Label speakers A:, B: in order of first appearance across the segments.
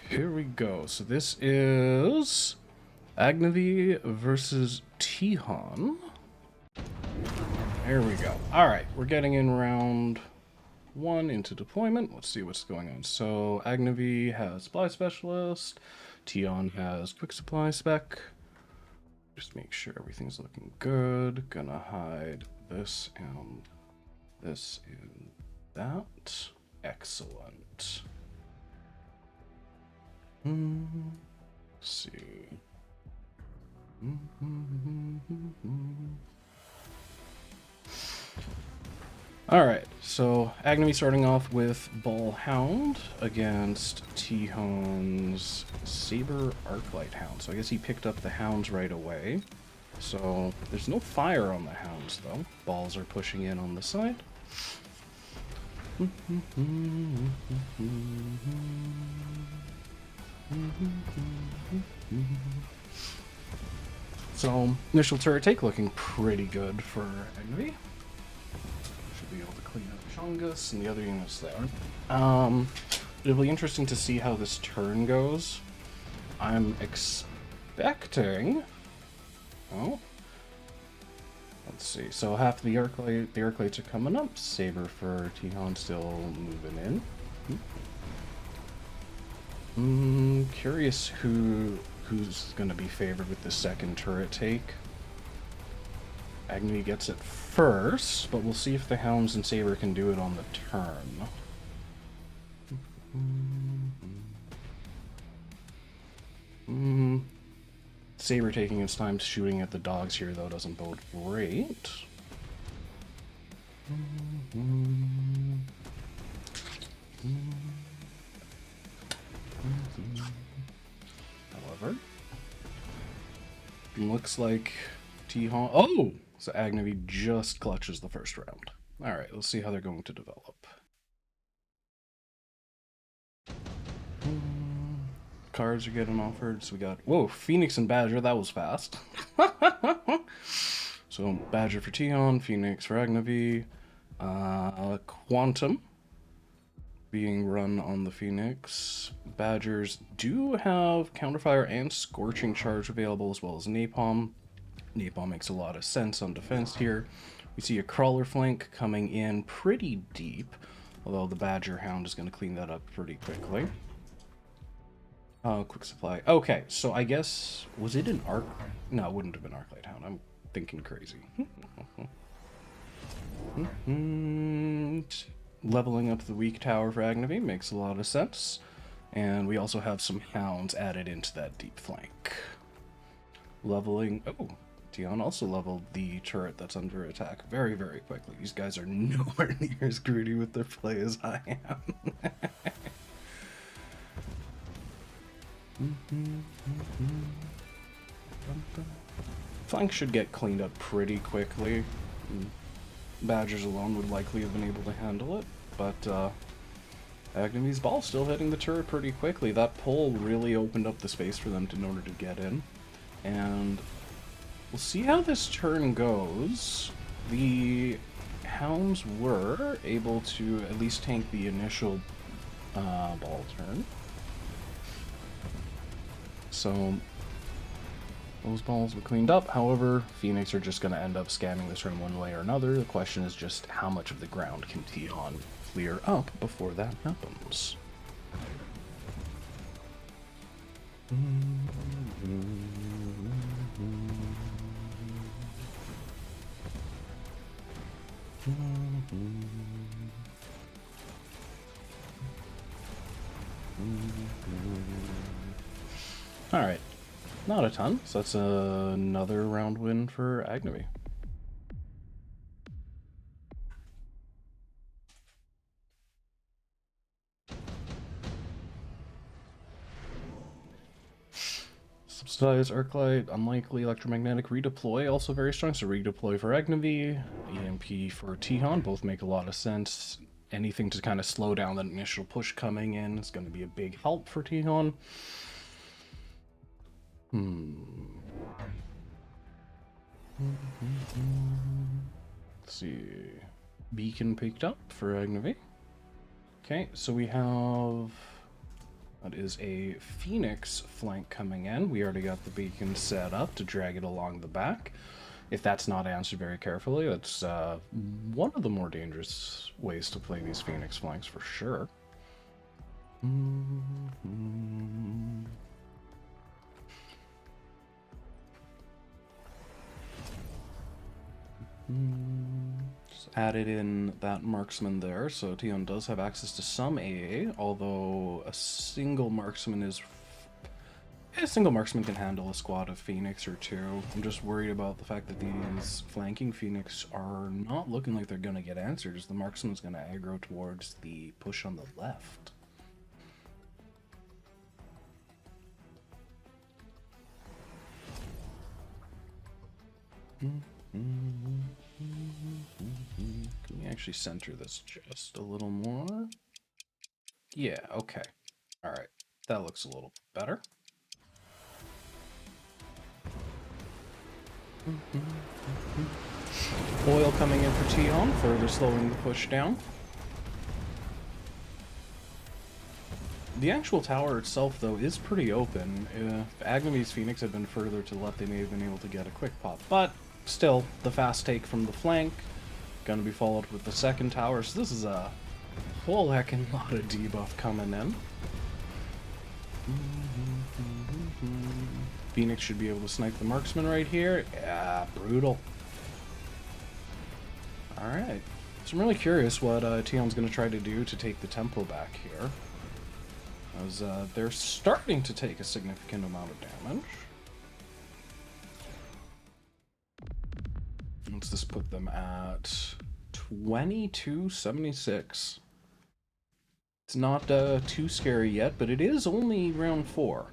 A: Here we go. So this is Agneviy versus Tihon. There we go. Alright, we're getting in round 1 into deployment. Let's see what's going on. So Agneviy has supply specialist. Tihon has quick supply spec. Just make sure everything's looking good. Gonna hide this and this and that. Excellent. Let's see. Alright, so Agneviy starting off with Ball Hound against Tihon's Saber Arclight Hound. So I guess he picked up the hounds right away. So there's no fire on the hounds though. Balls are pushing in on the side. So initial turret take looking pretty good for Agneviy. Should be able to clean up Chungus and the other units there. It'll be interesting to see how this turn goes. I'm expecting. Oh, let's see. So half the Arclights are coming up. Saber for Tihon still moving in. Curious who's going to be favored with the second turret take. Agneviy gets it first, but we'll see if the Hounds and Saber can do it on the turn. Saber taking its time shooting at the dogs here, though, doesn't bode great. However, looks like Tihon. Oh! So Agneviy just clutches the first round. Alright, let's see how they're going to develop. Cards are getting offered. So we got, whoa, Phoenix and Badger. That was fast. So Badger for Tihon, Phoenix for Agneviy. Quantum being run on the Phoenix. Badgers do have Counterfire and Scorching Charge available, as well as Napalm. Napalm makes a lot of sense on defense here. We see a Crawler flank coming in pretty deep, although the Badger Hound is going to clean that up pretty quickly. Quick supply. Okay, so I guess, was it an Arc? No, it wouldn't have been Arclight Hound. I'm thinking crazy. Leveling up the weak tower for Agneviy makes a lot of sense. And we also have some hounds added into that deep flank. Leveling... Oh, Tihon also leveled the turret that's under attack very, very quickly. These guys are nowhere near as greedy with their play as I am. Flank should get cleaned up pretty quickly. Badgers alone would likely have been able to handle it, but Agneviy's ball still hitting the turret pretty quickly. That pull really opened up the space for them in order to get in. And we'll see how this turn goes. The hounds were able to at least tank the initial ball turn. So those balls were cleaned up. However, Phoenix are just going to end up scamming this turn one way or another. The question is just how much of the ground can Tihon clear up before that happens. Alright, not a ton, so that's another round win for Agneviy. Subsidized Arclight, unlikely electromagnetic redeploy, also very strong, so redeploy for Agneviy, EMP for Tihon, both make a lot of sense. Anything to kind of slow down that initial push coming in is going to be a big help for Tihon. Let's see. Beacon picked up for Agneviy. Okay, so we have... That is a Phoenix flank coming in. We already got the beacon set up to drag it along the back. If that's not answered very carefully, that's one of the more dangerous ways to play these Phoenix flanks for sure. Just added in that marksman there, so Tihon does have access to some AA, although a single marksman can handle a squad of Phoenix or two. I'm just worried about the fact that these flanking Phoenix are not looking like they're going to get answers. The marksman's going to aggro towards the push on the left. Can we actually center this just a little more? Yeah, okay. Alright, that looks a little better. Oil coming in for Tihon, further slowing the push down. The actual tower itself, though, is pretty open. If Agneviy's Phoenix had been further to the left, they may have been able to get a quick pop. But still, the fast take from the flank, gonna be followed with the second tower. So this is a whole heckin' lot of debuff coming in. Phoenix should be able to snipe the marksman right here. Yeah, brutal. Alright. So I'm really curious what Tihon's going to try to do to take the tempo back here. As they're starting to take a significant amount of damage. Let's just put them at 2276. It's not too scary yet, but it is only round 4.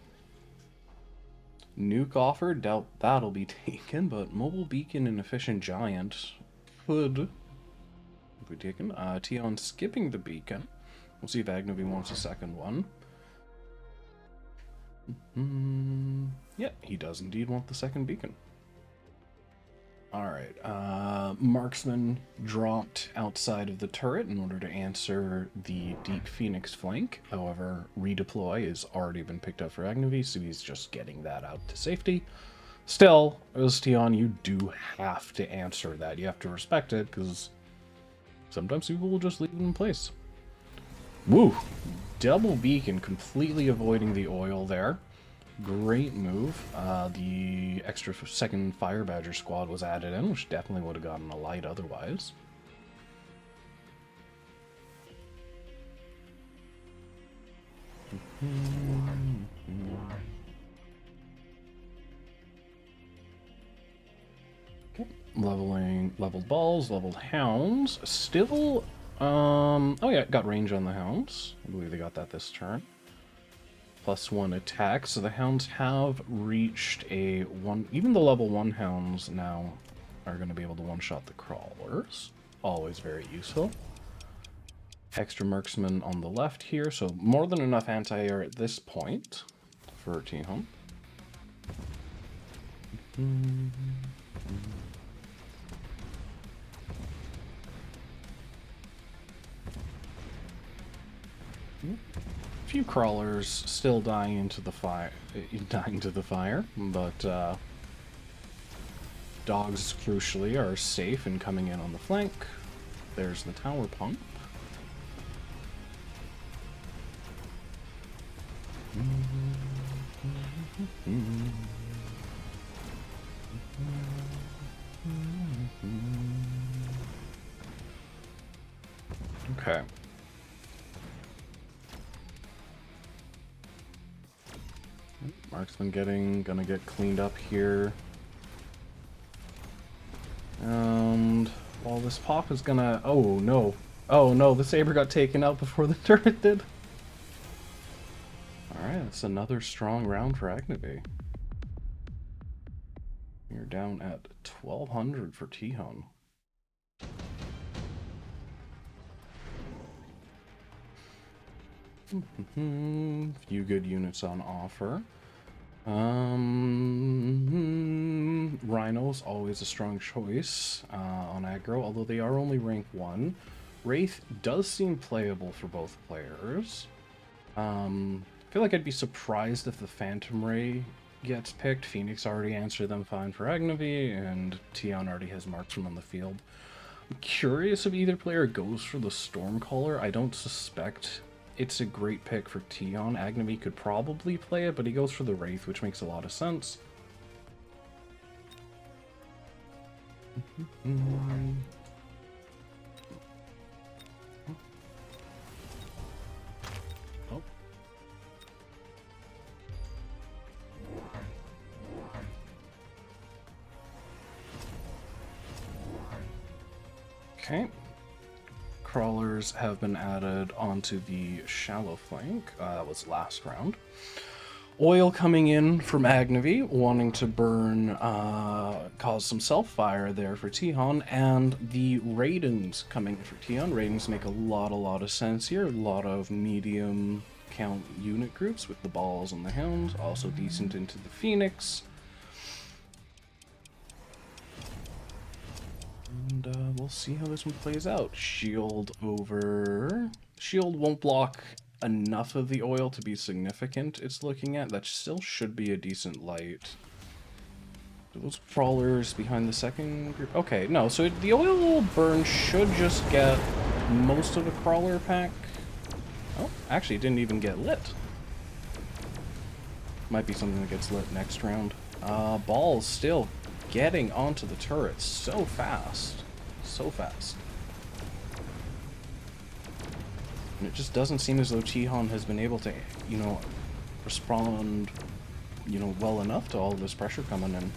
A: Nuke offer, doubt that'll be taken, but mobile beacon and efficient giant could be taken. Tihon skipping the beacon. We'll see if Agneviy wants a second one. Yeah, he does indeed want the second beacon. Alright, marksman dropped outside of the turret in order to answer the deep Phoenix flank. However, redeploy has already been picked up for Agneviy, so he's just getting that out to safety. Still, as Tihon, you do have to answer that. You have to respect it, because sometimes people will just leave it in place. Woo! Double beacon, completely avoiding the oil there. Great move. The extra second Fire Badger squad was added in, which definitely would have gotten a light otherwise. Okay. Leveled balls, leveled hounds. Still, oh yeah, got range on the hounds. I believe they got that this turn. +1 attack, so the hounds have reached a 1. Even the level 1 hounds now are going to be able to one-shot the crawlers. Always very useful. Extra marksman on the left here, so more than enough anti-air at this point for Tihon. Few crawlers still dying into the fire, but dogs crucially are safe and coming in on the flank. There's the tower pump. Okay. Marksman gonna get cleaned up here. And while this pop is gonna... Oh no. Oh no, the saber got taken out before the turret did. Alright, that's another strong round for Agneviy. You're down at 1200 for Tihon. Few good units on offer. Rhino's always a strong choice on aggro, although they are only rank 1. Wraith does seem playable for both players. feel like I'd be surprised if the Phantom Ray gets picked. Phoenix already answered them fine for Agneviy, and Tihon already has marksman on the field. I'm curious if either player goes for the Stormcaller. I don't suspect it's a great pick for Tihon. Agneviy could probably play it, but he goes for the Wraith, which makes a lot of sense. Oh. Okay. Crawlers have been added onto the shallow flank. That was last round. Oil coming in from Agneviy, wanting to burn, cause some self-fire there for Tihon, and the Raidens coming in for Tihon. Raidens make a lot of sense here. A lot of medium count unit groups with the balls and the hounds, also decent into the Phoenix. And we'll see how this one plays out. Shield over... Shield won't block enough of the oil to be significant, it's looking at. That still should be a decent light. Those crawlers behind the second group... Okay, no, so the oil burn should just get most of the crawler pack. Oh, actually, it didn't even get lit. Might be something that gets lit next round. Balls still getting onto the turrets so fast. So fast. And it just doesn't seem as though Tihon has been able to, you know, respond, you know, well enough to all of this pressure coming in.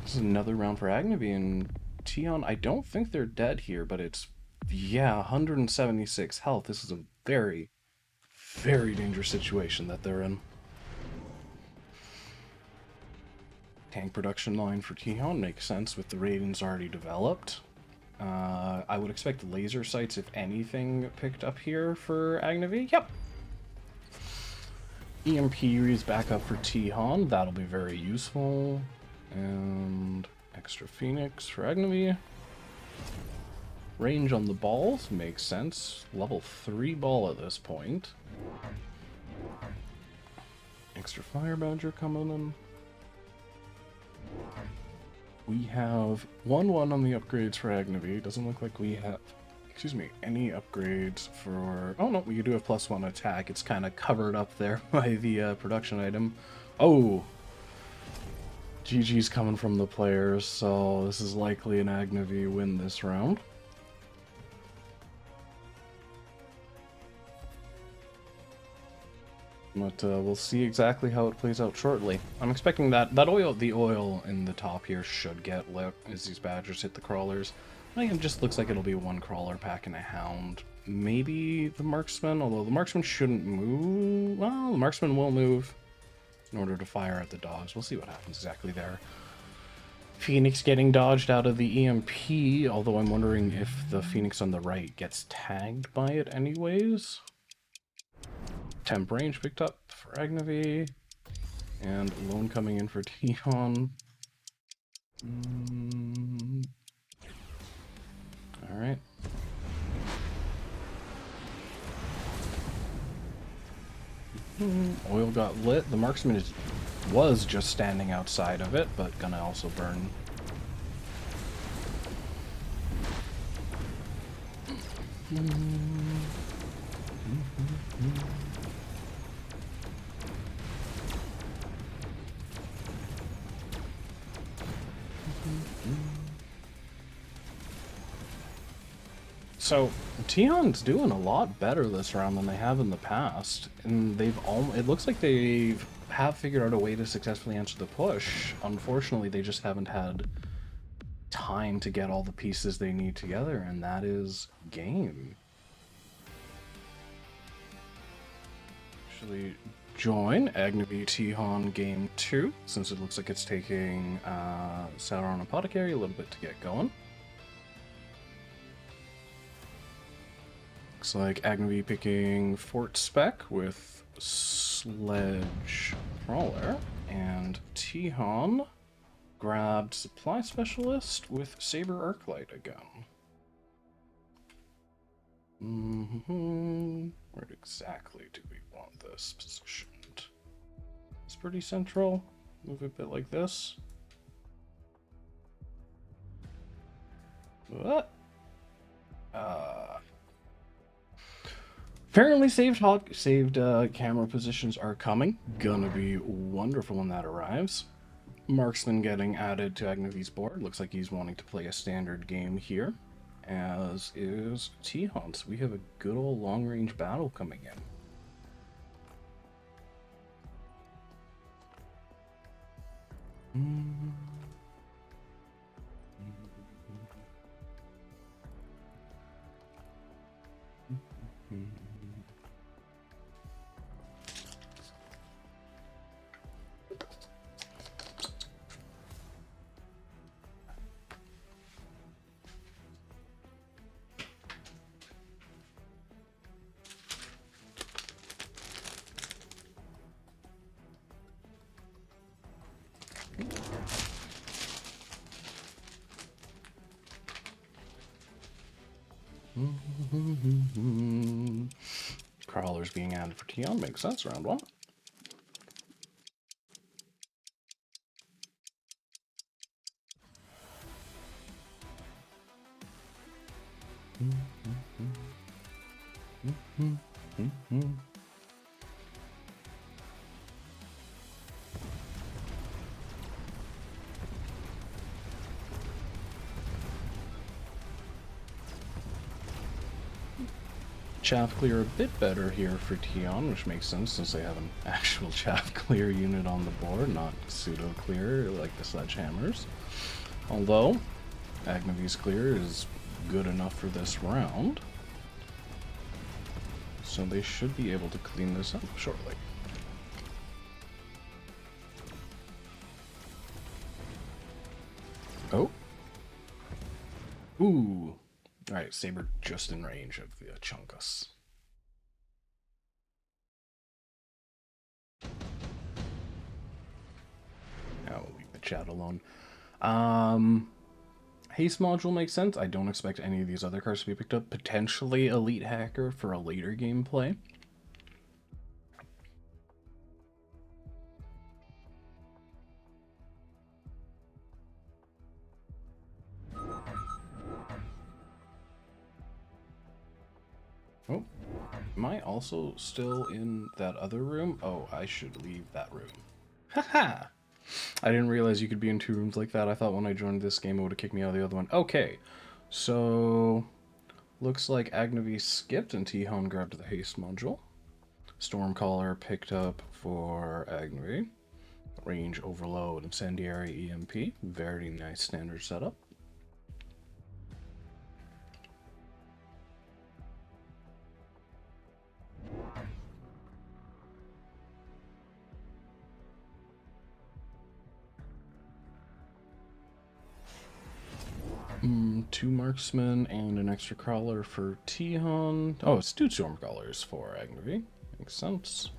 A: This is another round for Agneviy, and Tihon, I don't think they're dead here, but it's, yeah, 176 health. This is a very, very dangerous situation that they're in. Tank production line for Tihon makes sense with the Raidens already developed. I would expect laser sights, if anything, picked up here for Agneviy. Yep. EMP is back up for Tihon. That'll be very useful. And extra Phoenix for Agneviy. Range on the balls makes sense. Level 3 ball at this point. Extra Fire Badger coming in. We have 1-1 on the upgrades for Agneviy. Doesn't look like we have, excuse me, any upgrades for... Oh no, we do have +1 attack. It's kind of covered up there by the production item. Oh! GG's coming from the players, so this is likely an Agneviy win this round. But we'll see exactly how it plays out shortly. I'm expecting the oil in the top here should get lit as these badgers hit the crawlers. I think it just looks like it'll be one crawler pack and a hound. Maybe the marksman, although the marksman shouldn't move. Well, the marksman will move in order to fire at the dogs. We'll see what happens exactly there. Phoenix getting dodged out of the EMP, although I'm wondering if the Phoenix on the right gets tagged by it anyways. Temp range picked up for Agneviy, and lone coming in for Tihon. Alright. Oil got lit. The marksman was just standing outside of it, but gonna also burn. So, Tihon's doing a lot better this round than they have in the past, and it looks like they have figured out a way to successfully answer the push. Unfortunately, they just haven't had time to get all the pieces they need together, and that is game. Actually, join Agneviy Tihon game 2, since it looks like it's taking Sauron Apotekariy a little bit to get going. Looks like Agneviy picking Fort Spec with Sledge Crawler, and Tihon grabbed Supply Specialist with Saber Arclight again. Where exactly do we want this positioned? It's pretty central. Move it a bit like this. What? Apparently saved camera positions are coming. Gonna be wonderful when that arrives. Marksman getting added to Agneviy's board. Looks like he's wanting to play a standard game here, as is Tihon. So we have a good old long-range battle coming in. Crawlers being added for Tihon makes sense. Round one. Chaff clear a bit better here for Tihon, which makes sense since they have an actual chaff clear unit on the board, not pseudo clear like the sledgehammers. Although Agneviy's clear is good enough for this round, so they should be able to clean this up shortly. Oh. Ooh. Alright, Saber just in range of the Chunkus. Now we'll leave the chat alone. Haste module makes sense. I don't expect any of these other cards to be picked up. Potentially Elite Hacker for a later gameplay. Oh, am I also still in that other room? Oh, I should leave that room. Haha! I didn't realize you could be in two rooms like that. I thought when I joined this game it would have kicked me out of the other one. Okay, so looks like Agneviy skipped and Tihon grabbed the haste module. Stormcaller picked up for Agneviy. Range overload, incendiary EMP. Very nice standard setup. Two marksmen and an extra crawler for Tihon. Oh, it's two stormcrawlers for Agneviy. Makes sense.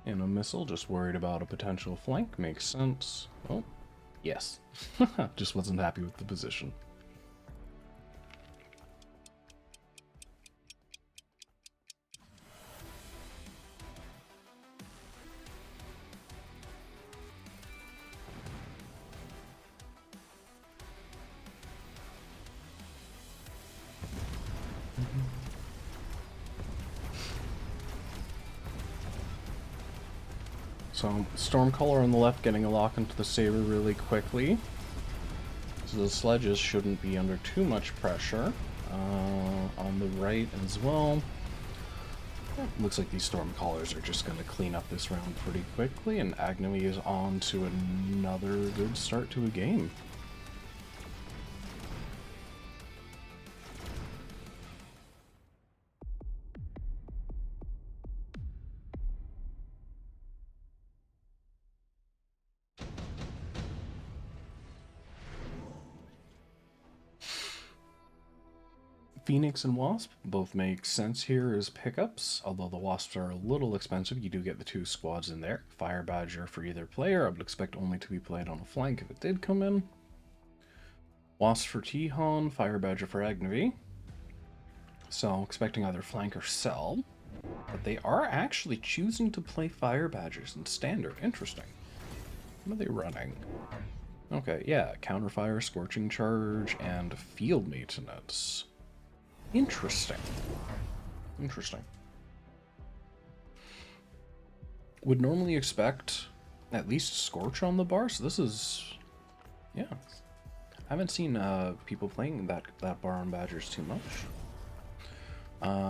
A: And a missile, just worried about a potential flank. Makes sense. Oh, yes. Just wasn't happy with the position. So, Stormcaller on the left getting a lock into the Saber really quickly. So the sledges shouldn't be under too much pressure. On the right as well. Looks like these Stormcallers are just going to clean up this round pretty quickly, and Agneviy is on to another good start to a game. Phoenix and Wasp both make sense here as pickups, although the Wasps are a little expensive. You do get the 2 squads in there. Fire Badger for either player. I would expect only to be played on a flank if it did come in. Wasp for Tihon, Fire Badger for Agneviy. So, expecting either flank or cell. But they are actually choosing to play Fire Badgers in Standard. Interesting. What are they running? Okay, yeah. Counterfire, Scorching Charge, and Field Maintenance. Interesting. Interesting. Would normally expect at least Scorch on the bar, so this is... yeah. I haven't seen people playing that bar on Badgers too much.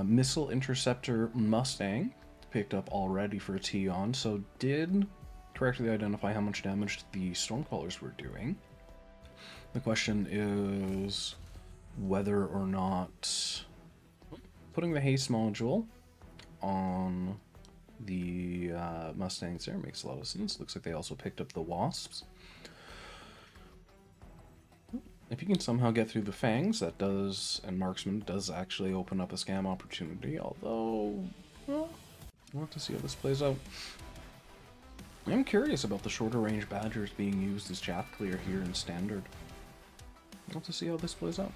A: Missile Interceptor Mustang picked up already for Tihon, so did correctly identify how much damage the Stormcallers were doing. The question is whether or not putting the haste module on the Mustangs there makes a lot of sense. Looks like they also picked up the Wasps. If you can somehow get through the Fangs, that does, and Marksman does actually open up a scam opportunity, although, well, we'll have to see how this plays out. I'm curious about the shorter range Badgers being used as chaff clear here in Standard. We'll have to see how this plays out.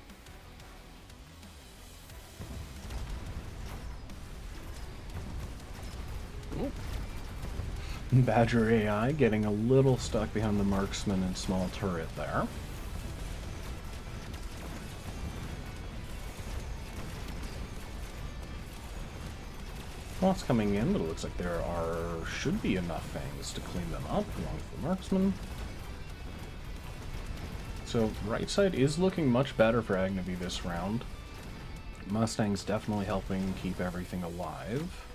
A: Oh. Badger AI getting a little stuck behind the Marksman and small turret there. Lots coming in, but it looks like there should be enough Fangs to clean them up, along with the Marksman. So, right side is looking much better for Agneviy this round. Mustang's definitely helping keep everything alive.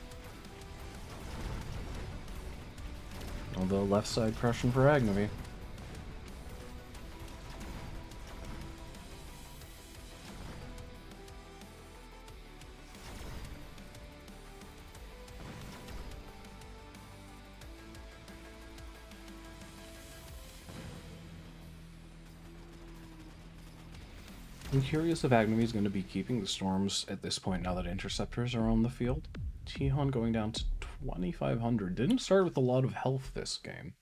A: Although left side crushing for Agneviy. I'm curious if Agneviy is going to be keeping the Storms at this point now that Interceptors are on the field. Tihon going down to 2,500. Didn't start with a lot of health this game.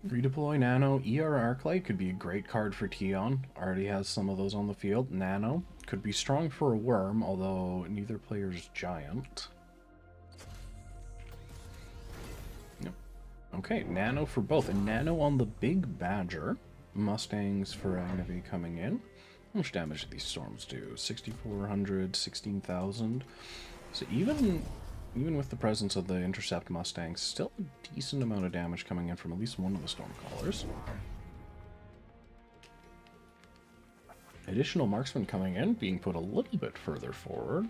A: Redeploy Nano. ER Arclight could be a great card for Tihon. Already has some of those on the field. Nano could be strong for a Worm, although neither player's giant. Okay, Nano for both. And Nano on the Big Badger. Mustangs for Agneviy coming in. How much damage do these Storms do? 6,400, 16,000. So even with the presence of the Intercept Mustangs, still a decent amount of damage coming in from at least one of the Stormcallers. Additional Marksman coming in, being put a little bit further forward.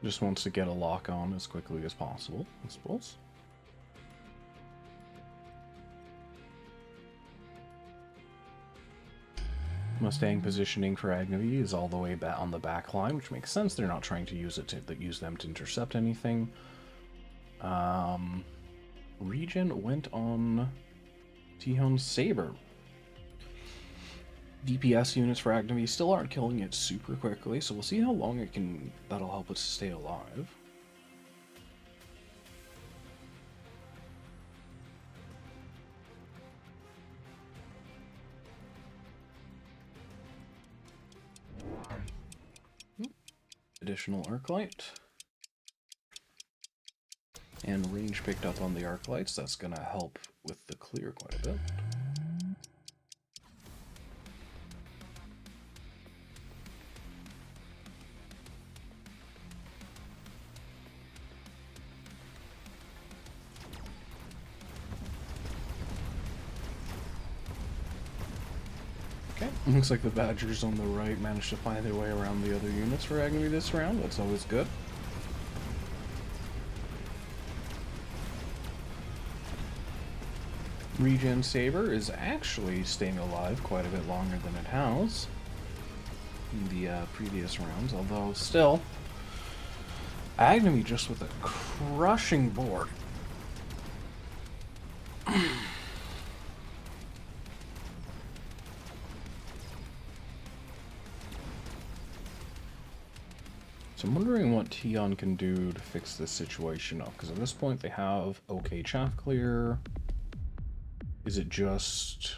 A: Just wants to get a lock on as quickly as possible, I suppose. Mustang positioning for Agneviy is all the way back on the back line, which makes sense. They're not trying to use them to intercept anything. Regen went on Tihon's Saber. DPS units for Agneviy still aren't killing it super quickly, so we'll see how long that'll help it to stay alive. Additional Arclight. And range picked up on the Arclights. That's going to help with the clear quite a bit. Looks like the Badgers on the right managed to find their way around the other units for Agneviy this round. That's always good. Regen Saber is actually staying alive quite a bit longer than it has in the previous rounds, although still, Agneviy just with a crushing board. So I'm wondering what Tihon can do to fix this situation up, because at this point they have okay chaff clear. Is it just...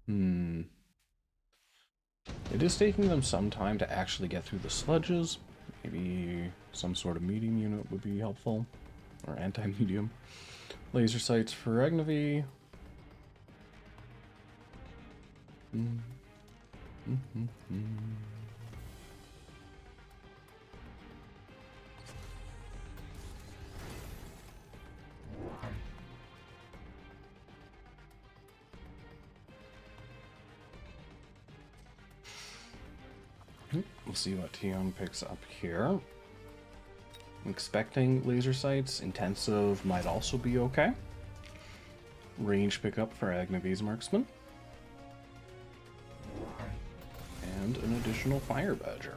A: It is taking them some time to actually get through the sludges. Maybe some sort of medium unit would be helpful. Or anti-medium. Laser sights for Agneviy. We'll see what Tihon picks up here. I'm expecting laser sights. Intensive might also be okay. Range pickup for Agneviy's marksman. And an additional fire badger.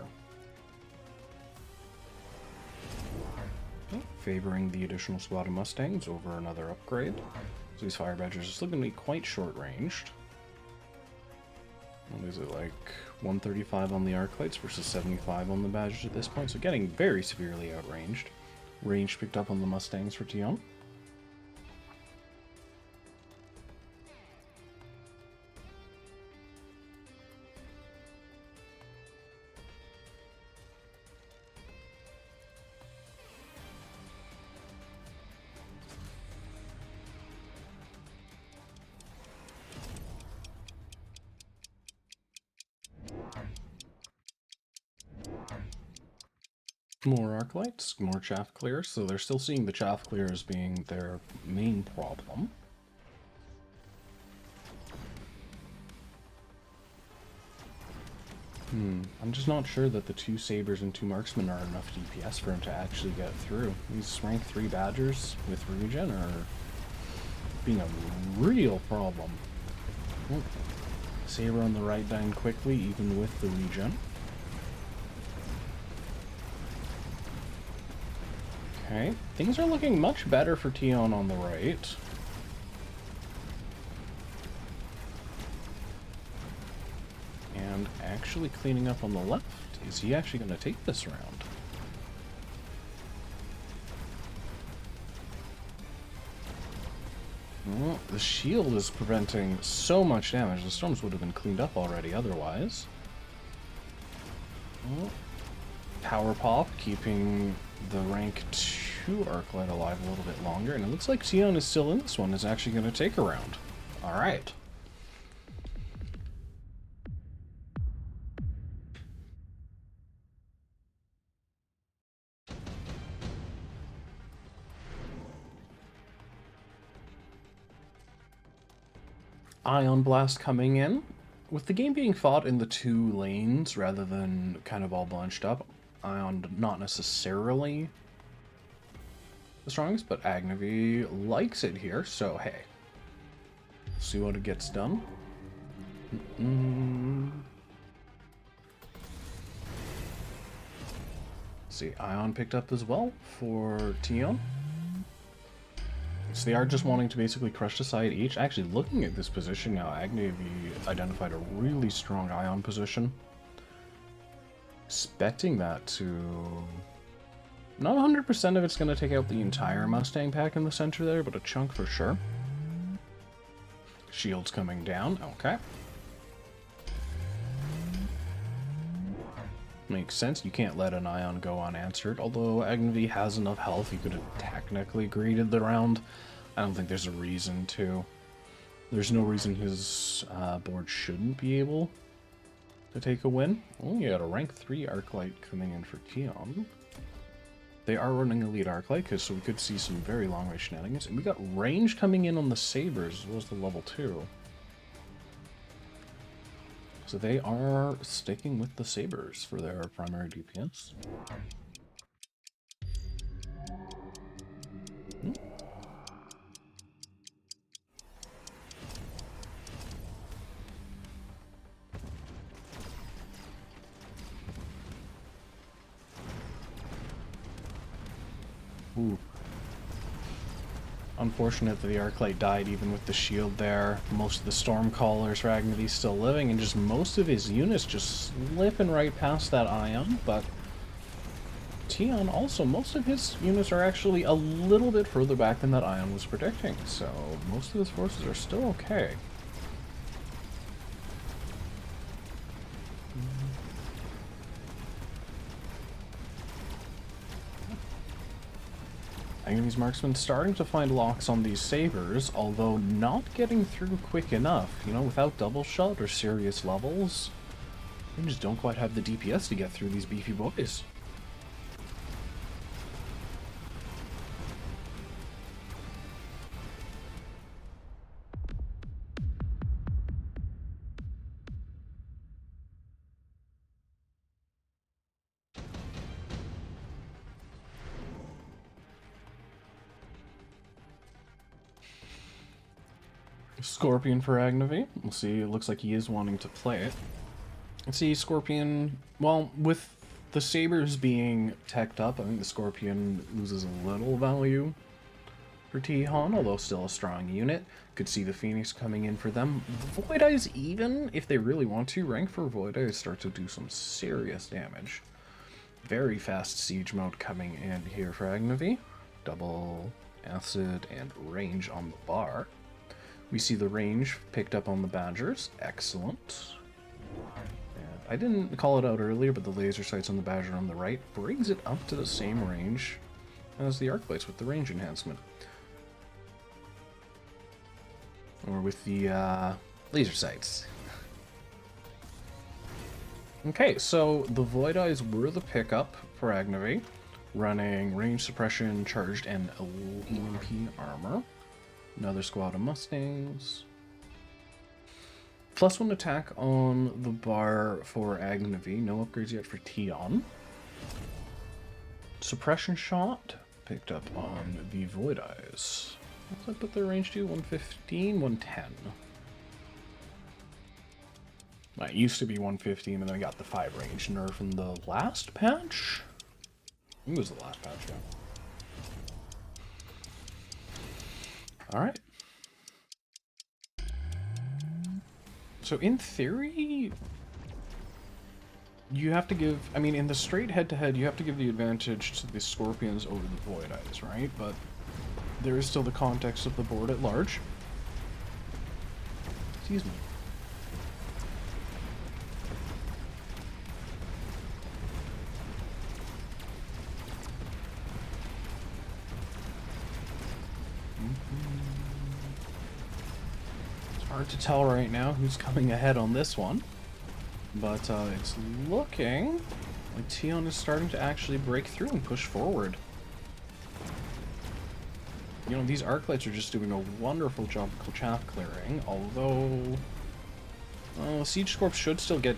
A: Favoring the additional squad of Mustangs over another upgrade. So these fire badgers are still going to be quite short ranged. What is it, like 135 on the arc lights versus 75 on the badgers at this point? So getting very severely outranged. Range picked up on the Mustangs for Tihon. More arc lights, more chaff clears, so they're still seeing the chaff clear as being their main problem. I'm just not sure that the 2 sabers and 2 marksmen are enough DPS for him to actually get through. These rank 3 badgers with regen are being a real problem. Saber on the right dying quickly, even with the regen. Okay, things are looking much better for Tihon on the right. And actually cleaning up on the left. Is he actually going to take this round? Well, the shield is preventing so much damage. The storms would have been cleaned up already otherwise. Well, power pop, keeping the rank 2 Arclight alive a little bit longer, and it looks like Tihon is still in this one, is actually going to take a round. Alright. Ion Blast coming in. With the game being fought in the 2 lanes rather than kind of all bunched up, Ion not necessarily the strongest, but Agneviy likes it here, so hey. See what it gets done. See, Ion picked up as well for Tihon. So they are just wanting to basically crush the side each. Actually, looking at this position now, Agneviy identified a really strong Ion position. Expecting that to... Not 100% of it's going to take out the entire Mustang pack in the center there, but a chunk for sure. Shields coming down, okay. Makes sense, you can't let an Ion go unanswered, although Agneviy has enough health, he could have technically greeted the round. I don't think there's a reason to. There's no reason his board shouldn't be able to take a win. Oh, you got a rank 3 Arclight coming in for Tihon. They are running Elite Arclight, so we could see some very long-range shenanigans. And we got range coming in on the Sabers, as well as the level 2. So they are sticking with the Sabers for their primary DPS. Ooh. Unfortunate that the Arclight died even with the shield there. Most of the Stormcallers for Agneviy still living, and just most of his units just slipping right past that Ion, but Tihon also, most of his units are actually a little bit further back than that Ion was predicting, so most of his forces are still okay. Agnevy's marksman starting to find locks on these sabers, although not getting through quick enough. You know, without double shot or serious levels, they just don't quite have the DPS to get through these beefy boys. Scorpion for Agneviy. We'll see. It looks like he is wanting to play it. Let's see, Scorpion. Well, with the sabers being teched up, I think the Scorpion loses a little value for Tihon, although still a strong unit. Could see the Phoenix coming in for them. Void Eyes, even if they really want to, rank for Void Eyes start to do some serious damage. Very fast siege mode coming in here for Agneviy. Double acid and range on the bar. We see the range picked up on the Badgers. Excellent. And I didn't call it out earlier, but the laser sights on the Badger on the right brings it up to the same range as the Arclights with the range enhancement. Or with the laser sights. Okay, so the Void Eyes were the pickup for Agneviy, running range suppression, charged, and EMP armor. Another squad of Mustangs. +1 attack on the bar for Agneviy. No upgrades yet for Tihon. Suppression shot picked up on the Void Eyes. What's that put their range to? 115, 110. It used to be 115, and then we got the 5 range nerf in the last patch. I think it was the last patch, yeah. Alright. So in theory, you have to give, I mean, in the straight head-to-head, you have to give the advantage to the Scorpions over the Void Eyes, right? But there is still the context of the board at large. Excuse me. Hard to tell right now who's coming ahead on this one, but it's looking like Tihon is starting to actually break through and push forward. You know, these Arclights are just doing a wonderful job of chaff clearing, although Siege Corps should still get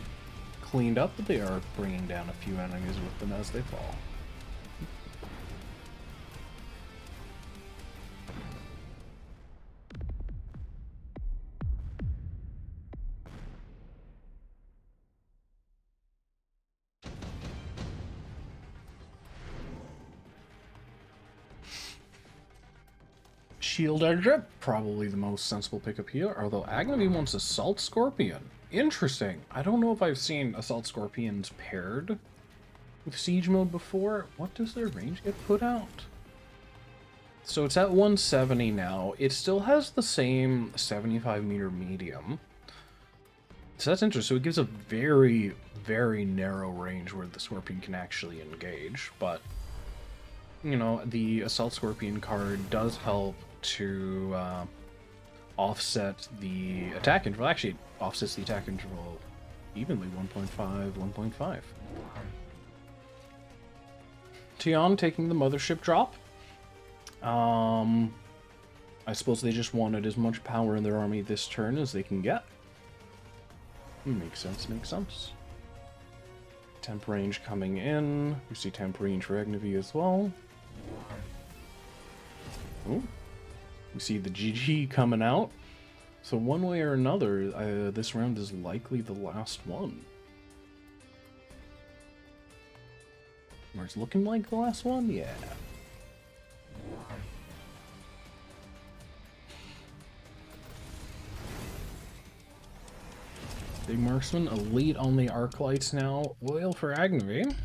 A: cleaned up, but they are bringing down a few enemies with them as they fall. Shield Edge, probably the most sensible pickup here, although Agneviy wants Assault Scorpion. Interesting. I don't know if I've seen Assault Scorpions paired with Siege Mode before. What does their range get put out? So it's at 170 now. It still has the same 75-meter medium. So that's interesting. So it gives a very, very narrow range where the Scorpion can actually engage, but you know, the Assault Scorpion card does help to offset the attack interval. Actually, it offsets the attack interval evenly, 1.5, 1.5. Tihon taking the Mothership drop. I suppose they just wanted as much power in their army this turn as they can get. Makes sense, makes sense. Temp range coming in. We see temp range for Agneviy as well. Ooh. We see the GG coming out. So one way or another, this round is likely the last one. Or it's looking like the last one? Yeah. Big Marksman, elite on the Arclights now. Oil for Agneviy.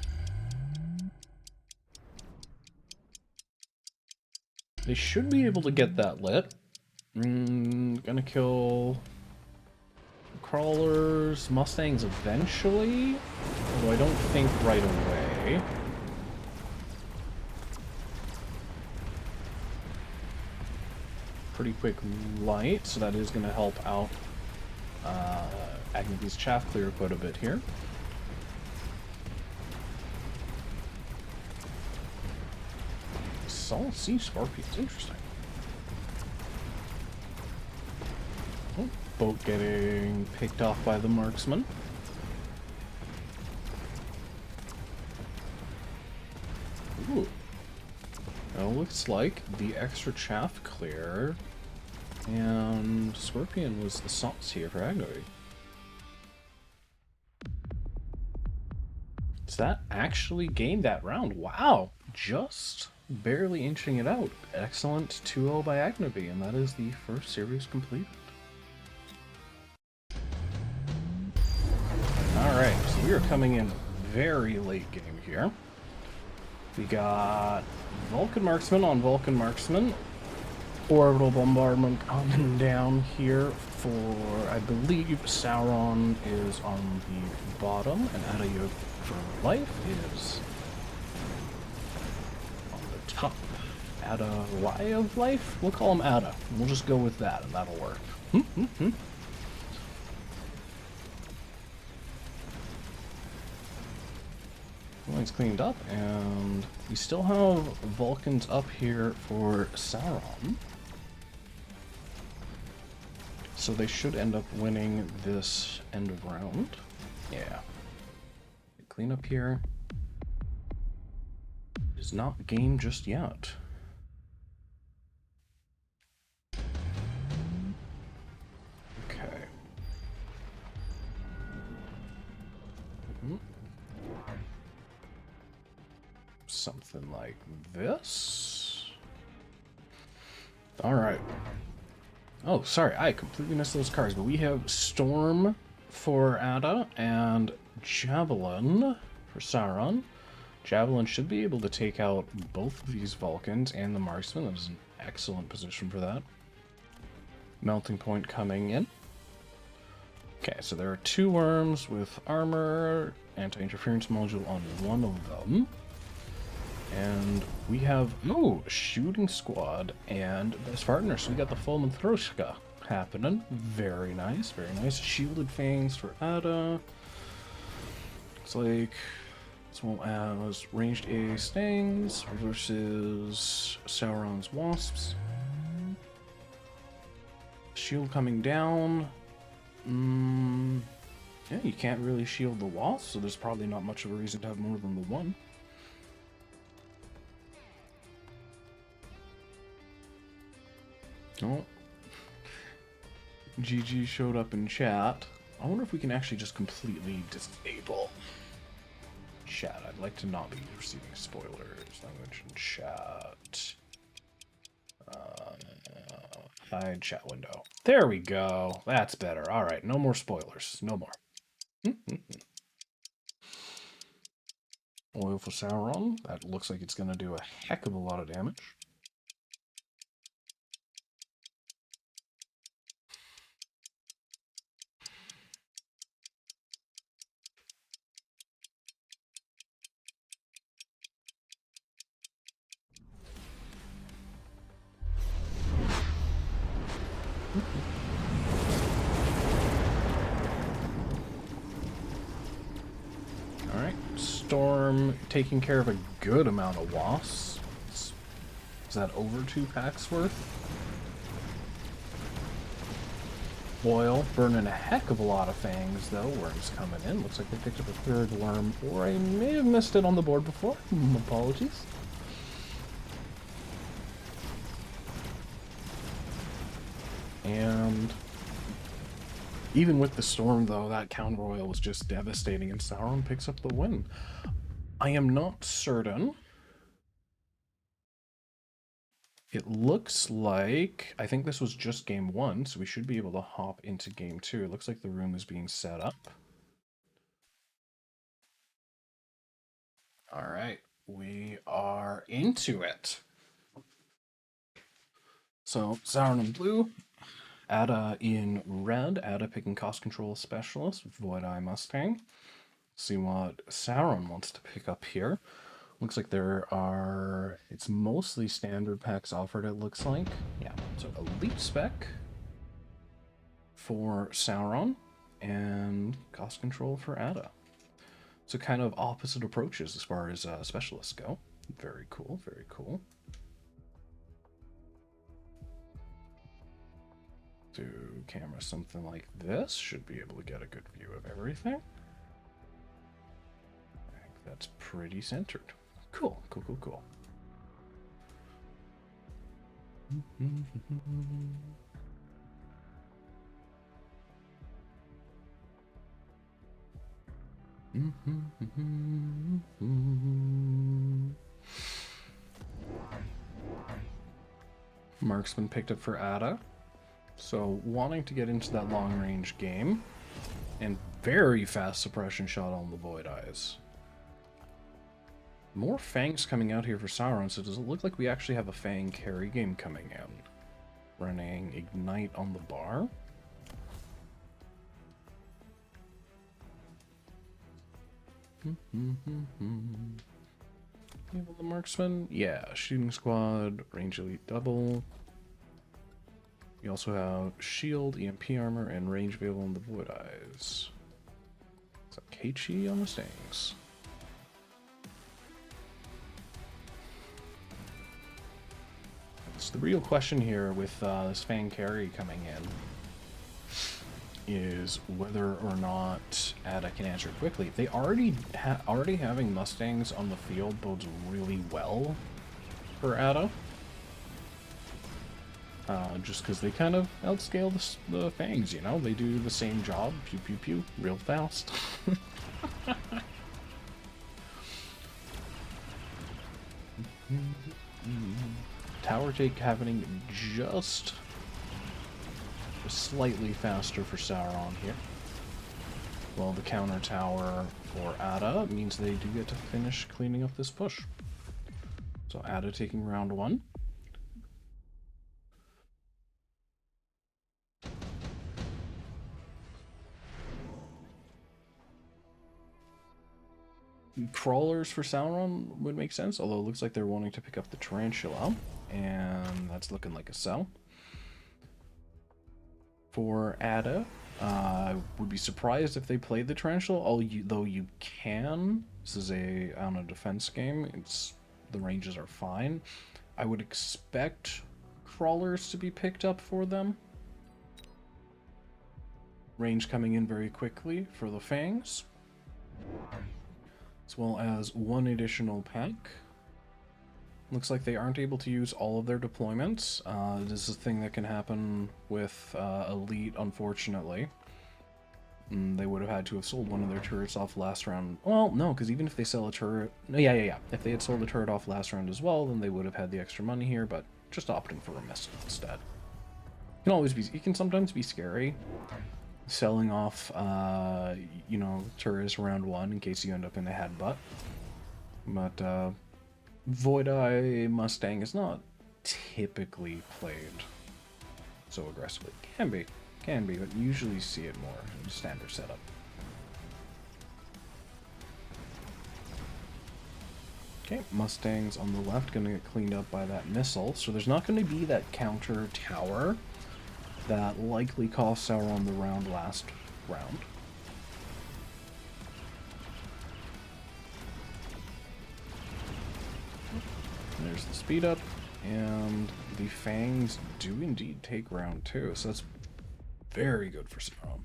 A: They should be able to get that lit. Gonna kill crawlers, mustangs eventually, although I don't think right away. Pretty quick light, so that is going to help out Agneviy's chaff clear quite a bit here. Solid Sea Scorpions, interesting. Oh, boat getting picked off by the marksman. Ooh. Now looks like the extra chaff clear and Scorpion was the sauce here for Agneviy. Does that actually gain that round? Wow! Just barely inching it out. Excellent 2-0 by Agneviy, and that is the first series completed. Alright, so we are coming in very late game here. We got Vulcan Marksman on Vulcan Marksman. Orbital Bombardment coming down here for, I believe, Sauron is on the bottom, and AdaYofLife is on the top. AdaYofLife? We'll call him Ada. We'll just go with that, and that'll work. Line's cleaned up, and we still have Vulcans up here for Sauron. So they should end up winning this end of round. Yeah. Clean up here. It is not game just yet. Okay. Something like this. All right. Oh, sorry, I completely missed those cards, but we have Storm for Ada and Javelin for Sauron. Javelin should be able to take out both of these Vulcans and the Marksman. That is an excellent position for that. Melting Point coming in. Okay, so there are 2 worms with armor, anti-interference module on one of them. And we have, oh, Shooting Squad and Best Partner. So we got the full Matroshka happening. Very nice, very nice. Shielded Fangs for Ada. Looks like, as well as Ranged A Stings versus Sauron's Wasps. Shield coming down. Yeah, you can't really shield the Wasp, so there's probably not much of a reason to have more than the one. Oh. GG showed up in chat. I wonder if we can actually just completely disable chat. I'd like to not be receiving spoilers. Language in chat. Hide chat window. There we go. That's better. All right, no more spoilers. No more. Oil for Sauron. That looks like it's going to do a heck of a lot of damage. Alright, Storm taking care of a good amount of wasps. Is that over 2 packs worth? Oil burning a heck of a lot of fangs though. Worms coming in. Looks like they picked up a 3rd worm, or I may have missed it on the board before. Apologies. And even with the storm, though, that counter oil was just devastating, and Sauron picks up the win. I am not certain. It looks like, I think this was just game 1, so we should be able to hop into game 2. It looks like the room is being set up. All right, we are into it. So, Sauron in blue, Ada in red, Ada picking cost control specialist, Void Eye Mustang. See what Sauron wants to pick up here. Looks like it's mostly standard packs offered, it looks like. Yeah, so elite spec for Sauron and cost control for Ada. So kind of opposite approaches as far as specialists go. Very cool, very cool. Do camera something like this. Should be able to get a good view of everything. I think that's pretty centered. Cool, cool, cool, cool. Marksman picked up for Ada. So wanting to get into that long range game. And very fast suppression shot on the Void Eyes. More Fangs coming out here for Sauron, so does it look like we actually have a Fang carry game coming in? Running Ignite on the bar. Enable the Marksman. Yeah, Shooting Squad, Range Elite Double. We also have Shield, EMP Armor, and Range Veil on the Void Eyes. So Keiichi on the Stings. So the real question here with this Fang carry coming in is whether or not Ada can answer quickly. If they already having Mustangs on the field bodes really well for Ada. Just because they kind of outscale the Fangs, you know? They do the same job, pew pew pew, real fast. Tower take happening just slightly faster for Sauron here. Well, the counter tower for Ada means they do get to finish cleaning up this push. So Ada taking round one. Crawlers for Sauron would make sense, although it looks like they're wanting to pick up the Tarantula, and that's looking like a sell. For Ada, I would be surprised if they played the Tarantula, though you can. This is on a defense game. The ranges are fine. I would expect Crawlers to be picked up for them. Range coming in very quickly for the Fangs. As well as one additional pack. Looks like they aren't able to use all of their deployments. This is a thing that can happen with Elite, unfortunately. They would have had to have sold one of their turrets off last round. Well, no, because even if they sell a turret... Yeah. If they had sold a turret off last round as well, then they would have had the extra money here, but just opting for a missile instead. It can sometimes be scary. Selling off, turrets round one in case you end up in a headbutt. But, Void Eye Mustang is not typically played so aggressively. Can be, but usually see it more in standard setup. Okay, Mustangs on the left gonna get cleaned up by that missile, so there's not gonna be that counter tower that likely cost Sauron the last round. There's the speed up, and the Fangs do indeed take round two, so that's very good for Sauron.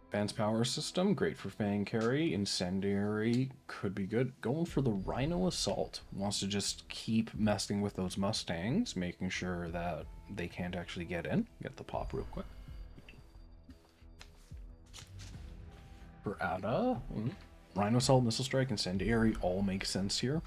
A: Advanced power system, great for Fang carry. Incendiary could be good. Going for the Rhino Assault. Wants to just keep messing with those Mustangs, making sure that they can't actually get in. Get the pop real quick. For Ada, Rhino Assault, Missile Strike, Incendiary all make sense here.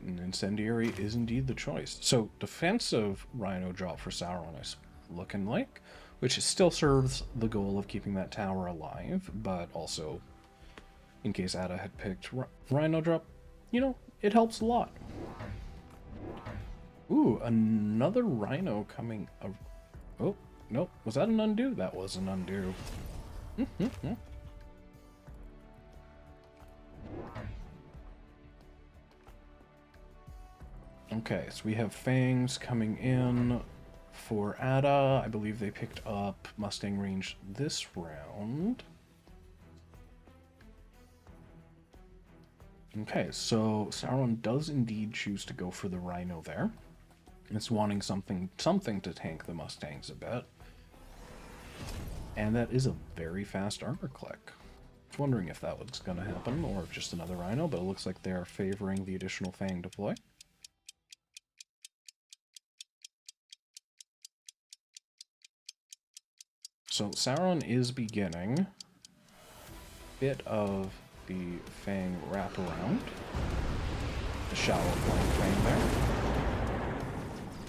A: And Incendiary is indeed the choice. So defensive Rhino drop for Sauron is looking like. which still serves the goal of keeping that tower alive, but also, in case Ada had picked Rhino Drop, you know, it helps a lot. Ooh, another Rhino coming. Oh, nope. Was that an undo? That was an undo. Okay, so we have Fangs coming in for Ada. I believe they picked up Mustang range this round. Okay, so Sauron does indeed choose to go for the Rhino there. It's wanting something to tank the Mustangs a bit. And that is a very fast armor click. I was wondering if that was going to happen, or if just another Rhino, but it looks like they are favoring the additional Fang deploy. So Sauron is beginning a bit of the Fang wraparound. The shallow flank Fang there.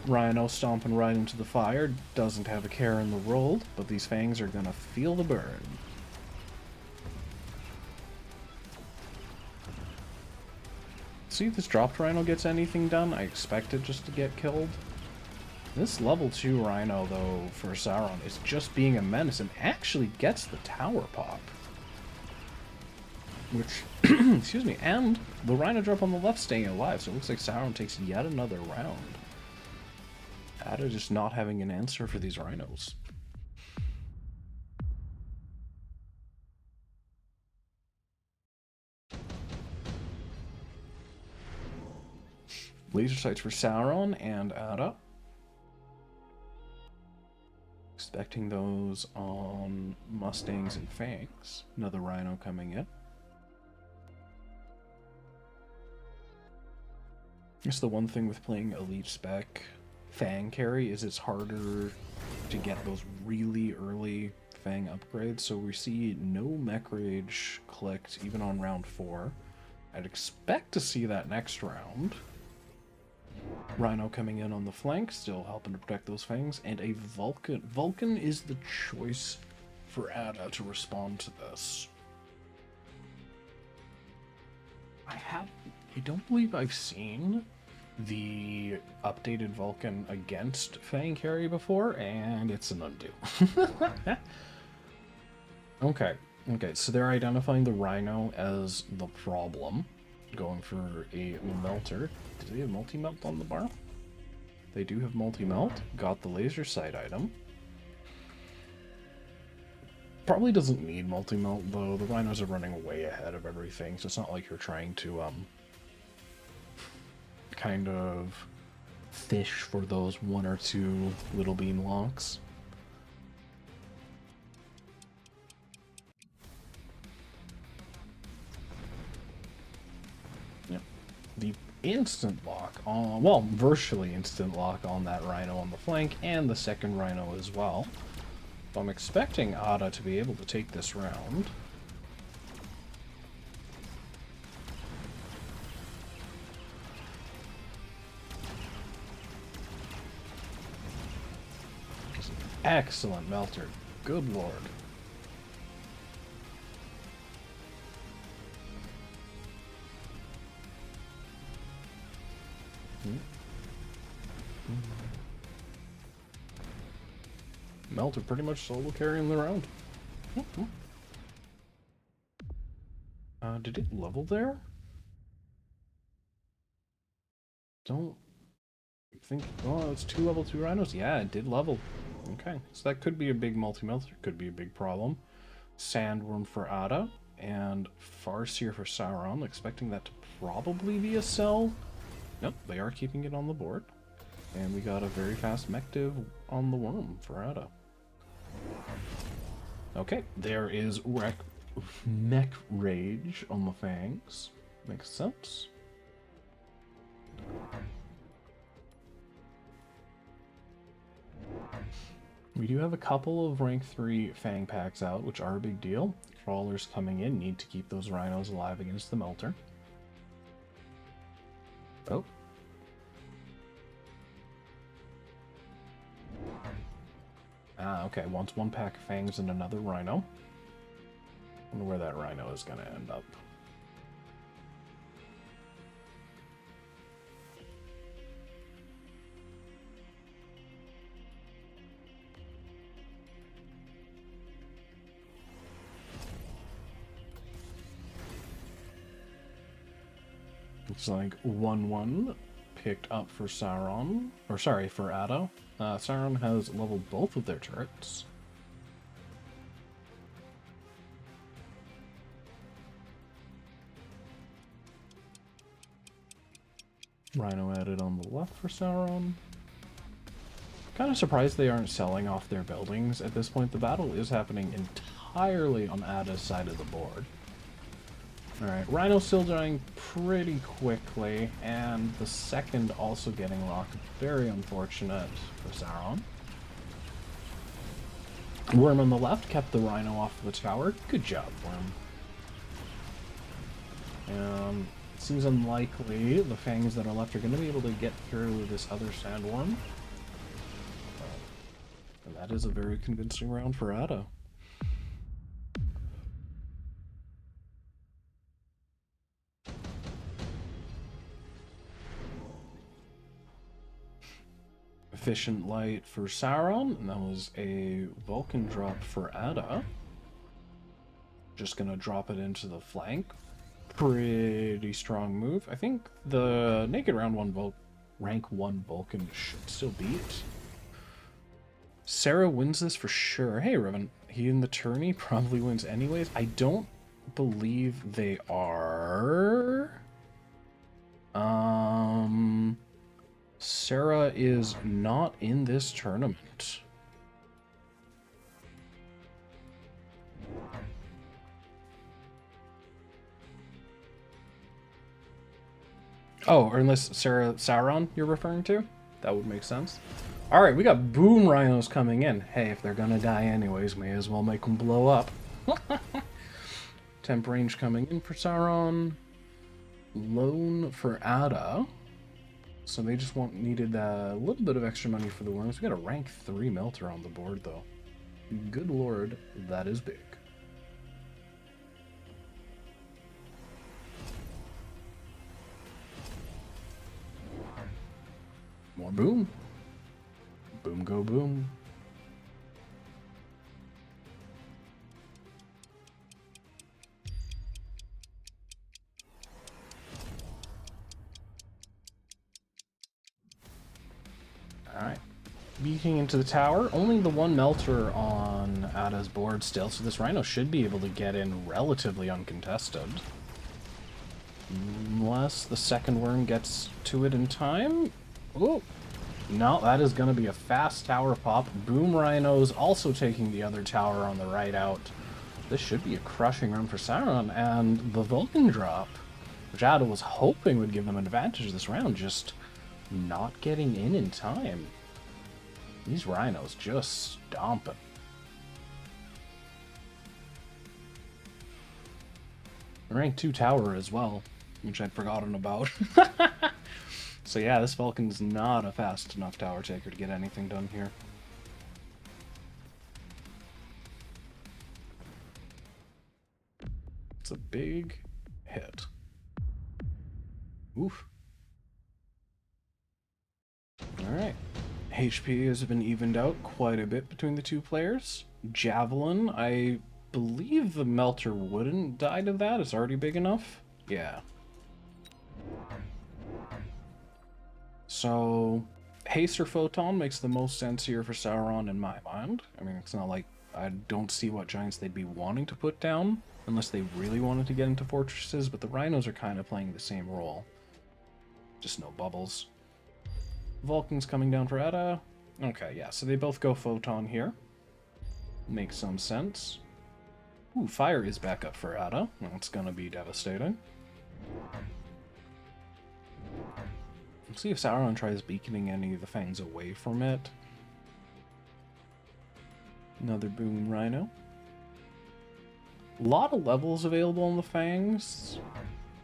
A: Rhino stomping right into the fire, doesn't have a care in the world, but these Fangs are gonna feel the burn. See if this dropped Rhino gets anything done. I expect it just to get killed. This level 2 Rhino, though, for Sauron is just being a menace and actually gets the tower pop. Which, excuse me, and the Rhino drop on the left staying alive, so it looks like Sauron takes yet another round. Ada just not having an answer for these Rhinos. Laser sights for Sauron and Ada. Expecting those on Mustangs and Fangs. Another Rhino coming in. I guess the one thing with playing Elite Spec Fang carry is it's harder to get those really early Fang upgrades, so we see no Mech Rage clicked even on round 4. I'd expect to see that next round. Rhino coming in on the flank, still helping to protect those Fangs, and a Vulcan. Vulcan is the choice for Ada to respond to this. I don't believe I've seen the updated Vulcan against Fang carry before, and it's an undo. Okay, so they're identifying the Rhino as the problem. Going for a melter. Do they have multi-melt on the bar? They do have multi-melt. Got the laser sight item. Probably doesn't need multi-melt though. The Rhinos are running way ahead of everything, so it's not like you're trying to kind of fish for those 1 or 2 little beam locks. Yep. The instant lock on, well, virtually instant lock on that Rhino on the flank, and the second Rhino as well. So I'm expecting Ada to be able to take this round. Excellent melter. Good lord. Melter pretty much solo carrying the round. Did it level there? Don't think. Oh, it's 2 level 2 Rhinos. Yeah, it did level. Okay, so that could be a big multi-melter, could be a big problem. Sandworm for Ada, and Farseer for Sauron, expecting that to probably be a cell. Nope, they are keeping it on the board. And we got a very fast mech div on the worm for Ada. Okay, there is Mech Rage on the Fangs. Makes sense. We do have a couple of rank 3 Fang packs out, which are a big deal. Crawlers coming in need to keep those Rhinos alive against the Melter. Oh. Ah, okay. Wants one pack of fangs and another rhino. Wonder where that rhino is going to end up. Looks like 1-1 picked up for Sauron. Or sorry, for Ada. Sauron has leveled both of their turrets. Rhino added on the left for Sauron. Kind of surprised they aren't selling off their buildings. At this point, the battle is happening entirely on Ada's side of the board. Alright, Rhino still dying pretty quickly, and the second also getting rocked. Very unfortunate for Sauron. Worm on the left kept the Rhino off the tower. Good job, Worm. It seems unlikely the fangs that are left are going to be able to get through this other sandworm. And that is a very convincing round for Ada. Efficient light for Sauron, and that was a Vulcan drop for Ada. Just gonna drop it into the flank. Pretty strong move. I think the naked rank 1 Vulcan should still beat. Sarah wins this for sure. Hey, Riven. He and the tourney probably wins anyways. I don't believe they are. Sarah is not in this tournament. Oh, or unless Sauron you're referring to? That would make sense. Alright, we got boom rhinos coming in. Hey, if they're gonna die anyways, may as well make them blow up. Temp range coming in for Sauron. Loan for Ada. So they just needed a little bit of extra money for the worms. We got a rank 3 melter on the board, though. Good lord, that is big. More boom. Boom go boom. Alright. Beating into the tower. Only the one melter on Ada's board still, so this Rhino should be able to get in relatively uncontested. Unless the second worm gets to it in time. Oh, no, that is going to be a fast tower pop. Boom Rhinos also taking the other tower on the right out. This should be a crushing run for Sauron, and the Vulcan drop, which Ada was hoping would give them an advantage this round, just not getting in time. These Rhinos just stomping. Rank 2 tower as well, which I'd forgotten about. So yeah, this Vulcan's not a fast enough tower taker to get anything done here. It's a big hit. Oof. Alright. HP has been evened out quite a bit between the two players. Javelin, I believe the Melter wouldn't die to that. It's already big enough. Yeah. So, Haste or Photon makes the most sense here for Sauron in my mind. I mean, it's not like I don't see what giants they'd be wanting to put down, unless they really wanted to get into fortresses, but the Rhinos are kind of playing the same role. Just no bubbles. Vulcan's coming down for Ada. Okay, yeah, so they both go Photon here. Makes some sense. Ooh, fire is back up for Ada. That's gonna be devastating. Let's see if Sauron tries beaconing any of the fangs away from it. Another boom rhino. A lot of levels available on the fangs.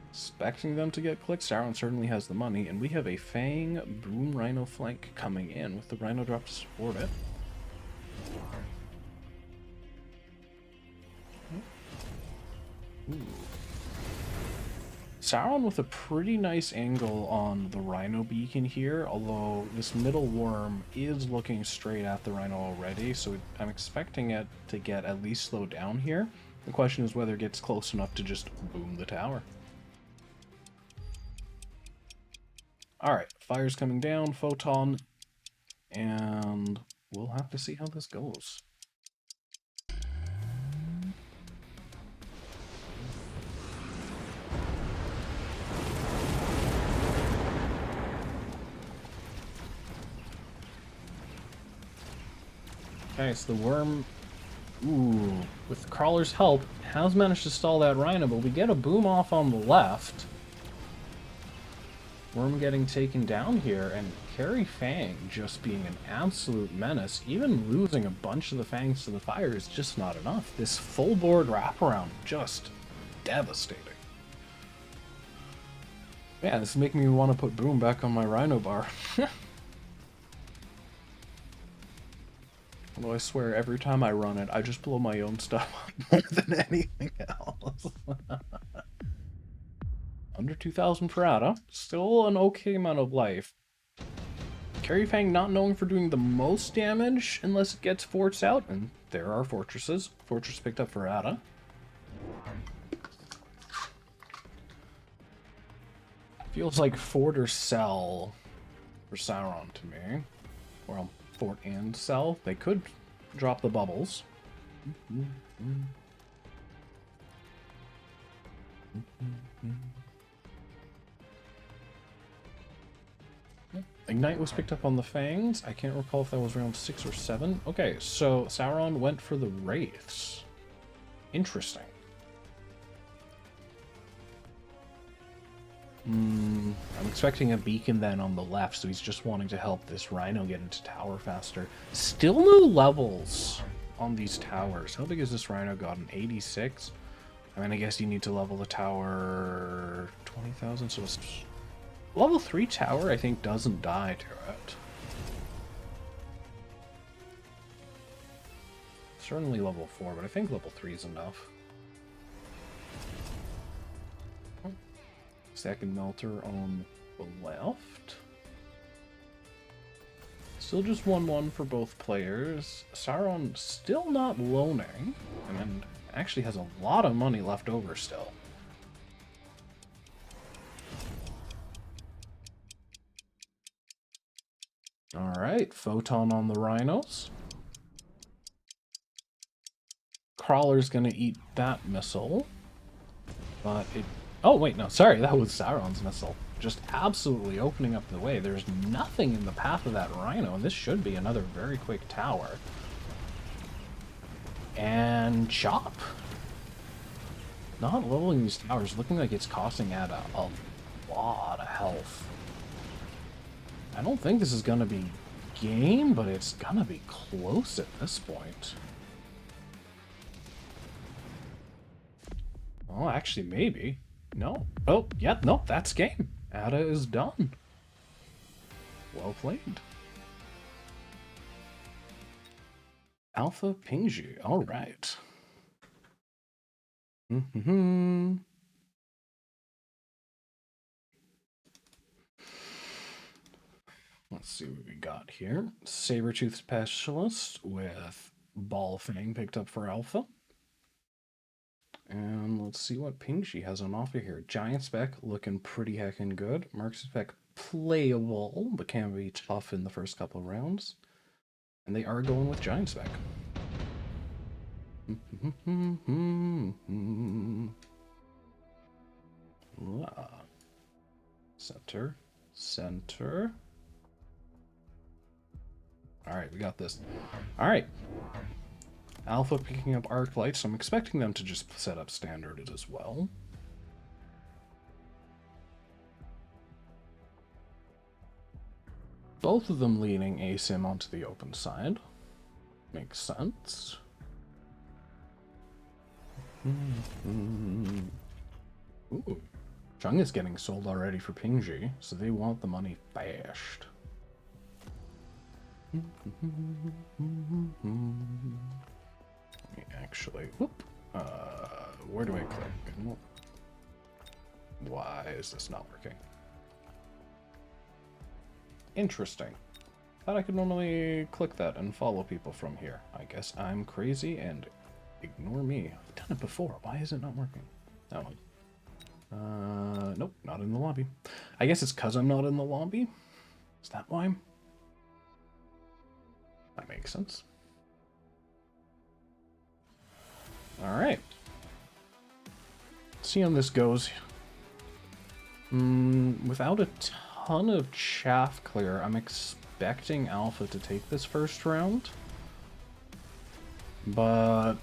A: Expecting them to get clicked. Sauron certainly has the money, and we have a fang boom rhino flank coming in with the rhino drop to support it. Ooh. Sauron with a pretty nice angle on the Rhino beacon here, although this middle worm is looking straight at the Rhino already, so I'm expecting it to get at least slowed down here. The question is whether it gets close enough to just boom the tower. Alright, fire's coming down, photon, and we'll have to see how this goes. Okay, so the worm, with Crawler's help, has managed to stall that Rhino, but we get a boom off on the left. Worm getting taken down here, and Carrie Fang just being an absolute menace. Even losing a bunch of the Fangs to the fire is just not enough. This full board wraparound, just devastating. Yeah, this is making me want to put boom back on my Rhino bar. Although I swear, every time I run it, I just blow my own stuff up more than anything else. Under 2,000 for Ada. Still an okay amount of life. Carrie Fang not known for doing the most damage unless it gets forts out, and there are fortresses. Fortress picked up for Ada. Feels like fort or cell for Sauron to me. Well, fort and cell. They could drop the bubbles. Ignite was picked up on the Fangs. I can't recall if that was round 6 or 7. Okay, so Sauron went for the Wraiths. Interesting. I'm expecting a beacon then on the left, so he's just wanting to help this Rhino get into tower faster. Still no levels on these towers. How big is this Rhino got? An 86? I mean, I guess you need to level the tower 20,000, so it's... Level 3 tower, I think, doesn't die to it. Certainly level 4, but I think level 3 is enough. Second melter on the left. Still just 1-1 for both players. Sauron still not loaning, and actually has a lot of money left over still. Alright, photon on the Rhinos. Crawler's gonna eat that missile. But it... Oh, wait, no, sorry, that was Sauron's missile. Just absolutely opening up the way. There's nothing in the path of that Rhino, and this should be another very quick tower. And chop. Not leveling these towers, looking like it's costing Ada a lot of health. I don't think this is gonna be game, but it's gonna be close at this point. Oh, actually, maybe. No. Oh, yeah, no, that's game. Ada is done. Well played. Alpha Pingxi. All right. Let's see what we got here. Sabertooth Specialist with Ball Fang picked up for Alpha. And let's see what Pingxi has on offer here. Giant Spec looking pretty heckin' good. Mark Spec playable, but can be tough in the first couple of rounds. And they are going with Giant Spec. Center. Center. Alright, we got this. Alright. Alpha picking up arc lights, so I'm expecting them to just set up standard as well. Both of them leaning ASIM onto the open side. Makes sense. Ooh. Chung is getting sold already for Pingxi, so they want the money fast. Let me actually, whoop. Where do I click? Why is this not working? Interesting. Thought I could normally click that and follow people from here. I guess I'm crazy and ignore me. I've done it before. Why is it not working? That one. Nope, not in the lobby. I guess it's because I'm not in the lobby. Is that why? That makes sense. Alright. See how this goes. Without a ton of chaff clear, I'm expecting Alpha to take this first round. But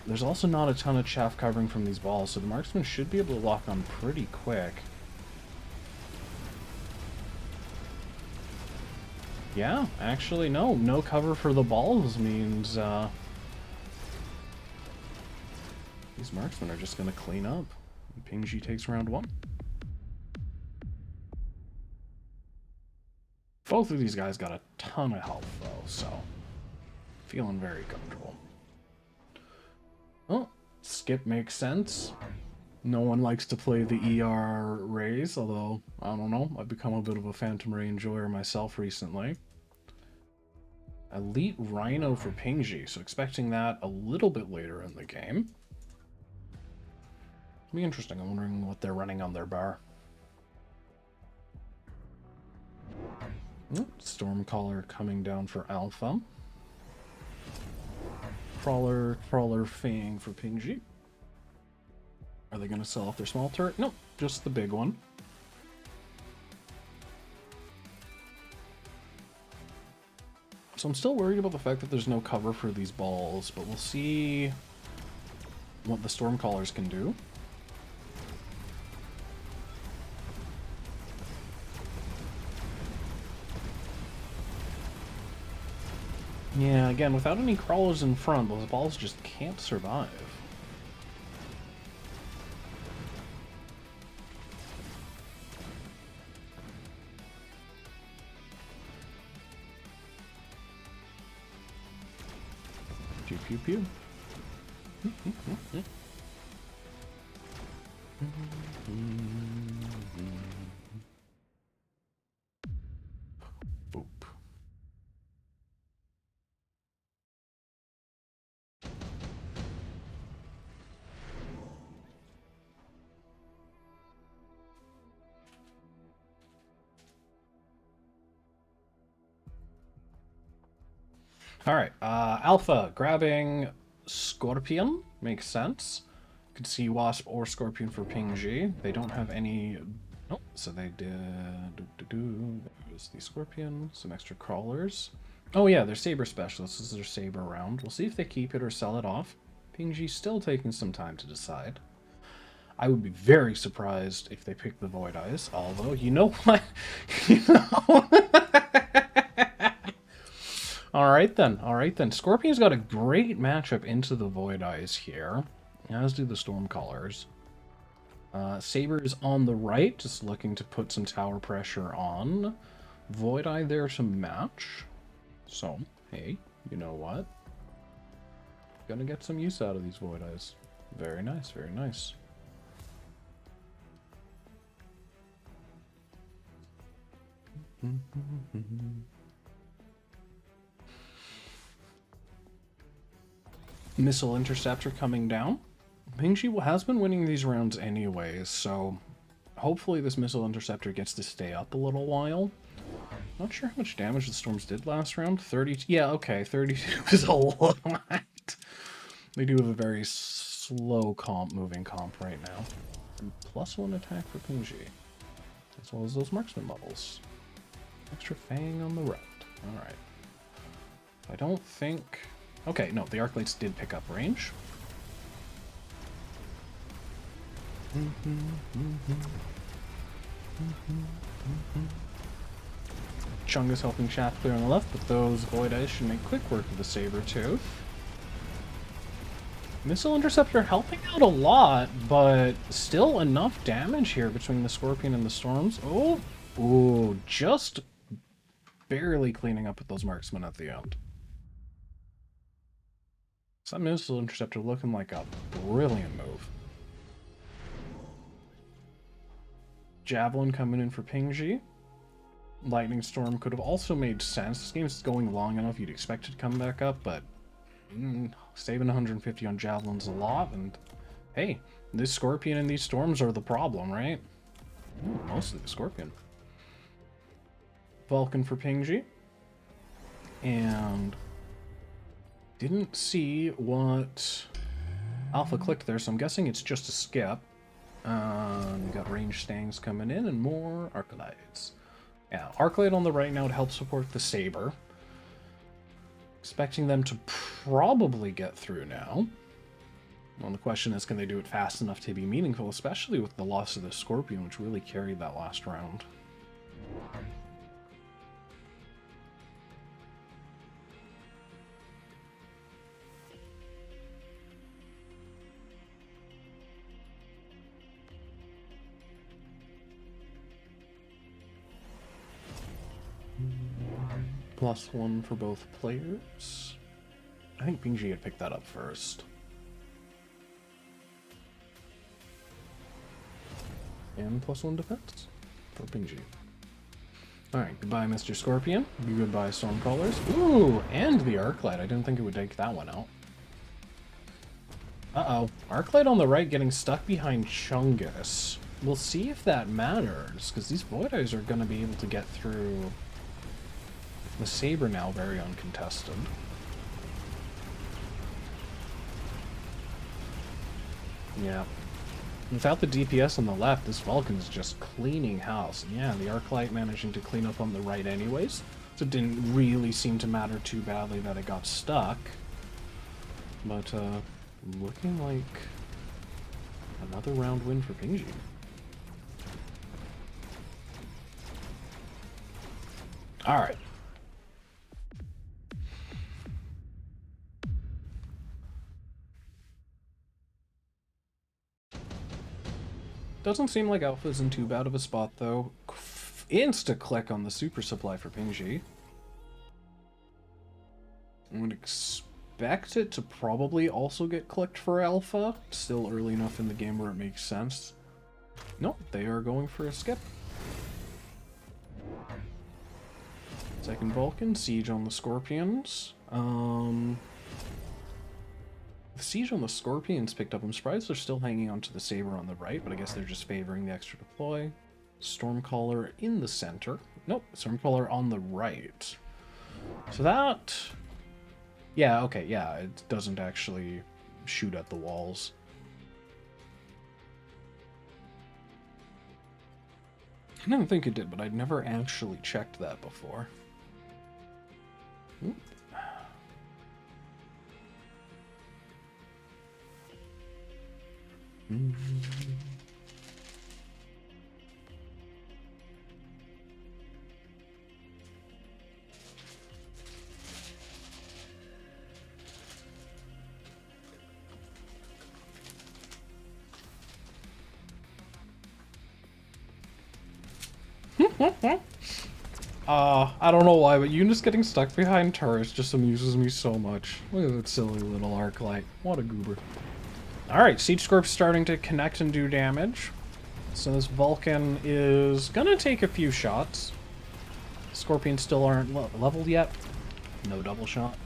A: there's also not a ton of chaff covering from these balls, so the marksman should be able to lock on pretty quick. Yeah, actually, no cover for the balls means these marksmen are just going to clean up. Pingxi takes round 1. Both of these guys got a ton of health, though, so feeling very comfortable. Oh, skip makes sense. No one likes to play the ER Rays, although, I don't know, I've become a bit of a Phantom Ray enjoyer myself recently. Elite Rhino for Pingxi, so expecting that a little bit later in the game. It'll be interesting. I'm wondering what they're running on their bar. Stormcaller coming down for Alpha. Crawler Fang for Pingxi. Are they going to sell off their small turret? Nope, just the big one. So I'm still worried about the fact that there's no cover for these balls, but we'll see what the Stormcallers can do. Yeah, again, without any crawlers in front, those balls just can't survive. Pew pew pew. Boop. Alright, Alpha grabbing Scorpion, makes sense. You could see Wasp or Scorpion for Pingxi. They don't have any... Nope, so they did... There's the Scorpion, some extra crawlers. Oh yeah, they're Saber Specialists. This is their Saber round. We'll see if they keep it or sell it off. Pingxi's still taking some time to decide. I would be very surprised if they pick the Void Eyes, although, you know what? You know... Alright then. Scorpion's got a great matchup into the Void Eyes here, as do the Stormcallers. Saber is on the right, just looking to put some tower pressure on. Void Eye there to match. So, hey, you know what? Gonna get some use out of these Void Eyes. Very nice, very nice. Missile Interceptor coming down. Pingxi has been winning these rounds anyways, so hopefully this Missile Interceptor gets to stay up a little while. Not sure how much damage the Storms did last round. 30... Yeah, okay, 32 is a lot. They do have a very slow moving comp right now. And +1 attack for Pingxi, as well as those marksman levels. Extra Fang on the right. Alright. I don't think... Okay, no, the Arclights did pick up range. Chungus helping Shaft clear on the left, but those Void Eyes should make quick work of the Saber-Tooth. Missile Interceptor helping out a lot, but still enough damage here between the Scorpion and the Storms. Oh, ooh, just barely cleaning up with those marksmen at the end. So that missile interceptor looking like a brilliant move. Javelin coming in for Pingxi. Lightning Storm could have also made sense. This game's going long enough, you'd expect it to come back up, but saving 150 on Javelin's a lot, and hey, this Scorpion and these Storms are the problem, right? Ooh, mostly the Scorpion. Vulcan for Pingxi. And didn't see what Alpha clicked there, so I'm guessing it's just a skip. We got range stangs coming in and more Arcalites. Yeah, Arclight on the right now to help support the Saber. Expecting them to probably get through now. Well, the question is, can they do it fast enough to be meaningful, especially with the loss of the Scorpion, which really carried that last round. +1 for both players. I think Pingxi had picked that up first. And +1 defense for Pingxi. Alright, goodbye, Mr. Scorpion. Goodbye, Stormcallers. Ooh, and the Arclight. I didn't think it would take that one out. Uh-oh. Arclight on the right getting stuck behind Chungus. We'll see if that matters, because these Void Eyes are going to be able to get through the Saber now very uncontested. Yeah. Without the DPS on the left, this Vulcan's just cleaning house. And yeah, the Arclight managing to clean up on the right anyways, so it didn't really seem to matter too badly that it got stuck. But, looking like another round win for Pingxi. Alright. Doesn't seem like Alpha's in too bad of a spot, though. Insta-click on the super supply for Pingxi. I would expect it to probably also get clicked for Alpha. Still early enough in the game where it makes sense. Nope, they are going for a skip. Second Vulcan, Siege on the Scorpions. The Siege on the Scorpions picked up. I'm surprised they're still hanging on to the Saber on the right, but I guess they're just favoring the extra deploy. Stormcaller in the center. Nope, Stormcaller on the right. So that... yeah, okay, yeah, it doesn't actually shoot at the walls. I don't think it did, but I'd never actually checked that before. Oop. I don't know why, but Eunice getting stuck behind turrets just amuses me so much. Look at that silly little Arclight. What a goober. Alright, Siege Scorp's starting to connect and do damage. So this Vulcan is gonna take a few shots. Scorpions still aren't leveled yet. No double shot.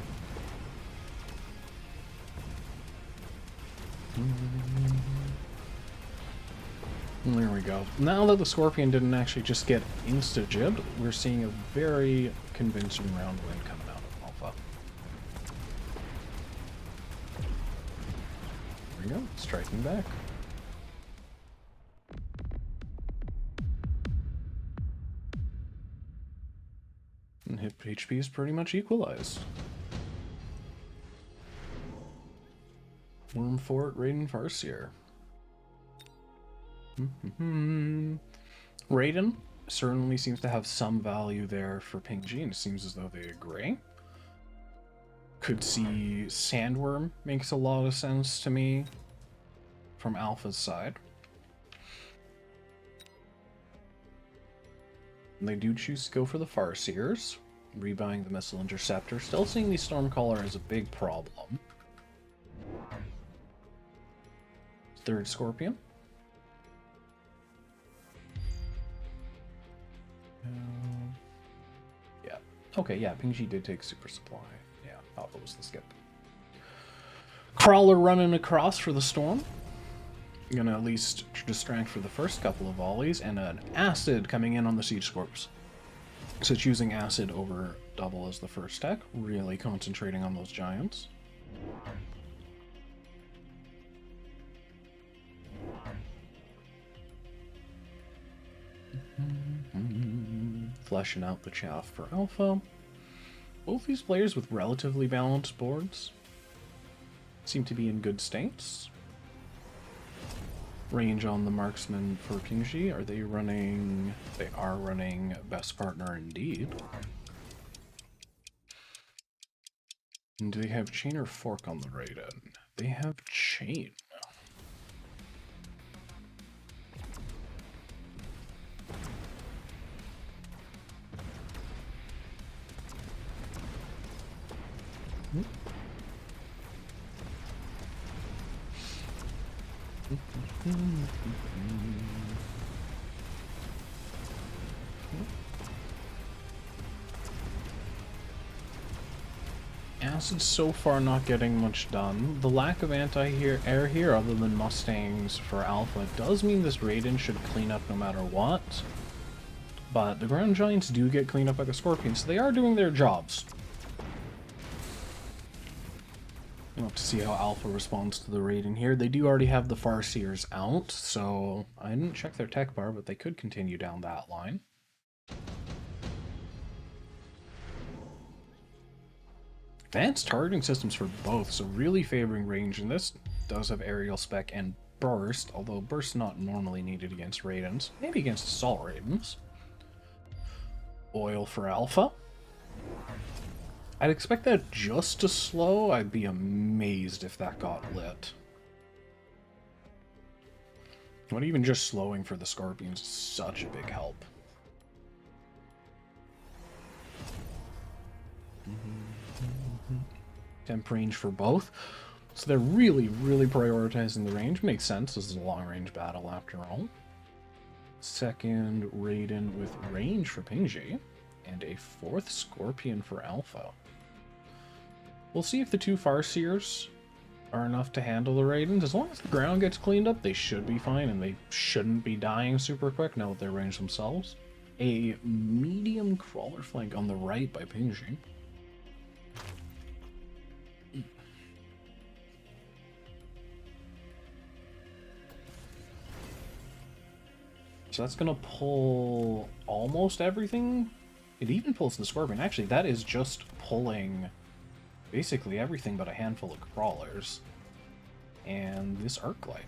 A: There we go. Now that the Scorpion didn't actually just get insta-jibbed, we're seeing a very convincing round win coming out of Alpha. There we go, striking back. And hit HP is pretty much equalized. Worm Fort, Raiden Farseer. Raiden certainly seems to have some value there for Pingxi, and it seems as though they agree. Could see Sandworm makes a lot of sense to me from Alpha's side. And they do choose to go for the Farseers. Rebuying the missile interceptor. Still seeing the Stormcaller as a big problem. Third Scorpion. Yeah. Okay, yeah, Pingxi did take Super Supply. Yeah, thought that was the skip. Crawler running across for the Storm. Gonna at least distract for the first couple of volleys, and an Acid coming in on the Siege Corps. So choosing Acid over double as the first tech, really concentrating on those Giants. Fleshing out the chaff for Alpha. Both these players with relatively balanced boards seem to be in good states. Range on the marksman for Pingxi. Are they running? They are running Best Partner indeed. And do they have chain or fork on the Raiden? They have chain. Acid's so far not getting much done. The lack of anti-air here, other than Mustangs for Alpha, does mean this Raiden should clean up no matter what. But the ground giants do get cleaned up by the Scorpions, so they are doing their jobs. We'll have to see how Alpha responds to the Raiden here. They do already have the Farseers out, so I didn't check their tech bar, but they could continue down that line. Advanced targeting systems for both, so really favoring range, and this does have aerial spec and burst, although burst not normally needed against Raidens. Maybe against assault Raidens. Oil for Alpha. I'd expect that just to slow. I'd be amazed if that got lit. But even just slowing for the Scorpions is such a big help. Temp range for both. So they're really prioritizing the range. Makes sense. This is a long-range battle after all. Second Raiden with range for Pingxi. And a fourth Scorpion for Alpha. We'll see if the two Farseers are enough to handle the Raidens. As long as the ground gets cleaned up, they should be fine, and they shouldn't be dying super quick now that they're ranged themselves. A medium crawler flank on the right by Pingxi. So that's going to pull almost everything. It even pulls the Scorpion. Actually, that is just pulling basically everything but a handful of crawlers. And this arc light.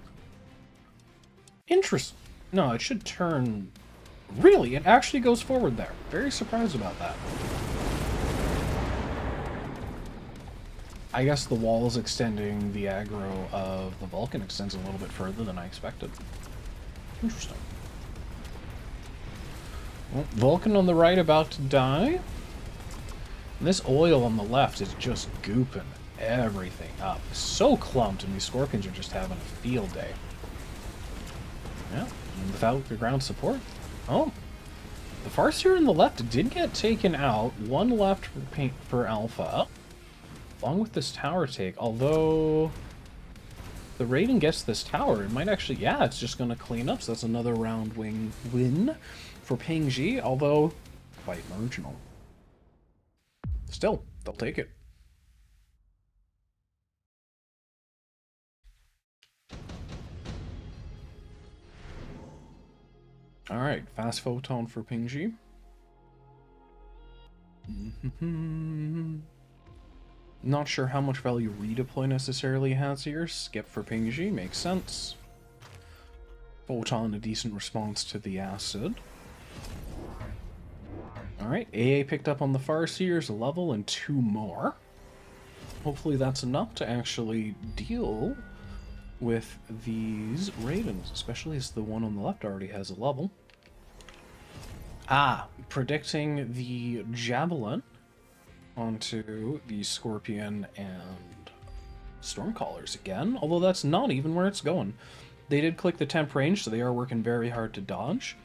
A: Interesting. No, it should turn... Really? It actually goes forward there. Very surprised about that. I guess the walls extending the aggro of the Vulcan extends a little bit further than I expected. Interesting. Well, Vulcan on the right about to die. And this oil on the left is just gooping everything up. It's so clumped, and these Scorpions are just having a field day. Yeah, and without the ground support. Oh, the Farseer on the left did get taken out. One left for Alpha, along with this tower take. Although the Raiden gets this tower, it might actually, yeah, it's just going to clean up. So that's another round win for Pingxi, although quite marginal. Still, they'll take it. Alright, fast photon for Pingxi. Not sure how much value redeploy necessarily has here. Skip for Pingxi, makes sense. Photon, a decent response to the acid. Alright, AA picked up on the Farseers, a level and 2 more. Hopefully that's enough to actually deal with these Raidens, especially as the one on the left already has a level. Ah, predicting the Javelin onto the Scorpion and Stormcallers again, although that's not even where it's going. They did click the temp range, so they are working very hard to dodge.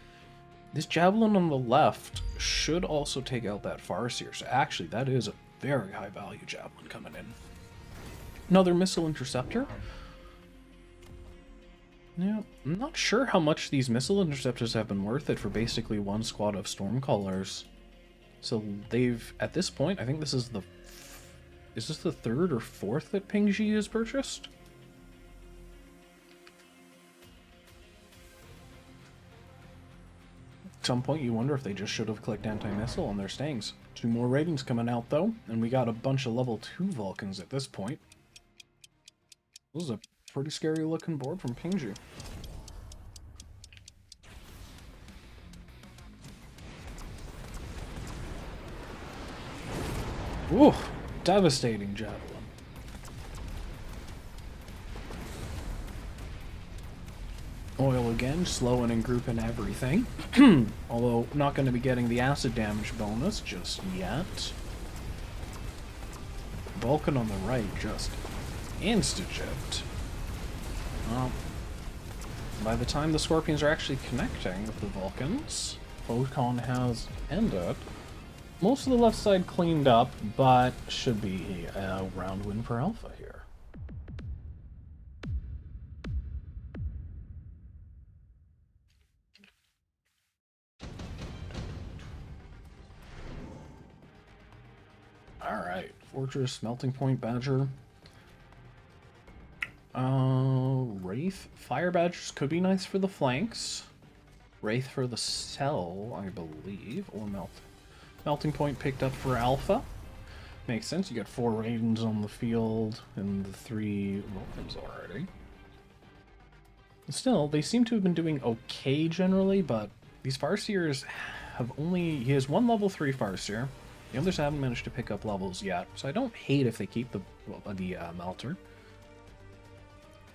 A: This Javelin on the left should also take out that Farseer, so actually that is a very high value Javelin coming in. Another Missile Interceptor. Yeah, I'm not sure how much these Missile Interceptors have been worth it for basically one squad of Stormcallers. So they've, at this point, I think this is the... Is this the third or fourth that Pingxi has purchased? At some point you wonder if they just should have clicked anti-missile on their stings. 2 more ratings coming out though, and we got a bunch of level 2 Vulcans at this point. This is a pretty scary looking board from Pingxi. Ooh, devastating Javelin. Oil again, slowing and grouping everything. Although, not going to be getting the acid damage bonus just yet. Vulcan on the right just insta-jipped. Well, by the time the Scorpions are actually connecting with the Vulcans, Photon has ended. Most of the left side cleaned up, but should be a round win for Alpha here. Alright, Fortress, Melting Point, Badger. Wraith. Fire Badgers could be nice for the flanks. Wraith for the cell, I believe. Or Melting Point picked up for Alpha. Makes sense, you got 4 Raidens on the field and the 3 Vulcans already. Still, they seem to have been doing okay generally, but these Farseers have only... He has 1 level 3 Farseer. The others haven't managed to pick up levels yet, so I don't hate if they keep the Melter.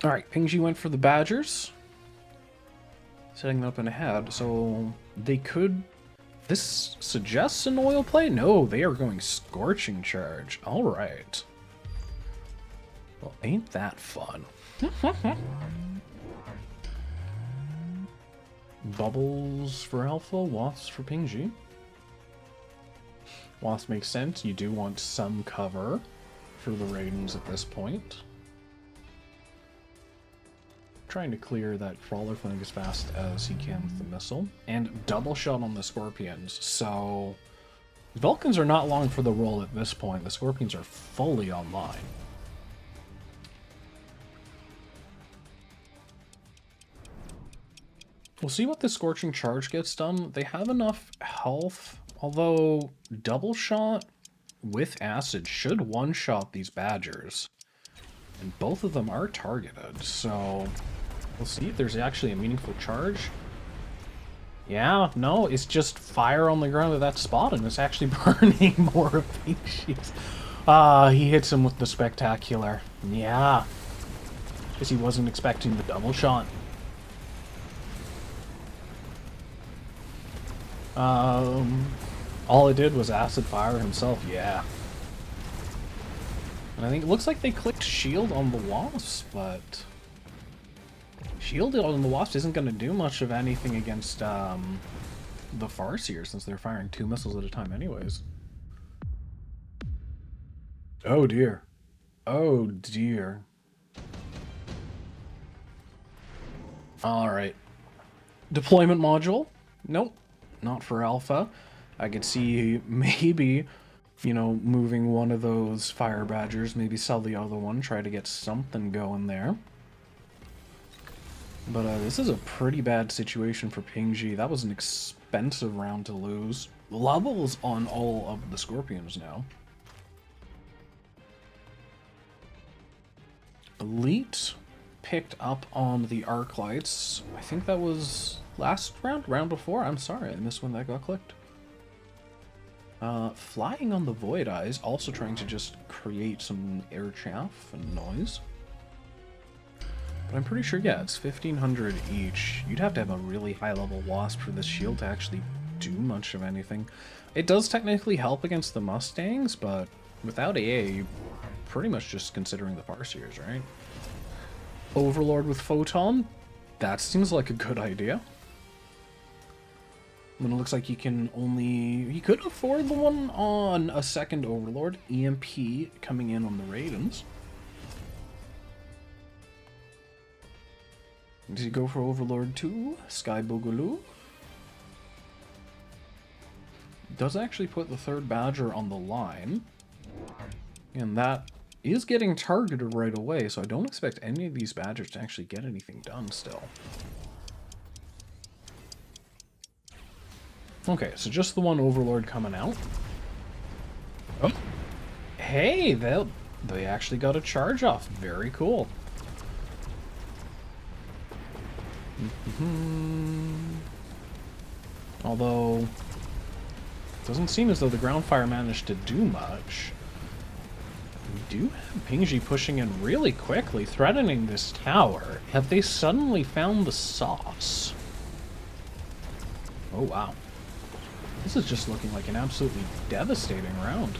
A: Alright, Pingxi went for the Badgers. Setting them up in ahead, so they could... This suggests an oil play? No, they are going Scorching Charge. Alright. Well, ain't that fun. Bubbles for Alpha, Wasps for Pingxi. Wasp makes sense. You do want some cover for the Raidens at this point. Trying to clear that Crawler flank as fast as he can with the missile. And double shot on the Scorpions. So Vulcans are not long for the roll at this point. The Scorpions are fully online. We'll see what the Scorching Charge gets done. They have enough health, although double shot with acid should one-shot these Badgers. And both of them are targeted, so we'll see if there's actually a meaningful charge. Yeah, no, it's just fire on the ground at that spot, and it's actually burning more of Pingxi's. He hits him with the Spectacular. Yeah. Because he wasn't expecting the double shot. All it did was acid fire himself, yeah. And I think it looks like they clicked shield on the Wasp, but shield on the Wasp isn't going to do much of anything against the Farseer, since they're firing 2 missiles at a time anyways. Oh dear. Oh dear. Alright. Deployment module? Nope. Not for Alpha. I could see maybe, you know, moving one of those Fire Badgers, maybe sell the other one, try to get something going there. But this is a pretty bad situation for Pingxi. That was an expensive round to lose. Levels on all of the Scorpions now. Elite picked up on the Arc Lights. I think that was last round? Round before? I'm sorry, I missed when that got clicked. Flying on the Void Eyes, also trying to just create some air chaff and noise. But I'm pretty sure, yeah, it's 1,500 each. You'd have to have a really high level Wasp for this shield to actually do much of anything. It does technically help against the Mustangs, but without AA, you're pretty much just considering the Farseers, right? Overlord with Photon? That seems like a good idea. And it looks like he could afford the one on a second Overlord. EMP coming in on the Raidens. Does he go for Overlord 2? Sky Boogaloo? Does actually put the third Badger on the line. And that is getting targeted right away, so I don't expect any of these Badgers to actually get anything done still. Okay, so just the one Overlord coming out. Oh. Hey, they actually got a charge off. Very cool. Although, it doesn't seem as though the ground fire managed to do much. We do have Pingxi pushing in really quickly, threatening this tower. Have they suddenly found the sauce? Oh, wow. This is just looking like an absolutely devastating round.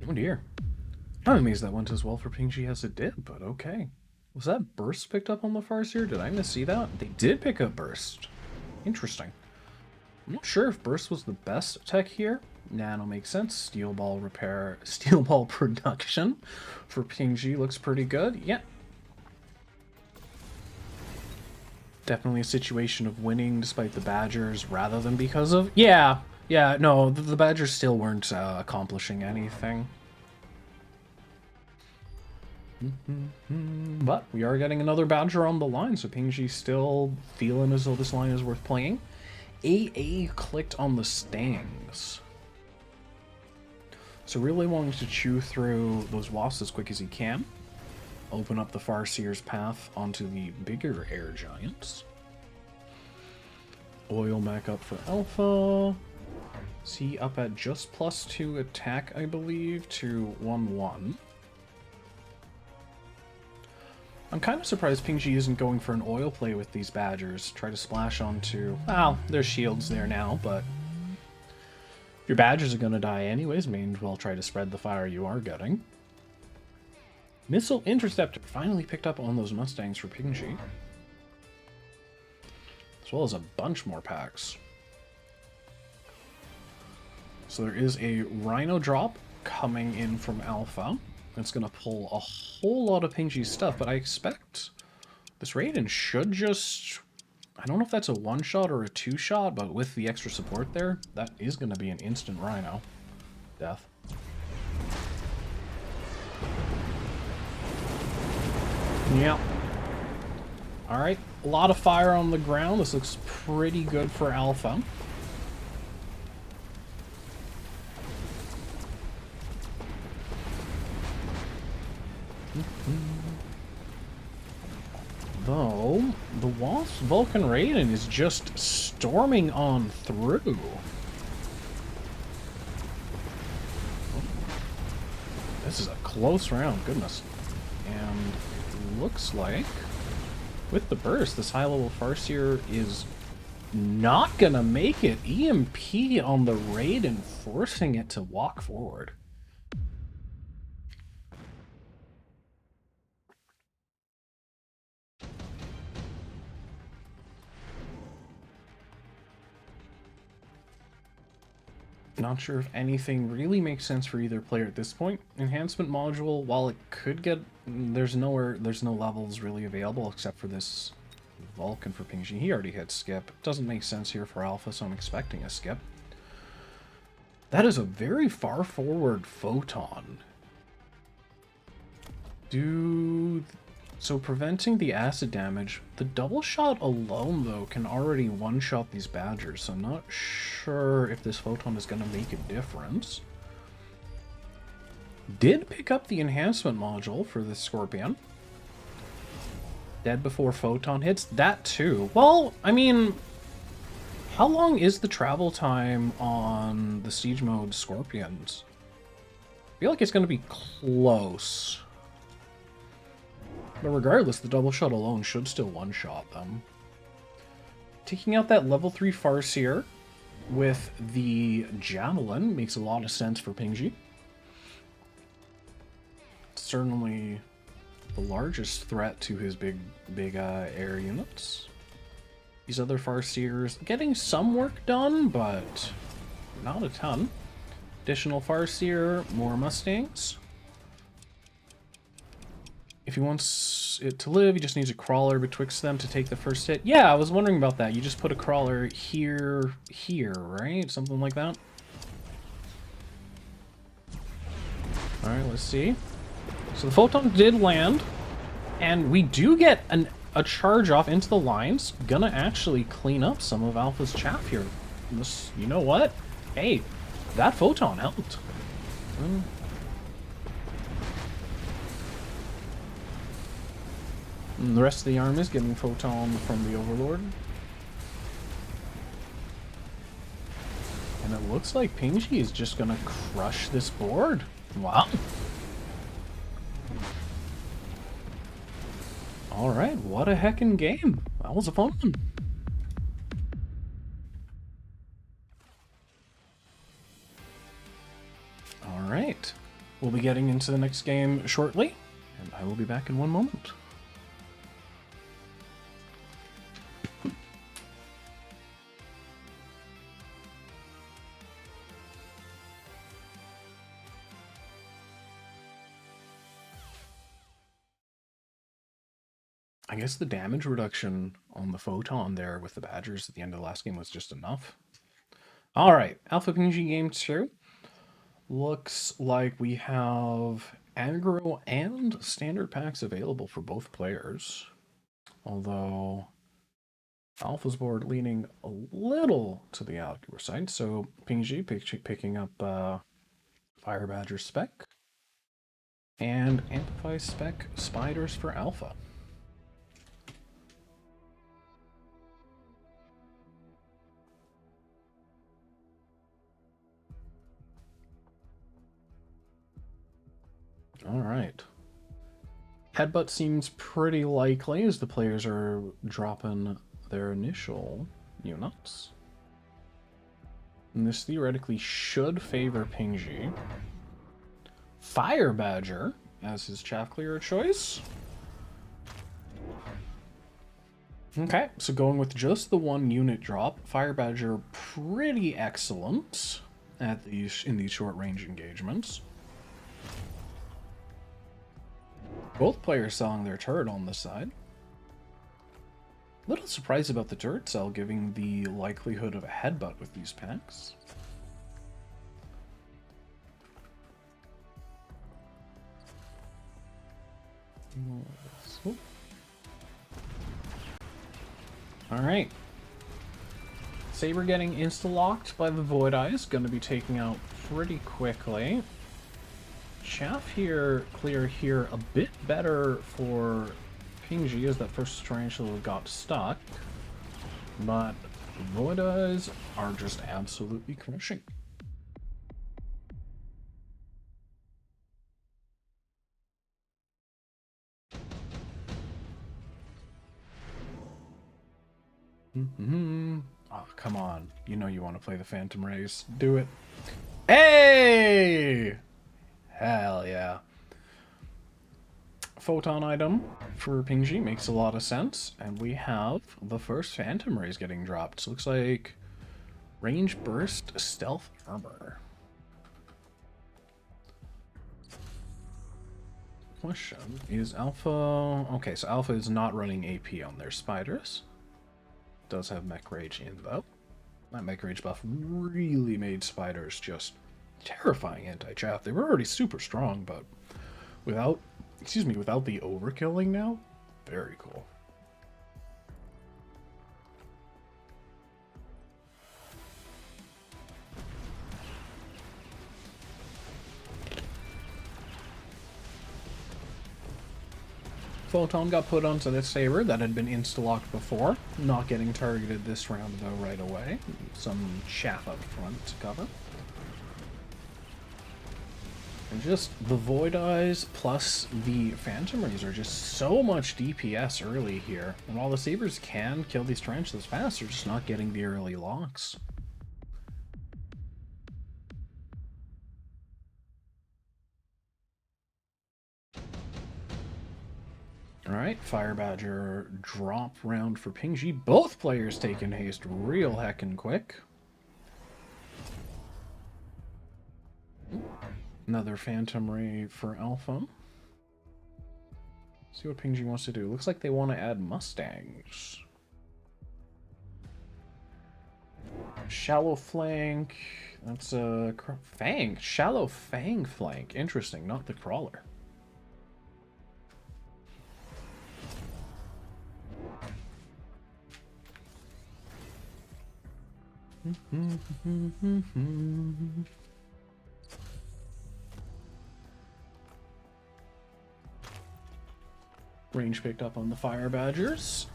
A: Oh dear. I'm amazed that went as well for Pingxi as it did, but okay. Was that Burst picked up on the Farseer? Did I miss that? They did pick up Burst. Interesting. I'm not sure if Burst was the best tech here. Nano makes sense. Steel Ball repair, Steel Ball production for Pingxi looks pretty good. Yeah. Definitely a situation of winning despite the Badgers rather than because of... Yeah, no, the Badgers still weren't accomplishing anything. But we are getting another Badger on the line, so Pingxi still feeling as though this line is worth playing. AA clicked on the Stangs. So really wanting to chew through those wasps as quick as he can. Open up the Farseer's path onto the bigger air giants. Oil back up for Alpha. C up at just +2 attack, I believe, to 1-1. I'm kind of surprised Pingxi isn't going for an oil play with these Badgers. Try to splash onto... Well, there's shields there now, but... If your Badgers are going to die anyways, may as well try to spread the fire you are getting. Missile Interceptor finally picked up on those Mustangs for Pingxi. As well as a bunch more packs. So there is a Rhino drop coming in from Alpha. It's going to pull a whole lot of Pingxi's stuff, but I expect this Raiden should just... I don't know if that's a one-shot or a two-shot, but with the extra support there, that is going to be an instant Rhino death. Yep. Alright, a lot of fire on the ground. This looks pretty good for Alpha. Though, the Wasp Vulcan Raiden is just storming on through. This is a close round, goodness. And it looks like, with the burst, this high-level Farseer is not gonna make it. EMP on the Raiden, forcing it to walk forward. Not sure if anything really makes sense for either player at this point. Enhancement module, while it could get... There's no levels really available except for this Vulcan for Pingxi. He already hit skip. Doesn't make sense here for Alpha, so I'm expecting a skip. That is a very far forward Photon. So preventing the acid damage, the double shot alone, though, can already one-shot these Badgers, so I'm not sure if this Photon is going to make a difference. Did pick up the enhancement module for the Scorpion. Dead before Photon hits. That too. Well, I mean, how long is the travel time on the Siege Mode Scorpions? I feel like it's going to be close. But regardless, the double shot alone should still one-shot them. Taking out that level 3 Farseer with the Javelin makes a lot of sense for Pingxi. Certainly the largest threat to his big air units. These other Farseers getting some work done, but not a ton. Additional Farseer, more Mustangs. If he wants it to live, he just needs a crawler betwixt them to take the first hit. Yeah, I was wondering about that. You just put a crawler here, right? Something like that. Alright, let's see. So the photon did land, and we do get a charge off into the lines. Gonna actually clean up some of Alpha's chaff here. This, you know what? Hey, that photon helped. And the rest of the army is getting photon from the Overlord. And it looks like Pingxi is just gonna crush this board. Wow. Alright, what a heckin' game. That was a fun one. Alright. We'll be getting into the next game shortly, and I will be back in one moment. I guess the damage reduction on the photon there with the Badgers at the end of the last game was just enough. Alright, Alpha Pingxi Game 2. Looks like we have aggro and standard packs available for both players. Although Alpha's board leaning a little to the aggro side, so Pingxi picking up Fire Badger spec and Amplify spec Spiders for Alpha. Alright. Headbutt seems pretty likely as the players are dropping their initial units. And this theoretically should favor Pingxi. Fire Badger as his chaff clearer choice. Okay, so going with just the one unit drop, Fire Badger pretty excellent at in these short range engagements. Both players selling their turret on this side. Little surprised about the turret sell, giving the likelihood of a headbutt with these packs. Alright. Saber getting insta-locked by the Void Eyes, going to be taken out pretty quickly. Chaff here, clear here, a bit better for Pingxi as that first Tarantula got stuck. But Void Eyes are just absolutely crushing. Oh, come on. You know you want to play the Phantom Race. Do it. Hey! Hell yeah. Photon item for Pingxi makes a lot of sense. And we have the first Phantom Rays getting dropped. So looks like Range Burst Stealth Armor. Question, is Alpha... Okay, so Alpha is not running AP on their Spiders. Does have Mech Rage in though. That Mech Rage buff really made Spiders just terrifying anti-chaff. They were already super strong, but without the overkilling now, very cool. Photon got put onto this Saber that had been insta-locked before. Not getting targeted this round though right away. Some chaff up front to cover. And just the Void Eyes plus the Phantom Rays are just so much DPS early here. And while the Sabers can kill these tarantulas fast, they're just not getting the early locks. Alright, Fire Badger drop round for Pingxi. Both players taking haste real heckin' quick. Another Phantom Ray for Alpha. See what Pingxi wants to do. Looks like they want to add Mustangs. Shallow flank. That's a Fang. Shallow Fang flank. Interesting, not the Crawler. Range picked up on the Fire Badgers.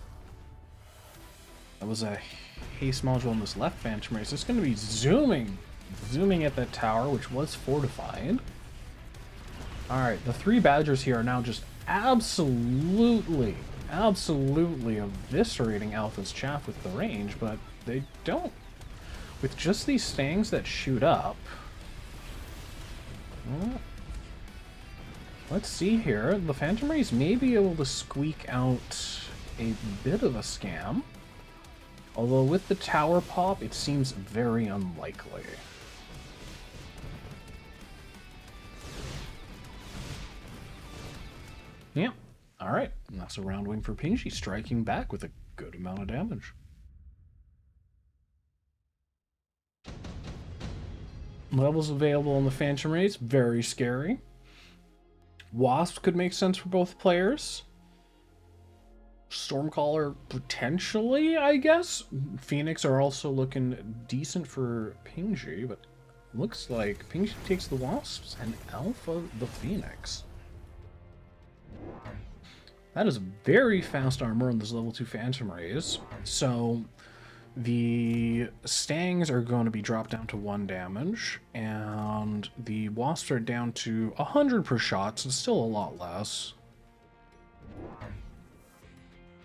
A: That was a haste module on this left Phantom Race. It's going to be zooming at that tower, which was fortified. Alright, the 3 Badgers here are now just absolutely eviscerating Alpha's chaff with the range, but they don't. With just these Stangs that shoot up. Well, let's see here. The Phantom Rays may be able to squeak out a bit of a scam. Although with the tower pop, it seems very unlikely. Yeah. Alright. And that's a round win for Pingxi, striking back with a good amount of damage. Levels available on the Phantom Rays, very scary. Wasp could make sense for both players. Stormcaller, potentially, I guess. Phoenix are also looking decent for Pingxi, but looks like Pingxi takes the Wasps and Alpha the Phoenix. That is very fast armor on this level 2 Phantom Rays. So the Stangs are going to be dropped down to 1 damage, and the Wasps are down to 100 per shot, so still a lot less.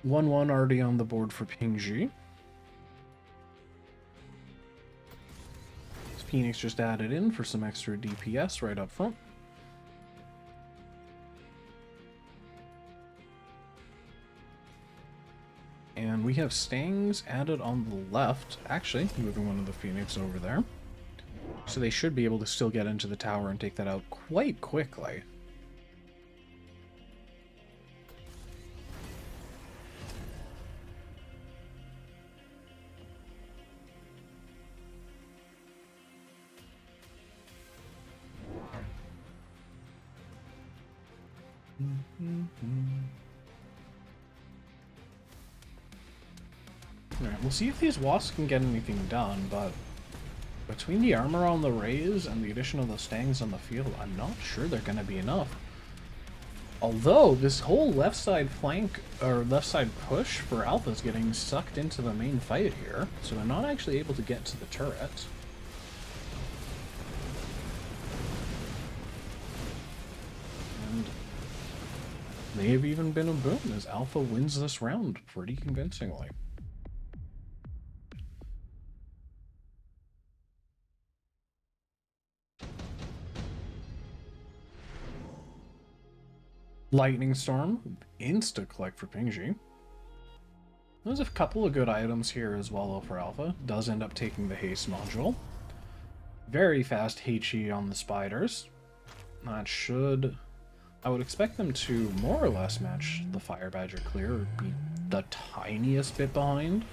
A: 1-1 already on the board for Pingxi. Phoenix just added in for some extra DPS right up front. And we have Stangs added on the left, actually, moving one of the Phoenix over there. So they should be able to still get into the tower and take that out quite quickly. Alright, we'll see if these Wasps can get anything done, but between the armor on the Rays and the addition of the Stangs on the field, I'm not sure they're going to be enough. Although, this whole left side flank, or left side push for Alpha is getting sucked into the main fight here, so they're not actually able to get to the turret. And may have even been a boon as Alpha wins this round pretty convincingly. Lightning Storm, insta-collect for Pingxi. There's a couple of good items here as well, though, for Alpha. Does end up taking the haste module. Very fast HE on the spiders. That should... I would expect them to more or less match the Fire Badger clear, or be the tiniest bit behind.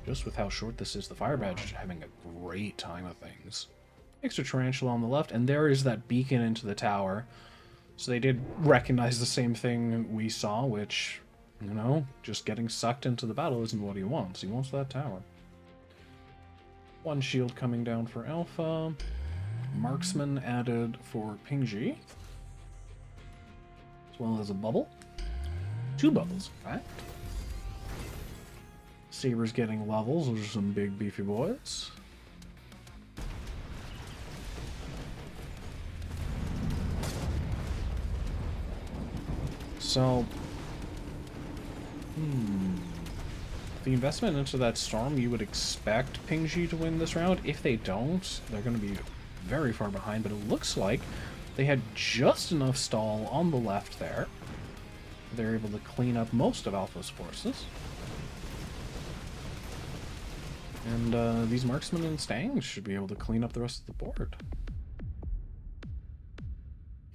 A: Just with how short this is, the Fire Badger's having a great time of things. Extra Tarantula on the left, and there is that beacon into the tower. So they did recognize the same thing we saw, which, you know, just getting sucked into the battle isn't what he wants. He wants that tower. 1 shield coming down for Alpha. Marksman added for Pingxi. As well as a bubble. 2 bubbles, in fact. Saber's getting levels. Those are some big beefy boys. So, the investment into that storm, you would expect Pingxi to win this round. If they don't, they're going to be very far behind, but it looks like they had just enough stall on the left there. They're able to clean up most of Alpha's forces. And these marksmen and stangs should be able to clean up the rest of the board.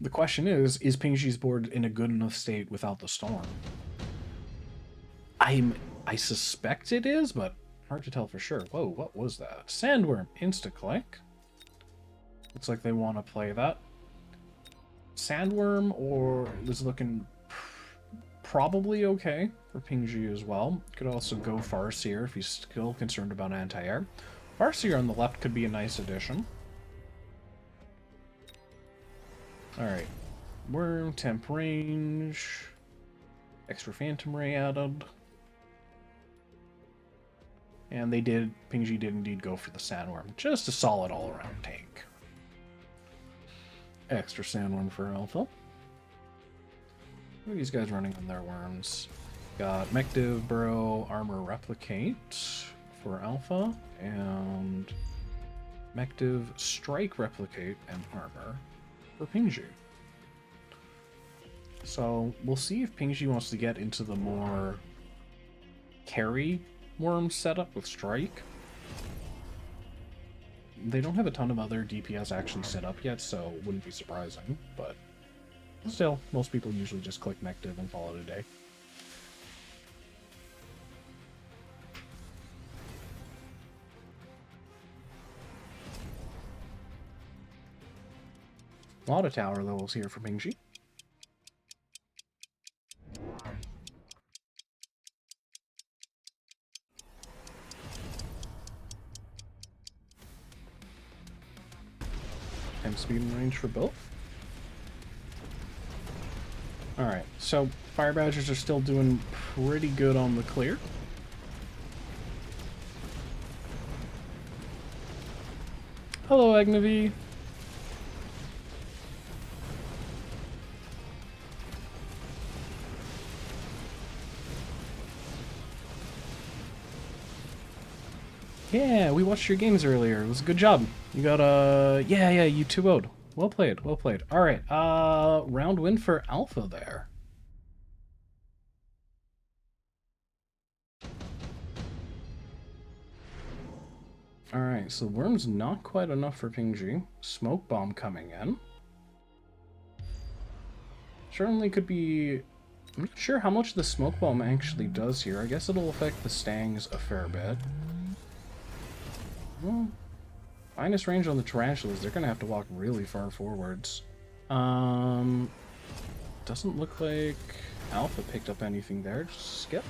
A: The question is Pingxi's board in a good enough state without the storm? I suspect it is, but hard to tell for sure. Whoa, what was that? Sandworm, insta-click. Looks like they want to play that. Sandworm or is looking probably okay for Pingxi as well. Could also go Farseer if he's still concerned about anti-air. Farseer on the left could be a nice addition. Alright. Worm, temp range. Extra phantom ray added. And they did, Pingxi did indeed go for the sandworm. Just a solid all-around tank. Extra sandworm for Alpha. What are these guys running on their worms? Got Mechabellum, Burrow, Armor Replicate for Alpha, and Mechabellum, Strike Replicate, and Armor for Pingxi. So we'll see if Pingxi wants to get into the more carry worm setup with Strike. They don't have a ton of other DPS actually set up yet, so it wouldn't be surprising, but still, most people usually just click Mechabellum and call it a day. A lot of tower levels here for Pingxi. And speed and range for both. Alright, so Fire Badgers are still doing pretty good on the clear. Hello, Agneviy. Yeah, we watched your games earlier. It was a good job. You got yeah, you 2-0'd. Well played, well played. Alright, round win for Alpha there. Alright, so Worm's not quite enough for Pingxi. Smoke Bomb coming in. Certainly could be... I'm not sure how much the Smoke Bomb actually does here. I guess it'll affect the Stangs a fair bit. Well, minus range on the Tarantulas, they're going to have to walk really far forwards. Doesn't look like Alpha picked up anything there. Just skip.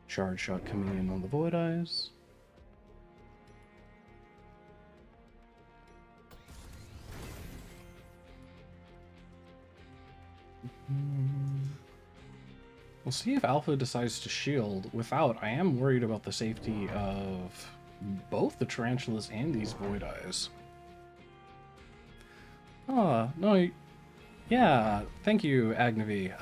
A: Charge shot coming in on the Void Eyes. We'll see if Alpha decides to shield. Without, I am worried about the safety of both the Tarantulas and these Void Eyes. Oh, no. Yeah, thank you, Agneviy.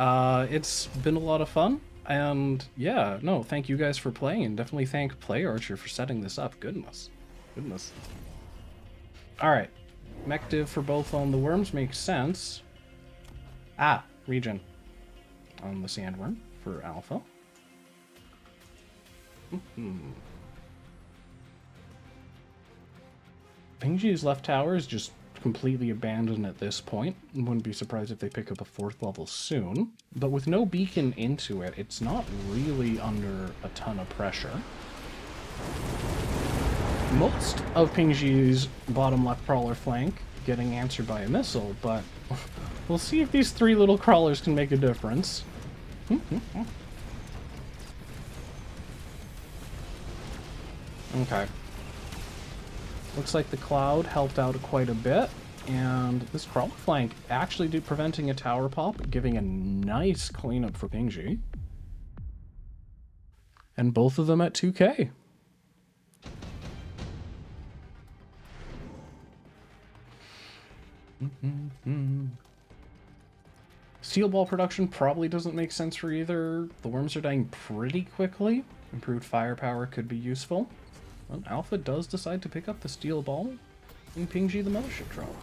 A: It's been a lot of fun. And yeah, no, thank you guys for playing, and definitely thank Play Archer for setting this up. Goodness. Goodness. Alright. Mechabellum for both on the worms makes sense. Ah, regen on the sandworm for Alpha. Pingxi's left tower is just completely abandoned at this point. Wouldn't be surprised if they pick up a 4th level soon. But with no beacon into it, it's not really under a ton of pressure. Most of Pingxi's bottom left crawler flank getting answered by a missile, but we'll see if these 3 little crawlers can make a difference. Okay. Looks like the cloud helped out quite a bit, and this crawler flank actually did preventing a tower pop, giving a nice cleanup for Pingxi. And both of them at 2k. Steel ball production probably doesn't make sense for either. The worms are dying pretty quickly. Improved firepower could be useful. Well, Alpha does decide to pick up the steel ball and Pingxi the mothership drone.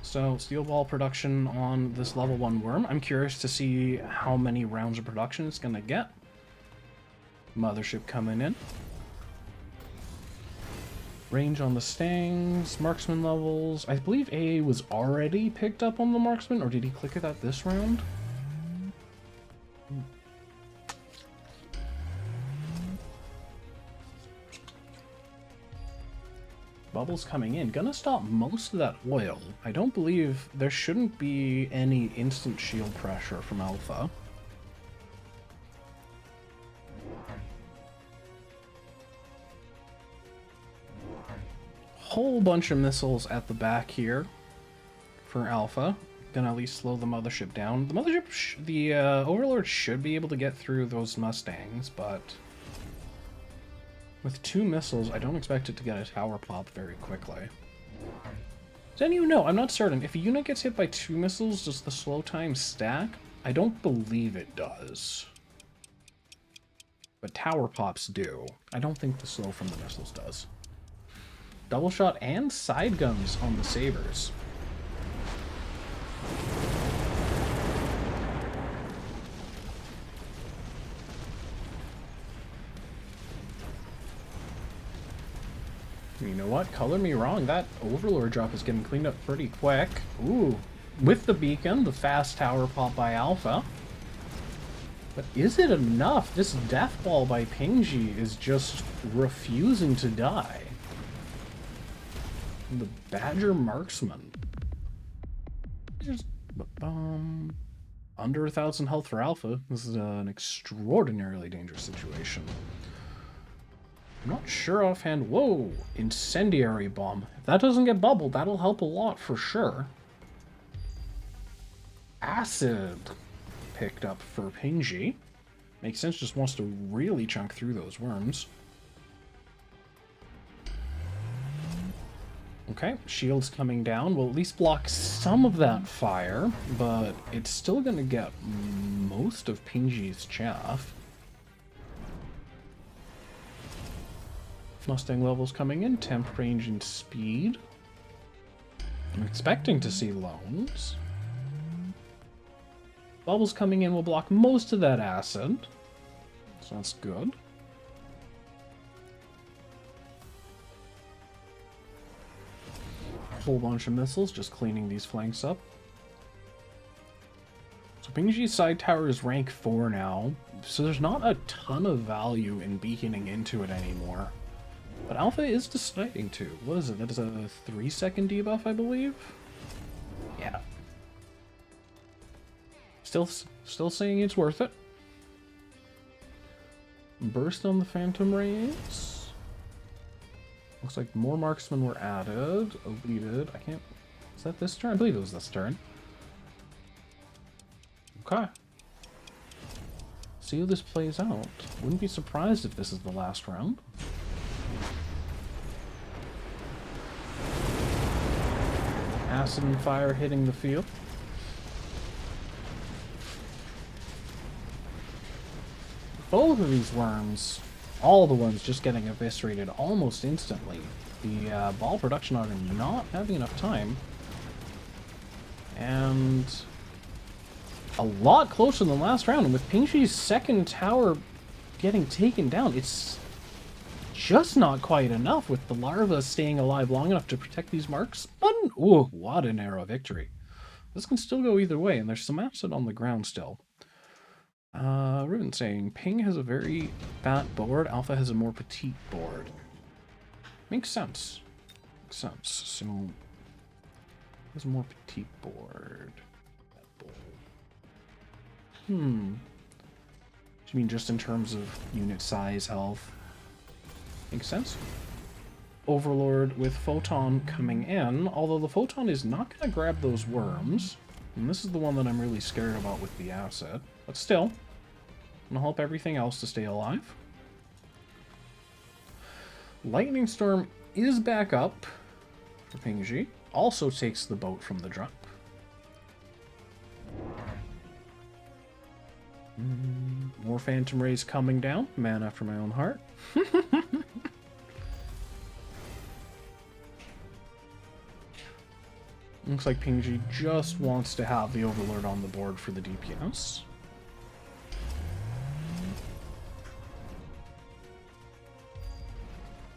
A: So, steel ball production on this level 1 worm. I'm curious to see how many rounds of production it's going to get. Mothership coming in. Range on the Stangs, marksman levels. I believe AA was already picked up on the marksman, or did he click it at this round? Bubbles coming in. Gonna stop most of that oil. I don't believe there shouldn't be any instant shield pressure from Alpha. Whole bunch of missiles at the back here for Alpha. Gonna at least slow the mothership down. The mothership, the Overlord should be able to get through those Mustangs, but with 2 missiles, I don't expect it to get a tower pop very quickly. Then you know, I'm not certain. If a unit gets hit by 2 missiles, does the slow time stack? I don't believe it does. But tower pops do. I don't think the slow from the missiles does. Double shot and side guns on the sabers. You know what? Color me wrong. That Overlord drop is getting cleaned up pretty quick. Ooh. With the beacon, the fast tower pop by Alpha. But is it enough? This death ball by Pingxi is just refusing to die. The Badger Marksman. Just under 1,000 health for Alpha. This is an extraordinarily dangerous situation. I'm not sure offhand. Whoa! Incendiary bomb. If that doesn't get bubbled, that'll help a lot for sure. Acid picked up for Pingxi. Makes sense, just wants to really chunk through those worms. Okay, shield's coming down. Will at least block some of that fire, but it's still going to get most of Pingxi's chaff. Mustang levels coming in, temp, range, and speed. I'm expecting to see loans. Bubbles coming in will block most of that acid, so that's good. Whole bunch of missiles, just cleaning these flanks up. So Pingxi's side tower is rank 4 now, so there's not a ton of value in beaconing into it anymore. But Alpha is deciding to. What is it? That is a 3-second debuff, I believe? Yeah. Still saying it's worth it. Burst on the Phantom Rays. Looks like more marksmen were added. Deleted. I can't... Is that this turn? I believe it was this turn. Okay. See how this plays out. Wouldn't be surprised if this is the last round. Acid and fire hitting the field. Both of these worms, all the ones just getting eviscerated almost instantly. The ball production are not having enough time. And a lot closer than last round. And with Pingxi's second tower getting taken down, it's just not quite enough with the larva staying alive long enough to protect these marks. Ooh, what a narrow victory. This can still go either way, and there's some acid on the ground still. Ruben saying, Ping has a very fat board, Alpha has a more petite board. Makes sense. Makes sense. So, has a more petite board. Do you mean just in terms of unit size, health? Makes sense. Overlord with Photon coming in, although the Photon is not going to grab those worms. And this is the one that I'm really scared about with the asset. But still, going to help everything else to stay alive. Lightning Storm is back up for Pingxi. Also takes the boat from the drop. More Phantom Rays coming down. Man after my own heart. Looks like Pingxi just wants to have the Overlord on the board for the DPS.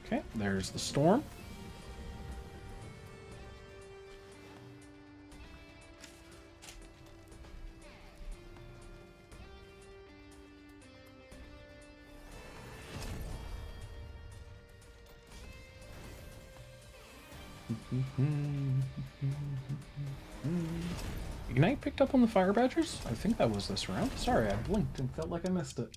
A: Okay, there's the Storm. Ignite picked up on the Fire Badgers? I think that was this round. Sorry, I blinked and felt like I missed it.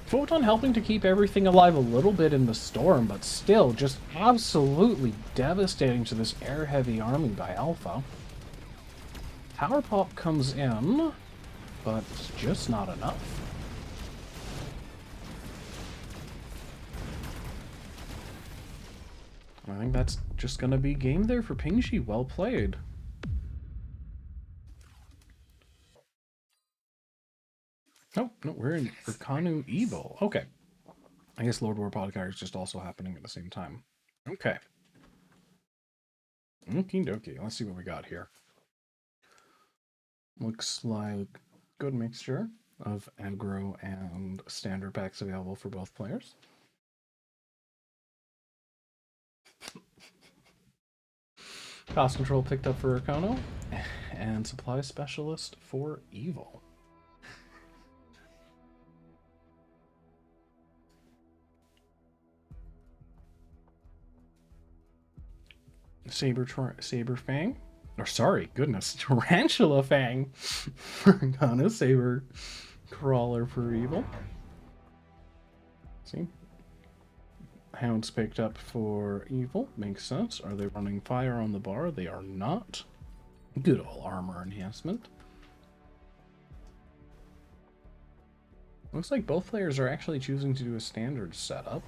A: Photon helping to keep everything alive a little bit in the storm, but still just absolutely devastating to this air-heavy army by Alpha. Power Pop comes in, but it's just not enough. I think that's just going to be game there for Pingxi. Well played. Oh, no, we're in Erconu Evil. Okay. I guess Lordwar Apotekariy is just also happening at the same time. Okay. Okie dokie. Let's see what we got here. Looks like good mixture of aggro and standard packs available for both players. Cost control picked up for Erconu, and supply specialist for Evil. Saber Fang, or sorry, goodness, Tarantula Fang for Erconu, Saber Crawler for Evil. See, Hounds picked up for Evil, makes sense. Are they running fire on the bar? They are not. Good old armor enhancement. Looks like both players are actually choosing to do a standard setup.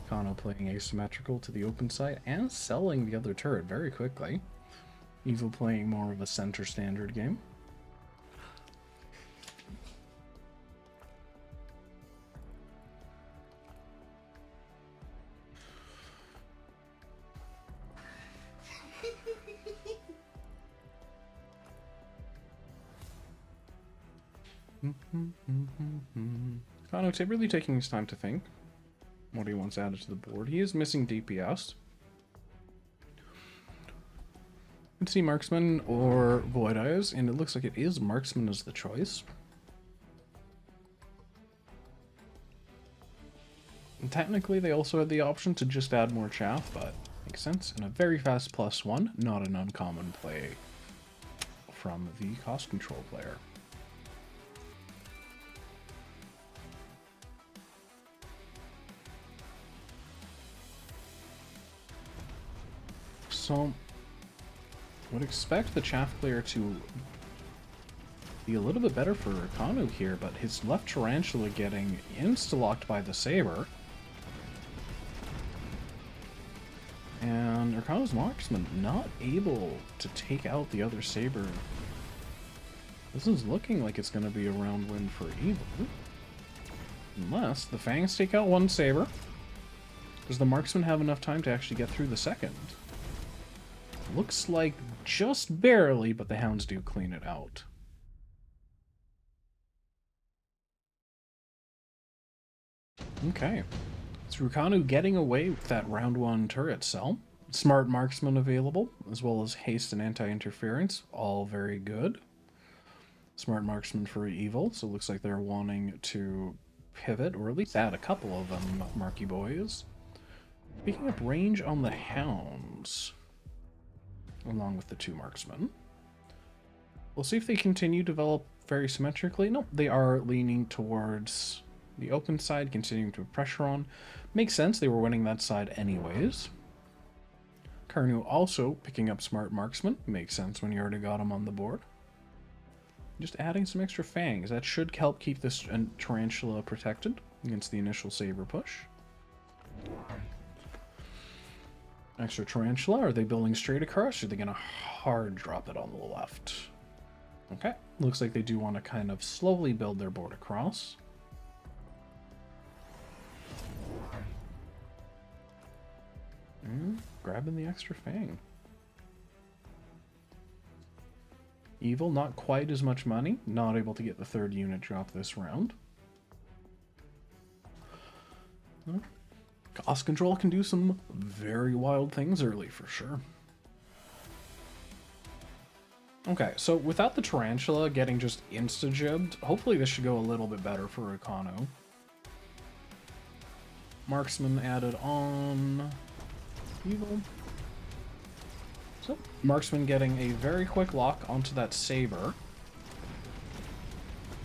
A: Erconu playing asymmetrical to the open side and selling the other turret very quickly. Evil playing more of a center standard game. Erconu really taking his time to think what he wants added to the board. He is missing DPS. You can see Marksman or Void Eyes, and it looks like it is Marksman as the choice. And technically, they also had the option to just add more chaff, but makes sense. And a very fast +1, not an uncommon play from the cost control player. So, would expect the chaff player to be a little bit better for Erconu here, but his left Tarantula getting insta-locked by the Saber. And Erconu's Marksman not able to take out the other Saber. This is looking like it's going to be a round win for Evil. Unless the Fangs take out one Saber. Does the Marksman have enough time to actually get through the second? Looks like just barely, but the Hounds do clean it out. Okay. So Erconu getting away with that round 1 turret cell. Smart Marksman available, as well as haste and anti-interference. All very good. Smart Marksman for Evil, so it looks like they're wanting to pivot, or at least add a couple of them, Marky Boys. Picking up range on the Hounds, along with the 2 Marksmen. We'll see if they continue to develop very symmetrically. Nope, they are leaning towards the open side, continuing to put pressure on. Makes sense, they were winning that side anyways. Carnu also picking up Smart Marksman. Makes sense when you already got him on the board. Just adding some extra fangs. That should help keep this tarantula protected against the initial saber push. Extra tarantula. Are they building straight across? Or are they going to hard drop it on the left? Okay. Looks like they do want to kind of slowly build their board across. Grabbing the extra fang. Evil, not quite as much money. Not able to get the third unit drop this round. Cost control can do some very wild things early for sure. Okay, so without the tarantula getting just insta-jibbed, hopefully this should go a little bit better for Erconu. Marksman added on. Evil. So, Marksman getting a very quick lock onto that saber.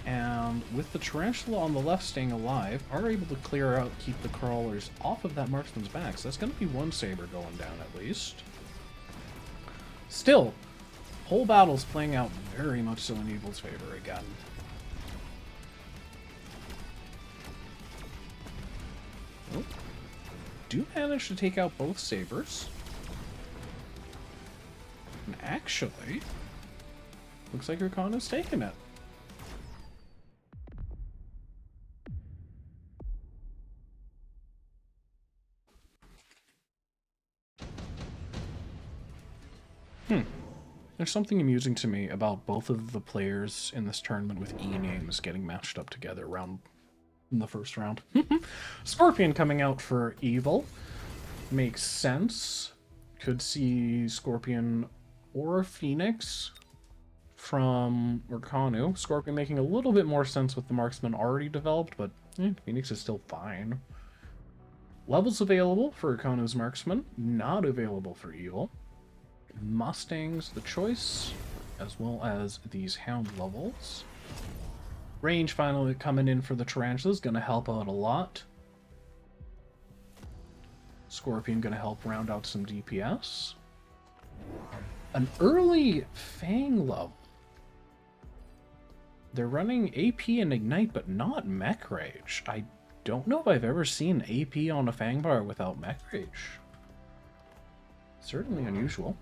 A: And with the tarantula on the left staying alive, are able to clear out, keep the crawlers off of that Marksman's back. So that's going to be one saber going down at least. Still, whole battle's playing out very much so in Evil's favor again. Oh. Do manage to take out both sabers. And actually, looks like Erconu's taking it. There's something amusing to me about both of the players in this tournament with E names getting matched up together in the first round. Scorpion coming out for Evil. Makes sense. Could see Scorpion or Phoenix from Erconu. Scorpion making a little bit more sense with the Marksman already developed, but Phoenix is still fine. Levels available for Erconu's Marksman, not available for Evil. Mustangs the choice, as well as these Hound levels. Range finally coming in for the Tarantula is going to help out a lot. Scorpion going to help round out some DPS. An early Fang level. They're running AP and Ignite, but not Mech Rage. I don't know if I've ever seen AP on a Fang bar without Mech Rage. Certainly unusual.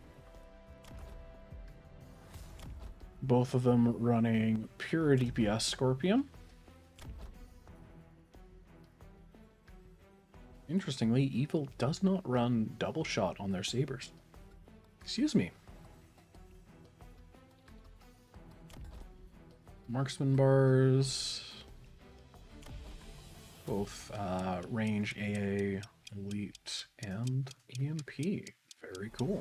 A: Both of them running pure DPS Scorpion. Interestingly, Evil does not run double shot on their sabers. Excuse me. Marksman bars. Both range AA, elite, and EMP. Very cool.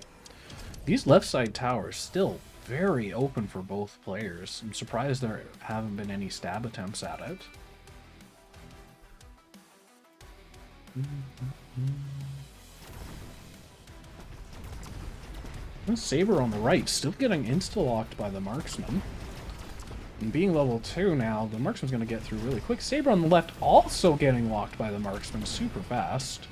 A: These left side towers still very open for both players. I'm surprised there haven't been any stab attempts at it. The Saber on the right still getting insta-locked by the Marksman. And being level 2 now, the Marksman's going to get through really quick. Saber on the left also getting locked by the Marksman super fast.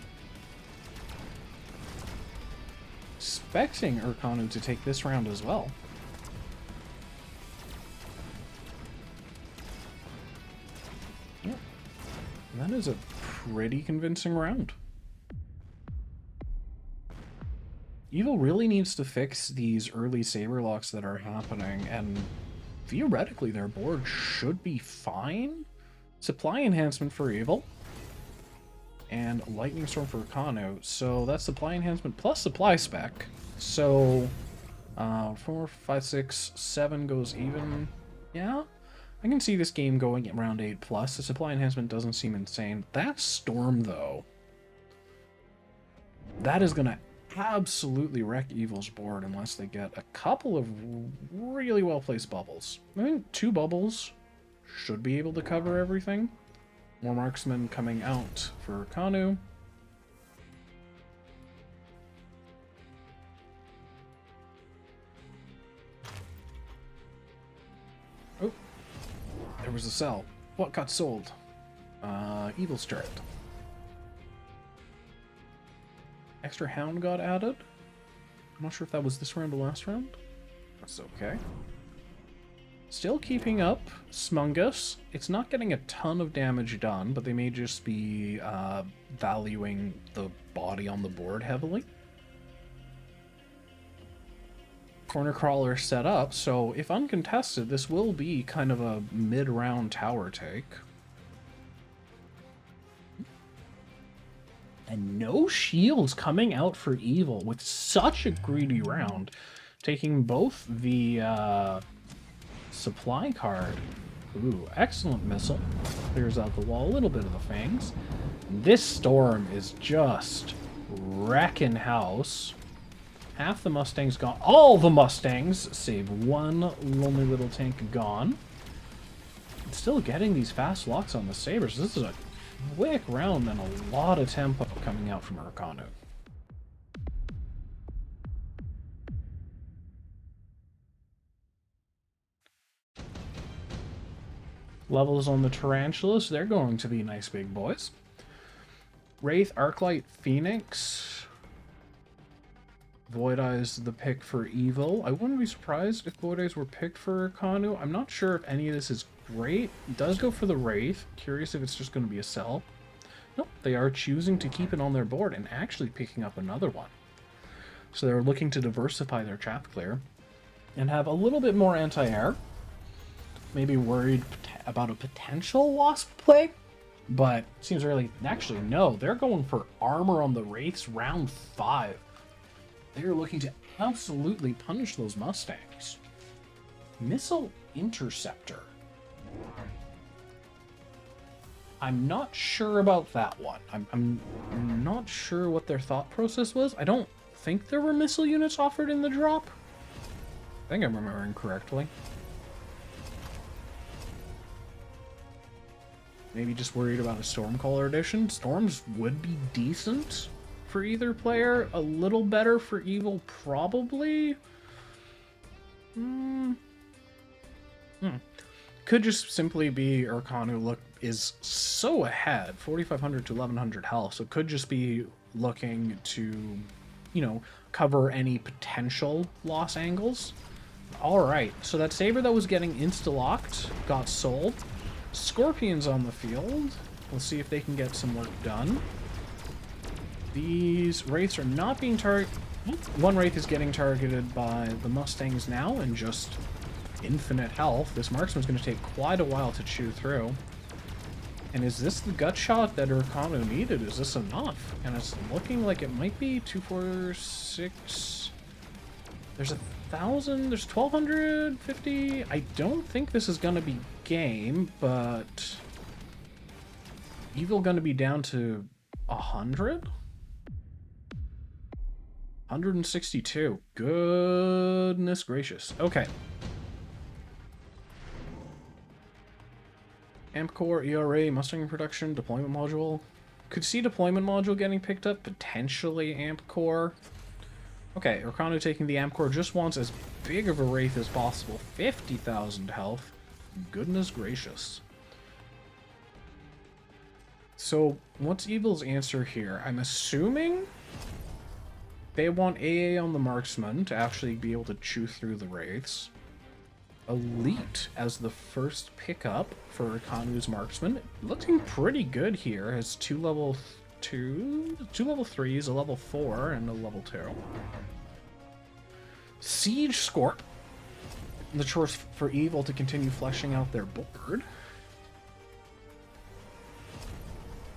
A: Expecting Erconu to take this round as well. Yeah. That is a pretty convincing round. Evil really needs to fix these early saber locks that are happening, and theoretically their board should be fine. Supply enhancement for Evil. And Lightning Storm for Erconu. So that's supply enhancement plus supply spec. So 4, 5, 6, 7 goes even. Yeah, I can see this game going at round 8 plus. The supply enhancement doesn't seem insane. That Storm though, that is gonna absolutely wreck Evil's board unless they get a couple of really well placed bubbles. I think 2 bubbles should be able to cover everything. More Marksmen coming out for Erconu. Oh, there was a cell. What got sold? Evil's turret. Extra Hound got added. I'm not sure if that was this round or last round. That's okay. Still keeping up, Smungus. It's not getting a ton of damage done, but they may just be valuing the body on the board heavily. Corner crawler set up, so if uncontested, this will be kind of a mid-round tower take. And no shields coming out for Evil with such a greedy round, taking both the supply card. Ooh, excellent missile. Clears out the wall, a little bit of the fangs. This storm is just wrecking house. Half the Mustangs gone. All the Mustangs, save one lonely little tank, gone. Still getting these fast locks on the Sabres. This is a quick round and a lot of tempo coming out from erconu. Levels on the Tarantulas, they're going to be nice big boys. Wraith, Arclight, Phoenix. Void Eyes the pick for Evil. I wouldn't be surprised if Void Eyes were picked for erconu. I'm not sure if any of this is great. It does go for the Wraith. Curious if it's just going to be a sell. Nope, they are choosing to keep it on their board and actually picking up another one. So they're looking to diversify their chaff clear and have a little bit more anti-air. Maybe worried about a potential Wasp play, but seems really... Actually, no, they're going for armor on the Wraiths round 5. They're looking to absolutely punish those Mustangs. Missile Interceptor. I'm not sure about that one. I'm not sure what their thought process was. I don't think there were missile units offered in the drop. I think I'm remembering correctly. Maybe just worried about a Stormcaller edition. Storms would be decent for either player. A little better for Evil, probably. Could just simply be erconu is so ahead, 4,500 to 1,100 health, so could just be looking to, you know, cover any potential loss angles. Alright, so that Saber that was getting insta-locked got sold. Scorpions on the field. We'll see if they can get some work done. These Wraiths are not being targeted. One Wraith is getting targeted by the Mustangs now, and just infinite health. This Marksman's going to take quite a while to chew through. And is this the gut shot that erconu needed? Is this enough? And it's looking like it might be 2, 4, 6... There's 1,000, there's 1,250. I don't think this is going to be game, but Evil going to be down to 100? 162. Goodness gracious. Okay. Amp Core, ERA, Mustang production, deployment module. Could see deployment module getting picked up, potentially Amp Core. Okay, erconu taking the Amp Core, just wants as big of a Wraith as possible. 50,000 health. Goodness gracious. So, what's Evil's answer here? I'm assuming they want AA on the Marksman to actually be able to chew through the Wraiths. Elite as the first pickup for erconu's Marksman. Looking pretty good here. Has 2 level 3s, a level 4, and a level 2. Siege Scorp. The choice for Evil to continue fleshing out their board.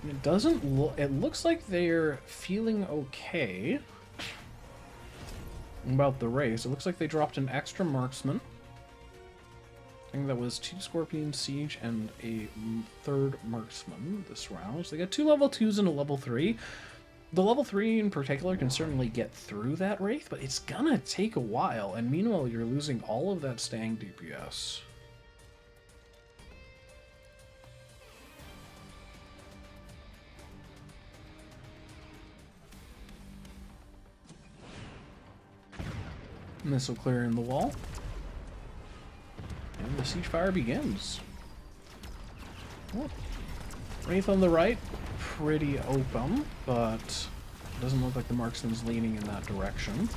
A: And it doesn't look... It looks like they're feeling okay about the race. It looks like they dropped an extra Marksman. I think that was 2 Scorpion Siege and a 3rd Marksman this round. So they got 2 level 2s and a level 3. The level 3 in particular can certainly get through that Wraith, but it's gonna take a while, and meanwhile you're losing all of that Stang DPS. Missile clearing the wall. And the siege fire begins. Oh. Wraith on the right, pretty open, but it doesn't look like the Marksman's leaning in that direction.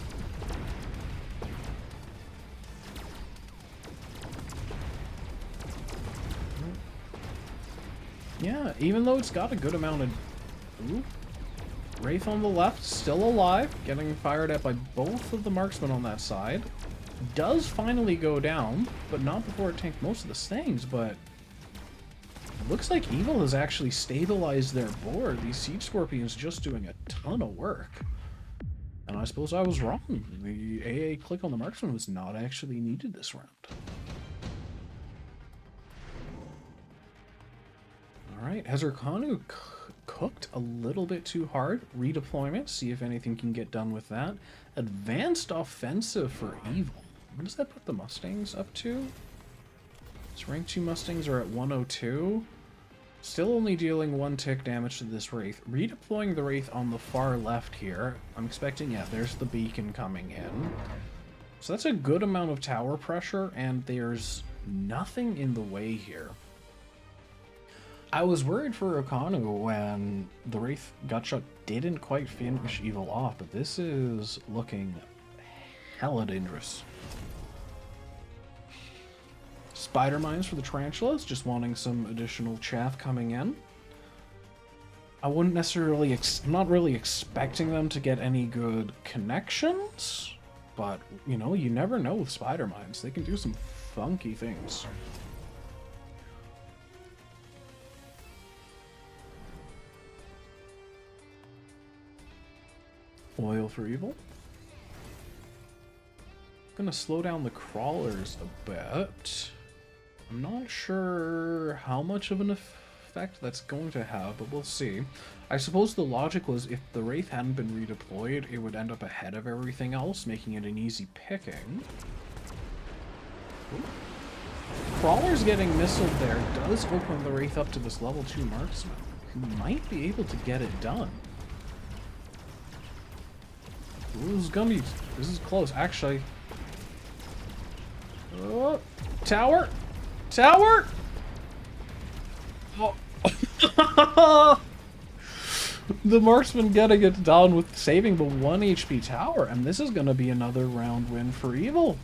A: Yeah, even though it's got a good amount of... Ooh. Wraith on the left, still alive, getting fired at by both of the marksmen on that side. Does finally go down, but not before it tanked most of the stings, but... Looks like Evil has actually stabilized their board. These Siege Scorpions just doing a ton of work. And I suppose I was wrong. The AA click on the marksman was not actually needed this round. Alright, has erconu cooked a little bit too hard? Redeployment, see if anything can get done with that. Advanced offensive for Evil. What does that put the Mustangs up to? Its rank 2 Mustangs are at 102. Still only dealing 1 tick damage to this Wraith. Redeploying the Wraith on the far left here. I'm expecting, yeah, there's the beacon coming in. So that's a good amount of tower pressure, and there's nothing in the way here. I was worried for erconu when the Wraith Gutshot didn't quite finish Evil off, but this is looking hella dangerous. Spider mines for the tarantulas, just wanting some additional chaff coming in. I wouldn't necessarily, I'm not really expecting them to get any good connections, but, you know, you never know with spider mines. They can do some funky things. Oil for Evil. Gonna slow down the crawlers a bit. I'm not sure how much of an effect that's going to have, but we'll see. I suppose the logic was if the Wraith hadn't been redeployed, it would end up ahead of everything else, making it an easy picking. Ooh. Crawlers getting missiled there does open the Wraith up to this level 2 marksman, who might be able to get it done. Ooh, this is gonna be... This is close, actually. Oh, tower! Tower! Oh. The marksman getting it down with saving the 1 HP tower, and this is going to be another round win for Evil,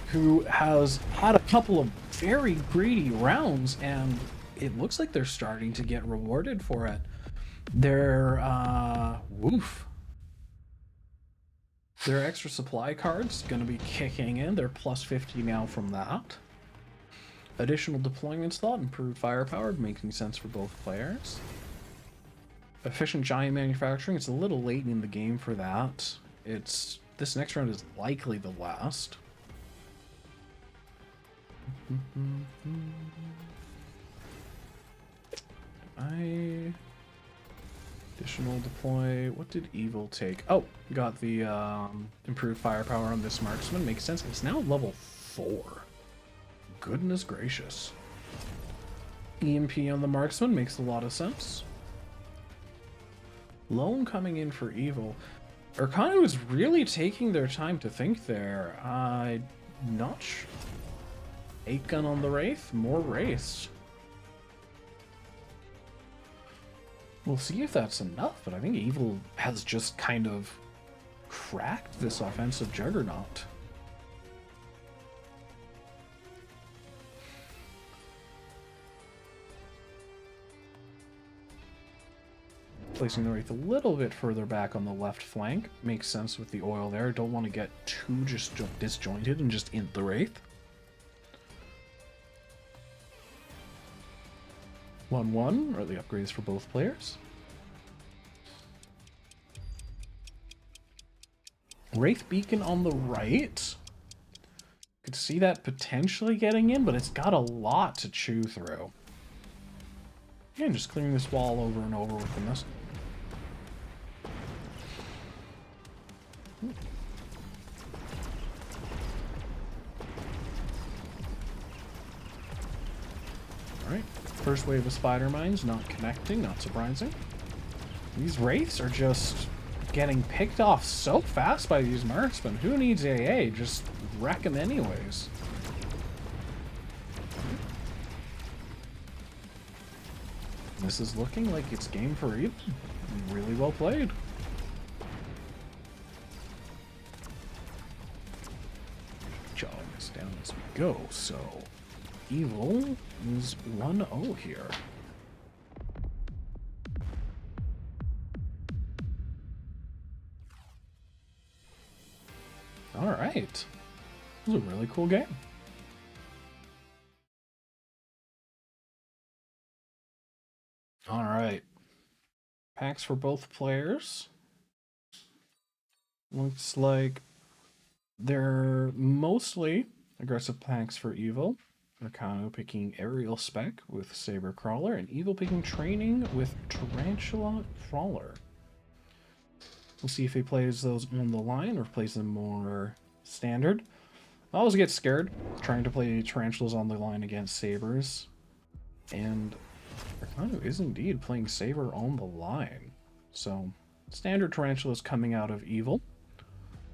A: who has had a couple of very greedy rounds, and it looks like they're starting to get rewarded for it. Woof. Their extra supply cards going to be kicking in. They're plus 50 now from that. Additional deployment slot, improved firepower, making sense for both players. Efficient giant manufacturing, it's a little late in the game for that. This next round is likely the last. Additional deploy. What did Evil take? Oh, got the improved firepower on this marksman. Makes sense. It's now level 4. Goodness gracious. EMP on the marksman makes a lot of sense. Lone coming in for Evil. erconu is really taking their time to think there. Not sure. 8 gun on the Wraith. More Wraiths. We'll see if that's enough, but I think Evil has just kind of cracked this offensive juggernaut. Placing the Wraith a little bit further back on the left flank. Makes sense with the oil there. Don't want to get too just disjointed and just in the Wraith. 1-1, early upgrades for both players. Wraith Beacon on the right. Could see that potentially getting in, but it's got a lot to chew through. Again, just clearing this wall over and over with the missile. Alright, first wave of spider mines not connecting, not surprising. These Wraiths are just getting picked off so fast by these marksmen. Who needs AA? Just wreck them anyways. This is looking like it's game for Evil. Really well played. Jog this down as we go. So, Evil is 1-0 here. Alright. It was a really cool game. Alright. Packs for both players. Looks like they're mostly aggressive packs for Evil. Erconu picking Aerial Spec with Saber Crawler, and Evil picking Training with Tarantula Crawler. We'll see if he plays those on the line or plays them more standard. I always get scared trying to play Tarantulas on the line against Sabers. And Erconu is indeed playing Saber on the line. So, standard Tarantulas coming out of Evil.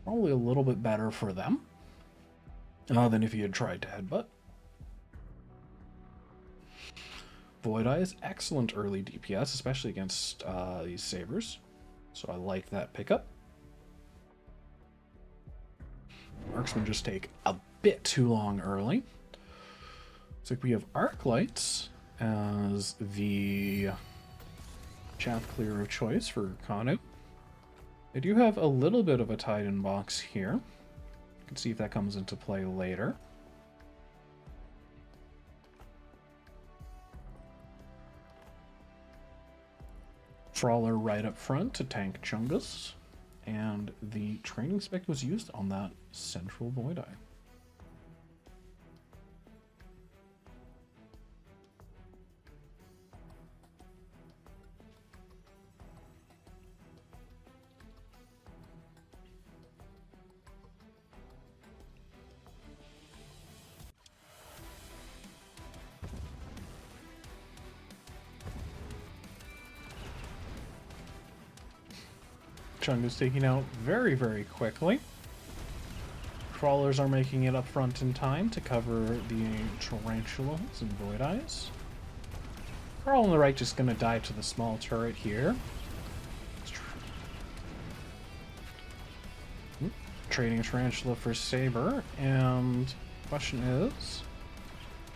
A: Probably a little bit better for them than if he had tried to headbutt. Void Eye is excellent early DPS, especially against these Sabers. So I like that pickup. Marksman just take a bit too long early. Looks like we have Arc Lights as the chaff clear of choice for Erconu. They do have a little bit of a tied-in box here. You can see if that comes into play later. Trawler right up front to tank Chungus, and the training spec was used on that central Void Eye. Chungus taking out very, very quickly. Crawlers are making it up front in time to cover the Tarantulas and Void Eyes. Carl on the right just going to dive to the small turret here. Trading a Tarantula for Saber, and question is,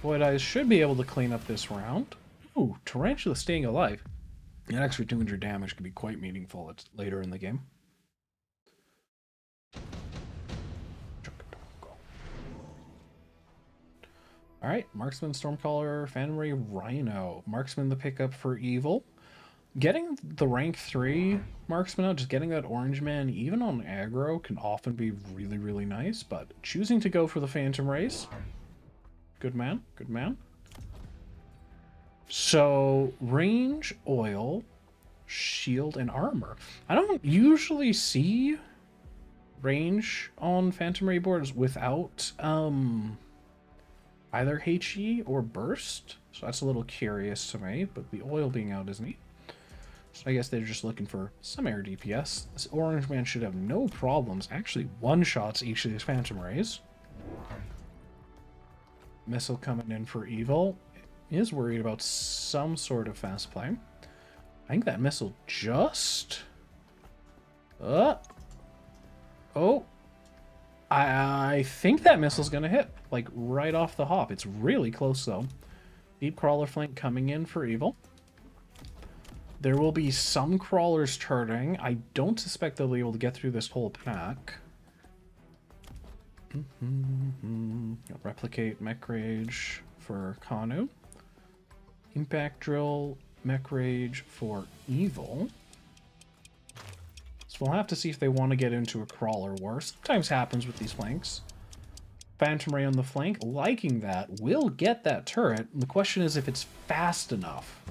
A: Void Eyes should be able to clean up this round. Ooh, Tarantula staying alive. An extra 200 damage can be quite meaningful later in the game. Alright, Marksman, Stormcaller, Phantom Ray, Rhino. Marksman the pickup for Evil. Getting the rank 3 Marksman out, just getting that Orange Man, even on aggro, can often be really, really nice, but choosing to go for the Phantom Rays. Good man, good man. So, range, oil, shield, and armor. I don't usually see range on Phantom Ray boards without either HE or burst. So that's a little curious to me, but the oil being out is neat. So I guess they're just looking for some air DPS. This Orange Man should have no problems. Actually, one-shots each of these Phantom Rays. Missile coming in for Evil. Is worried about some sort of fast play. I think that missile just... Oh! I think that missile's gonna hit, like, right off the hop. It's really close, though. Deep Crawler flank coming in for Evil. There will be some Crawlers turning. I don't suspect they'll be able to get through this whole pack. Replicate Mech Rage for Erconu. Impact Drill, Mech Rage for Evil. So we'll have to see if they want to get into a Crawler war. Sometimes happens with these flanks. Phantom Ray on the flank, liking that, will get that turret. The question is if it's fast enough.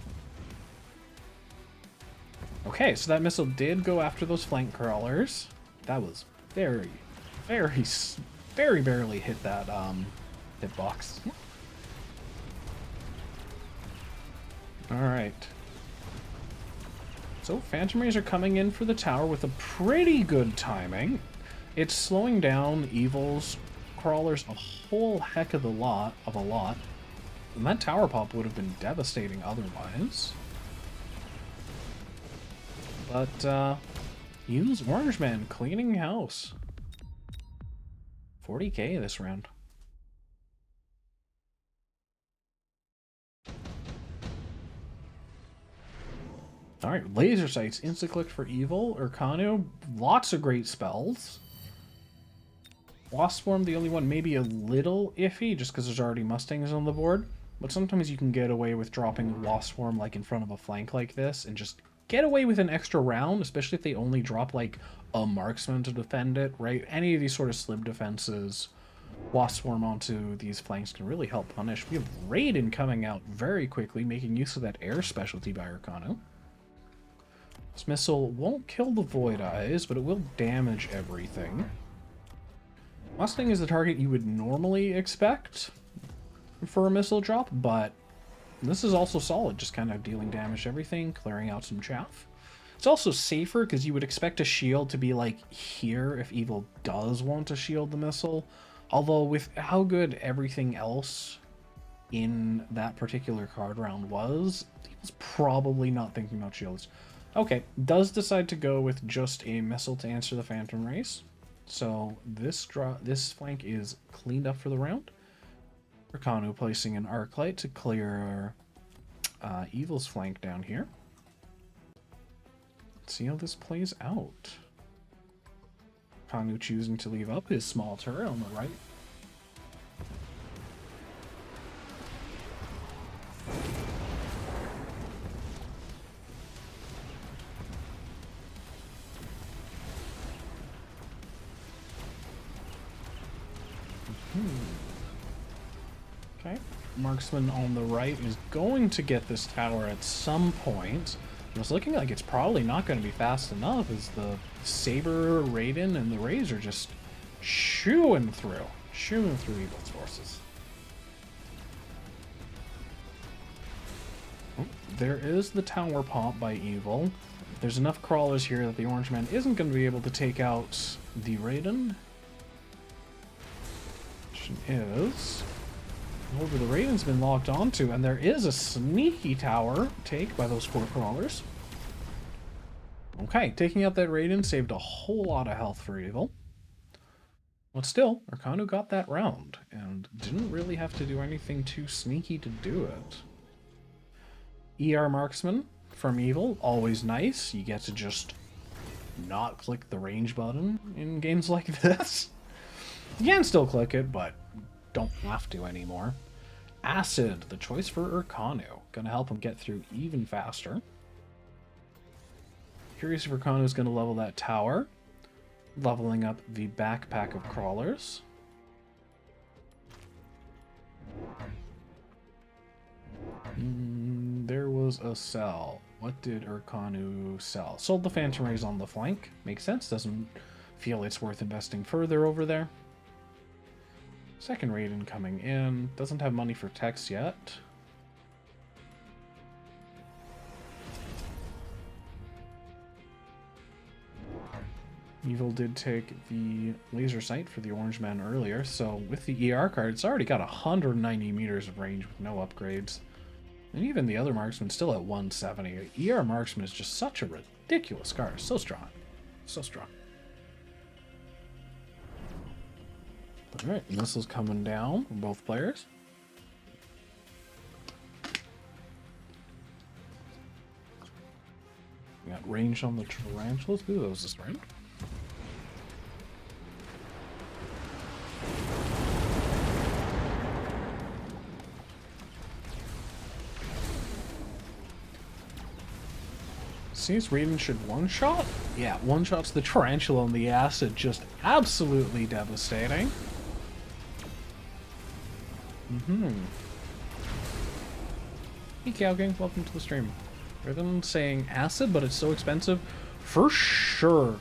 A: Okay, so that missile did go after those flank Crawlers. That was very, very, very barely hit that hitbox. Alright. So, Phantom Rays are coming in for the tower with a pretty good timing. It's slowing down Evil's Crawlers a whole heck of a lot. And that tower pop would have been devastating otherwise. But, Evil's Orange Man cleaning house. 40k this round. Alright, Laser Sights, Insta-Click for Evil, Erconu, lots of great spells. Wasp Swarm, the only one maybe a little iffy, just because there's already Mustangs on the board. But sometimes you can get away with dropping Wasp Swarm like in front of a flank like this, and just get away with an extra round, especially if they only drop like a marksman to defend it, right? Any of these sort of slim defenses, Wasp Swarm onto these flanks can really help punish. We have Raiden coming out very quickly, making use of that air specialty by erconu. This missile won't kill the Void Eyes, but it will damage everything. Mustang is the target you would normally expect for a missile drop, but this is also solid, just kind of dealing damage to everything, clearing out some chaff. It's also safer because you would expect a shield to be like here if Evil does want to shield the missile. Although with how good everything else in that particular card round was, he was probably not thinking about shields. Okay, does decide to go with just a missile to answer the Phantom Race. So this flank is cleaned up for the round. erconu placing an arc light to clear Evil's flank down here. Let's see how this plays out. erconu choosing to leave up his small turret on the right. Okay, marksman on the right is going to get this tower at some point. It's looking like it's probably not going to be fast enough as the Saber, Raiden, and the Razor just shooing through Evil's forces. Oh, there is the tower pop by Evil. There's enough crawlers here that the Orange Man isn't going to be able to take out the Raiden. Is over the Raiden's been locked onto, and there is a sneaky tower take by those 4 crawlers. Okay, taking out that Raiden saved a whole lot of health for Evil. But still, erconu got that round, and didn't really have to do anything too sneaky to do it. ER Marksman from Evil, always nice. You get to just not click the range button in games like this. You can still click it, but don't have to anymore. Acid, the choice for erconu. Gonna help him get through even faster. Curious if erconu is gonna level that tower. Leveling up the backpack of crawlers. There was a sell. What did erconu sell? Sold the Phantom Rays on the flank. Makes sense. Doesn't feel it's worth investing further over there. Second Raiden coming in. Doesn't have money for text yet. Evil did take the laser sight for the Orange Man earlier, so with the ER card, it's already got 190 meters of range with no upgrades. And even the other marksman still at 170. ER marksman is just such a ridiculous card. So strong. So strong. Alright, missiles coming down from both players. We got range on the tarantulas. Ooh, that was this round. Seems Raiden should one-shot? Yeah, one-shots the tarantula on the acid, just absolutely devastating. Hey Cowgang, welcome to the stream. Rather than saying acid, but it's so expensive, for sure,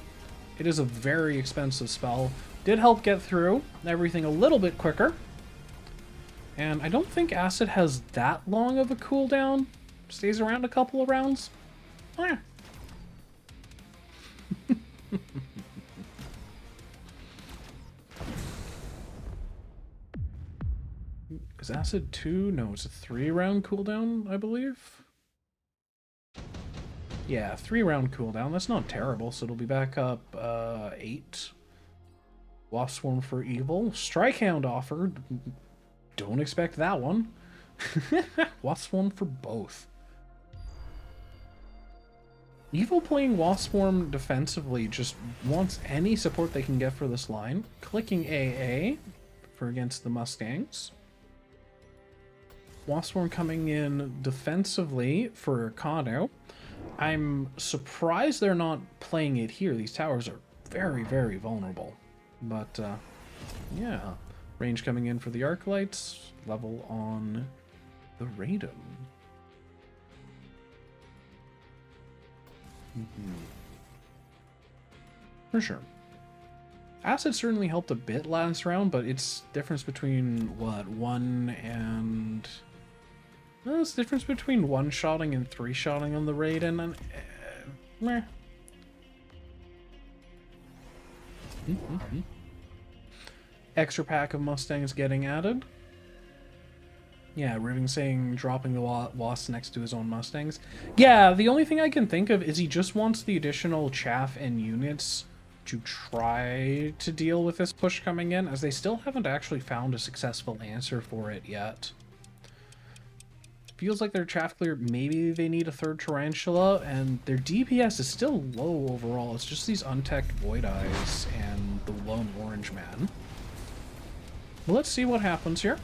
A: it is a very expensive spell. Did help get through everything a little bit quicker. And I don't think acid has that long of a cooldown. Stays around a couple of rounds. Eh. Is acid 2? No, it's a 3-round cooldown, I believe. Yeah, 3-round cooldown. That's not terrible, so it'll be back up 8. Wasp Swarm for Evil. Strikehound offered. Don't expect that one. Wasp Swarm for both. Evil playing Wasp Swarm defensively just wants any support they can get for this line. Clicking AA for against the Mustangs. Wasp Swarm coming in defensively for erconu. I'm surprised they're not playing it here. These towers are very, very vulnerable. But, yeah. Range coming in for the arc lights. Level on the Raiden. For sure. Acid certainly helped a bit last round, but it's difference between, what, 1 and... Well, it's difference between 1-shotting and 3-shotting on the Raiden, and... meh. Extra pack of Mustangs getting added. Yeah, Riven saying dropping the Wasp next to his own Mustangs. Yeah, the only thing I can think of is he just wants the additional chaff and units to try to deal with this push coming in, as they still haven't actually found a successful answer for it yet. Feels like their chaff clear, maybe they need a third Tarantula, and their DPS is still low overall. It's just these untech Void Eyes and the lone Orange Man. Well, let's see what happens here.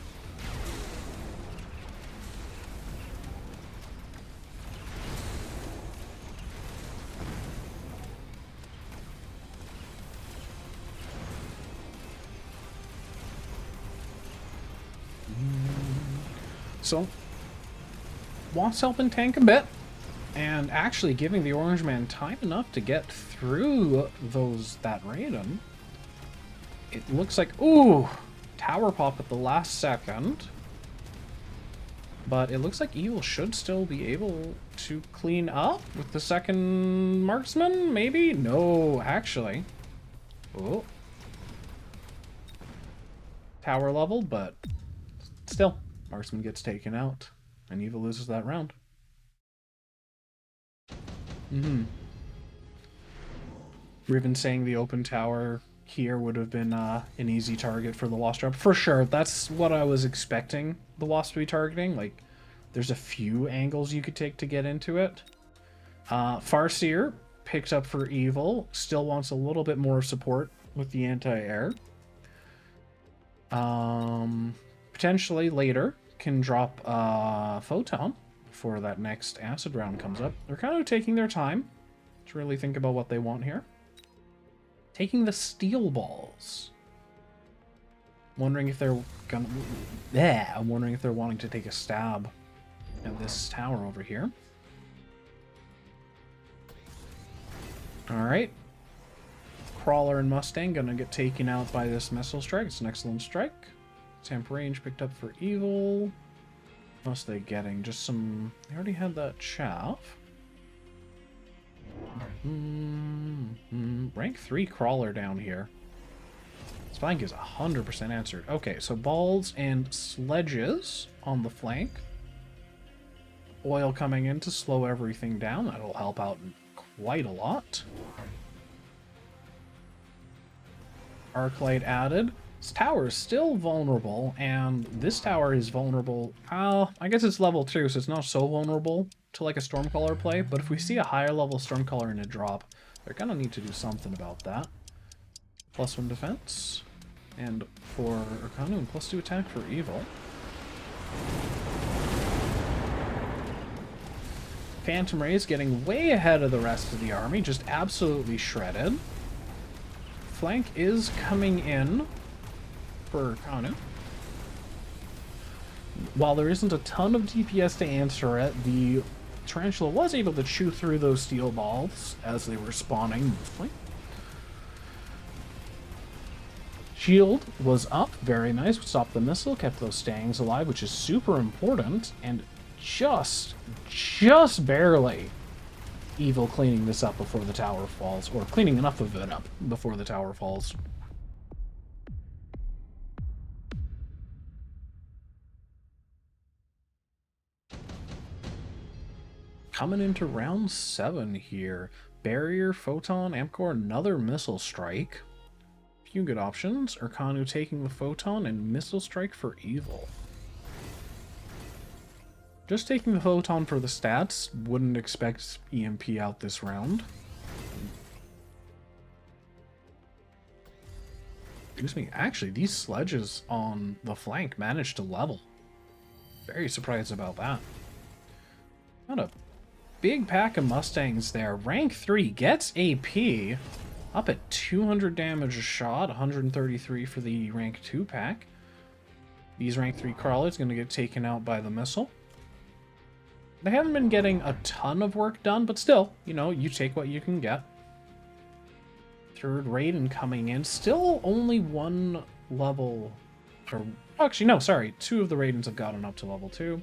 A: So, Wasp's helping tank a bit, and actually giving the Orange Man time enough to get through that Raiden. It looks like, ooh, tower pop at the last second. But it looks like Evil should still be able to clean up with the second marksman, maybe? No, actually. Oh. Tower level, but still. Marksman gets taken out, and Evil loses that round. Riven saying the open tower here would have been an easy target for the Wasp drop. For sure, that's what I was expecting the Wasp to be targeting. Like, there's a few angles you could take to get into it. Farseer picked up for Evil, still wants a little bit more support with the anti-air. Potentially later can drop Photon before that next acid round comes up. They're kind of taking their time to really think about what they want here. Taking the steel balls. Wondering if they're gonna... Yeah, I'm wondering if they're wanting to take a stab at this tower over here. Alright. Crawler and Mustang gonna get taken out by this missile strike. It's an excellent strike. Temp range picked up for Evil. What else are they getting? Just some... They already had that chaff. Rank 3 Crawler down here. This flank is 100% answered. Okay, so balls and sledges on the flank. Oil coming in to slow everything down. That'll help out quite a lot. Arclight added. This tower is still vulnerable, and this tower is vulnerable. I guess it's level 2, so it's not so vulnerable to like a Stormcaller play, but if we see a higher level Stormcaller in a drop, they're gonna need to do something about that. +1 defense, and for erconu, and +2 attack for Evil. Phantom Ray is getting way ahead of the rest of the army, just absolutely shredded. Flank is coming in for erconu. While there isn't a ton of DPS to answer it, the Tarantula was able to chew through those steel balls as they were spawning mostly. Shield was up, very nice, stopped the missile, kept those Stangs alive, which is super important, and just barely Evil cleaning this up before the tower falls, or cleaning enough of it up before the tower falls. Coming into round 7 here. Barrier, Photon, Ampcore, another missile strike. Few good options. erconu taking the Photon and missile strike for Evil. Just taking the Photon for the stats. Wouldn't expect EMP out this round. Excuse me. Actually, these sledges on the flank managed to level. Very surprised about that. Not a big pack of Mustangs there. Rank 3 gets AP. Up at 200 damage a shot. 133 for the rank 2 pack. These rank 3 crawlers going to get taken out by the missile. They haven't been getting a ton of work done, but still, you know, you take what you can get. Third Raiden coming in. Still only one level... Or, actually, no, sorry. 2 of the Raidens have gotten up to level 2.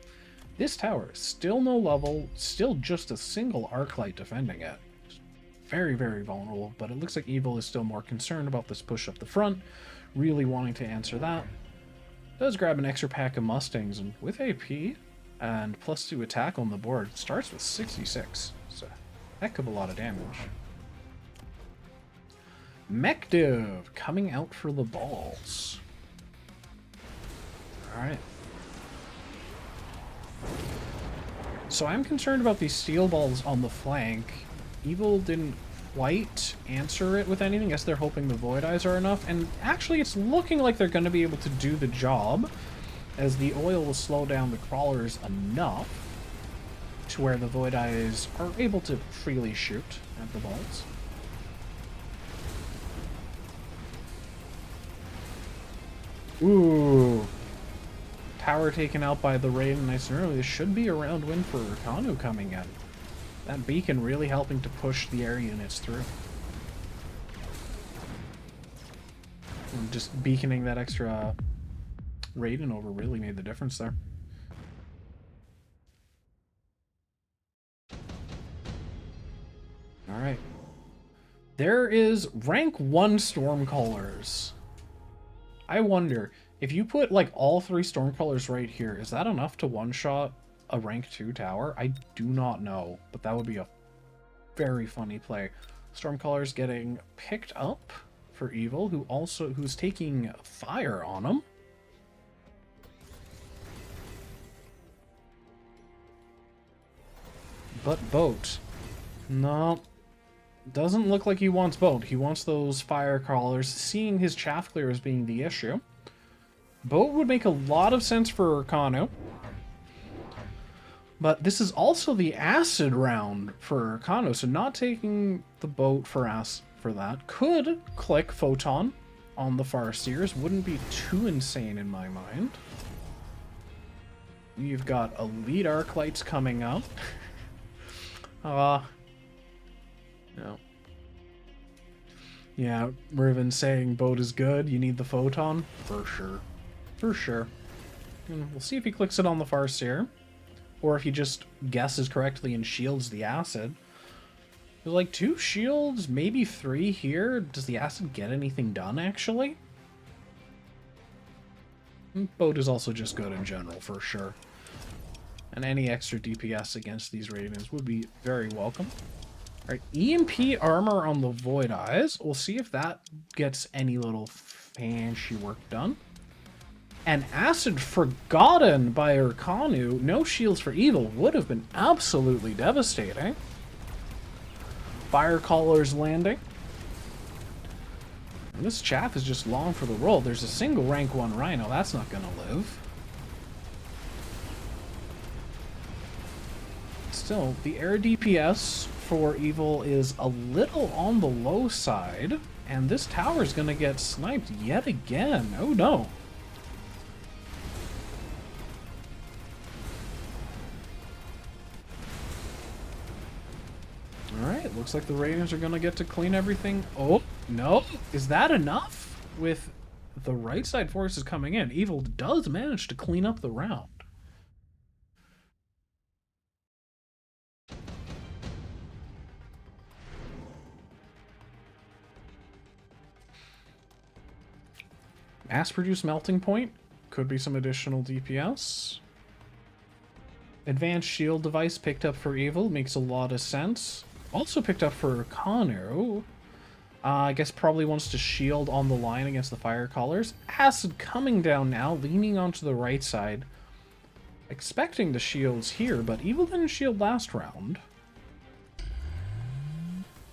A: This tower, still no level. Still just a single Arclight defending it. Very, very vulnerable, but it looks like Evil is still more concerned about this push up the front. Really wanting to answer that. Does grab an extra pack of Mustangs, and with AP... and +2 attack on the board, starts with 66. It's a heck of a lot of damage. Mechabellum coming out for the balls. Alright. So I'm concerned about these steel balls on the flank. Evil didn't quite answer it with anything. Guess they're hoping the Void Eyes are enough. And actually it's looking like they're going to be able to do the job, as the oil will slow down the crawlers enough to where the Void Eyes are able to freely shoot at the balls. Ooh. Tower taken out by the Raiden nice and early. This should be a round win for erconu coming in. That beacon really helping to push the air units through. And just beaconing that extra Raiden over really made the difference there. Alright. There is rank 1 Stormcallers. I wonder, if you put like all 3 Stormcallers right here, is that enough to one-shot a rank 2 tower? I do not know, but that would be a very funny play. Stormcallers getting picked up for Evil, who's taking fire on him. But boat. No. Doesn't look like he wants boat. He wants those fire crawlers, seeing his chaff clear as being the issue. Boat would make a lot of sense for erconu. But this is also the acid round for erconu, so not taking the boat for that. Could click Photon on the Farseers. Wouldn't be too insane in my mind. You've got elite Arclights coming up. No. Yeah, Riven saying boat is good. You need the Photon? For sure. For sure. And we'll see if he clicks it on the Farseer. Or if he just guesses correctly and shields the acid. There's like 2 shields, maybe 3 here. Does the acid get anything done, actually? Boat is also just good in general, for sure. And any extra DPS against these Raidens would be very welcome. Alright, EMP armor on the Void Eyes. We'll see if that gets any little fancy work done. And acid forgotten by erconu. No shields for Evil would have been absolutely devastating. Fire callers landing. And this chaff is just long for the roll. There's a single rank 1 Rhino. That's not going to live. Still, the air DPS for Evil is a little on the low side. And this tower is going to get sniped yet again. Oh no. Alright, looks like the Raidens are going to get to clean everything. Oh, no. Is that enough? With the right side forces coming in, Evil does manage to clean up the round. Mass-produced melting point. Could be some additional DPS. Advanced shield device picked up for Evil. Makes a lot of sense. Also picked up for erconu. I guess probably wants to shield on the line against the fire callers. Acid coming down now, leaning onto the right side. Expecting the shields here, but Evil didn't shield last round.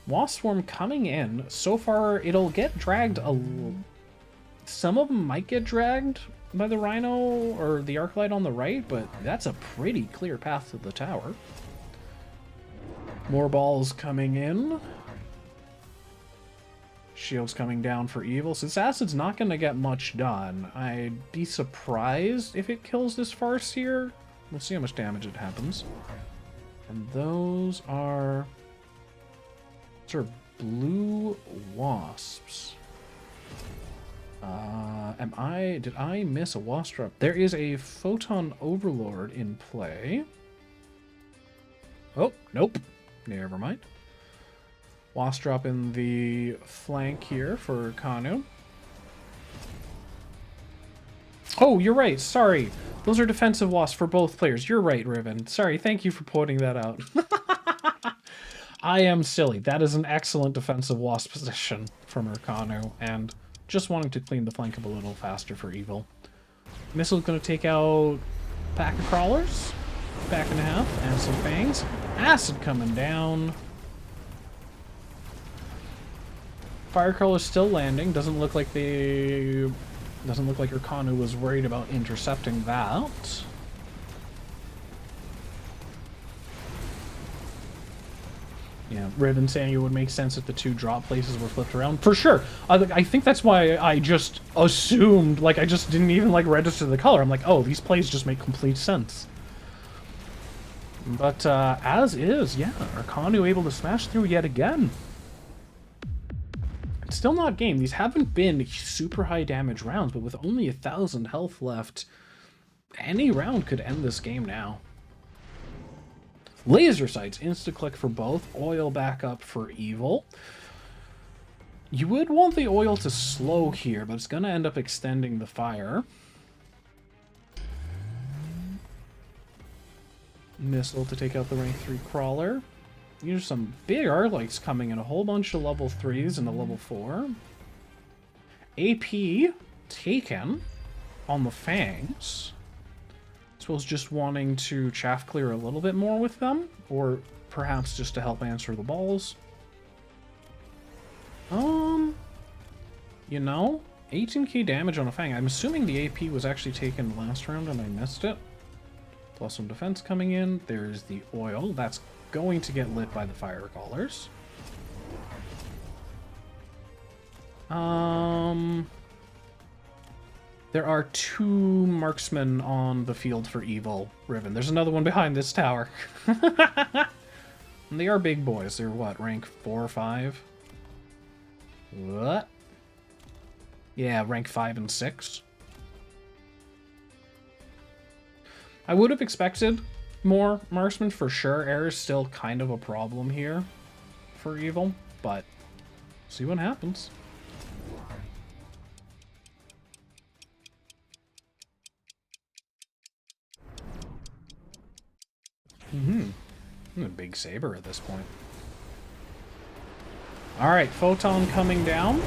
A: Wasp Swarm coming in. So far, it'll get dragged a little. Some of them might get dragged by the Rhino or the Arclight on the right, but that's a pretty clear path to the tower. More balls coming in. Shields coming down for Evil. Since Acid's not going to get much done, I'd be surprised if it kills this Farseer. We'll see how much damage it happens. And those are sort of blue wasps. Did I miss a wasp drop? There is a Photon Overlord in play. Oh, nope. Never mind. Wasp drop in the flank here for Erconu. Oh, you're right. Sorry. Those are defensive wasps for both players. You're right, Riven. Sorry. Thank you for pointing that out. I am silly. That is an excellent defensive wasp position from Erconu, and just wanting to clean the flank up a little faster for Evil. Missile's going to take out pack of crawlers. Back in half. And some fangs. Acid coming down. Firecrawler's still landing. Doesn't look like Erconu was worried about intercepting that. Yeah, Riven saying it would make sense if the two drop places were flipped around. For sure. I think that's why I just assumed, like, I just didn't even, like, register the color. I'm like, oh, these plays just make complete sense. But, as is, yeah, Erconu able to smash through yet again. It's still not game. These haven't been super high damage rounds, but with only 1,000 health left, any round could end this game now. Laser sights, insta-click for both. Oil back up for Evil. You would want the oil to slow here, but it's going to end up extending the fire. Missile to take out the rank 3 crawler. There's some big Arclights coming in. A whole bunch of level 3s and a level 4. AP taken on the fangs. I suppose just wanting to chaff clear a little bit more with them, or perhaps just to help answer the balls. You know, 18k damage on a fang. I'm assuming the AP was actually taken last round and I missed it. Plus some defense coming in. There's the oil. That's going to get lit by the fire callers. There are 2 marksmen on the field for Evil, Riven. There's another one behind this tower. And they are big boys. They're what, rank 4 or 5? What? Yeah, rank 5 and 6. I would have expected more marksmen for sure. Air is still kind of a problem here for Evil, but see what happens. I'm a big saber at this point. Alright, Photon coming down.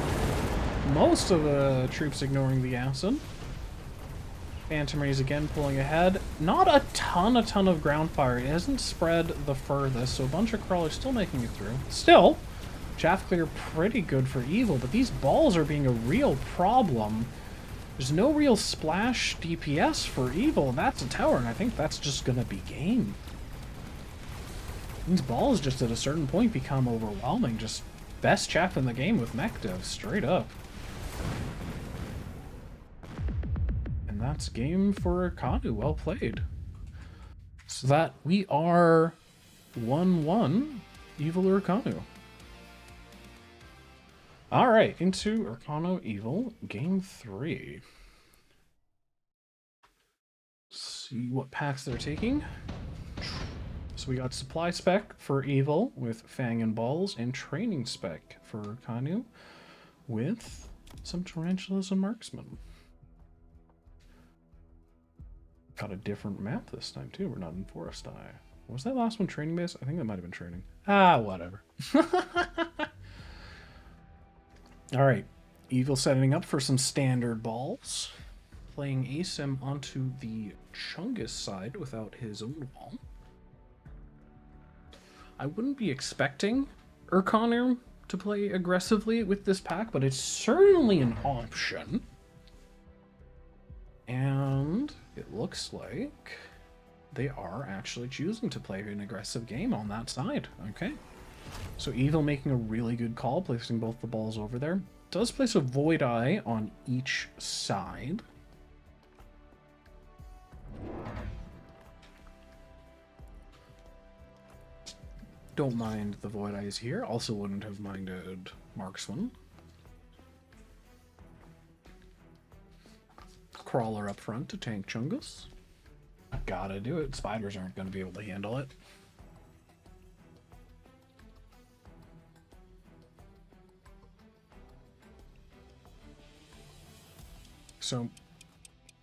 A: Most of the troops ignoring the acid. Phantom Rays again pulling ahead. Not a ton of ground fire. It hasn't spread the furthest, so a bunch of crawlers still making it through. Still, chaff clear pretty good for Evil, but these balls are being a real problem. There's no real splash DPS for Evil. That's a tower, and I think that's just gonna be game. These balls just at a certain point become overwhelming. Just best chaff in the game with mech dev, straight up. And that's game for Erconu. Well played. So that we are 1-1 Evil Erconu. Alright, into Erconu Evil, game 3. See what packs they're taking. So we got supply spec for Evil with Fang and Balls, and training spec for Erconu with some Tarantulas and Marksman. Got a different map this time too. We're not in Forest Eye. Was that last one training base? I think that might have been training. Ah, whatever. Alright. Evil setting up for some standard balls. playing ASIM onto the Chungus side without his own wall. I wouldn't be expecting erconu to play aggressively with this pack, but it's certainly an option. And it looks like they are actually choosing to play an aggressive game on that side. Okay. So Evil making a really good call, placing both the balls over there. Does place a Void Eye on each side. Don't mind the Void Eyes here. Also wouldn't have minded Marksman. Crawler up front to tank Chungus. Gotta do it. Spiders aren't going to be able to handle it. So,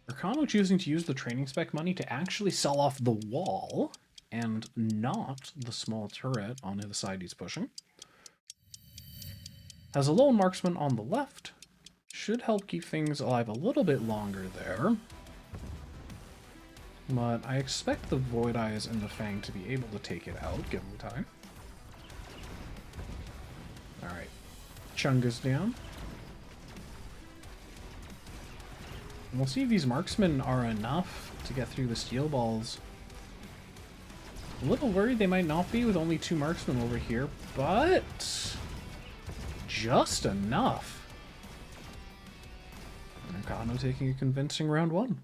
A: erconu choosing to use the training spec money to actually sell off the wall and not the small turret on the side he's pushing. Has a lone marksman on the left. Should help keep things alive a little bit longer there. But I expect the Void Eyes and the Fang to be able to take it out, given time. Alright. Chungus down. And we'll see if these marksmen are enough to get through the steel balls. A little worried they might not be with only 2 marksmen over here, but just enough. erconu taking a convincing round 1.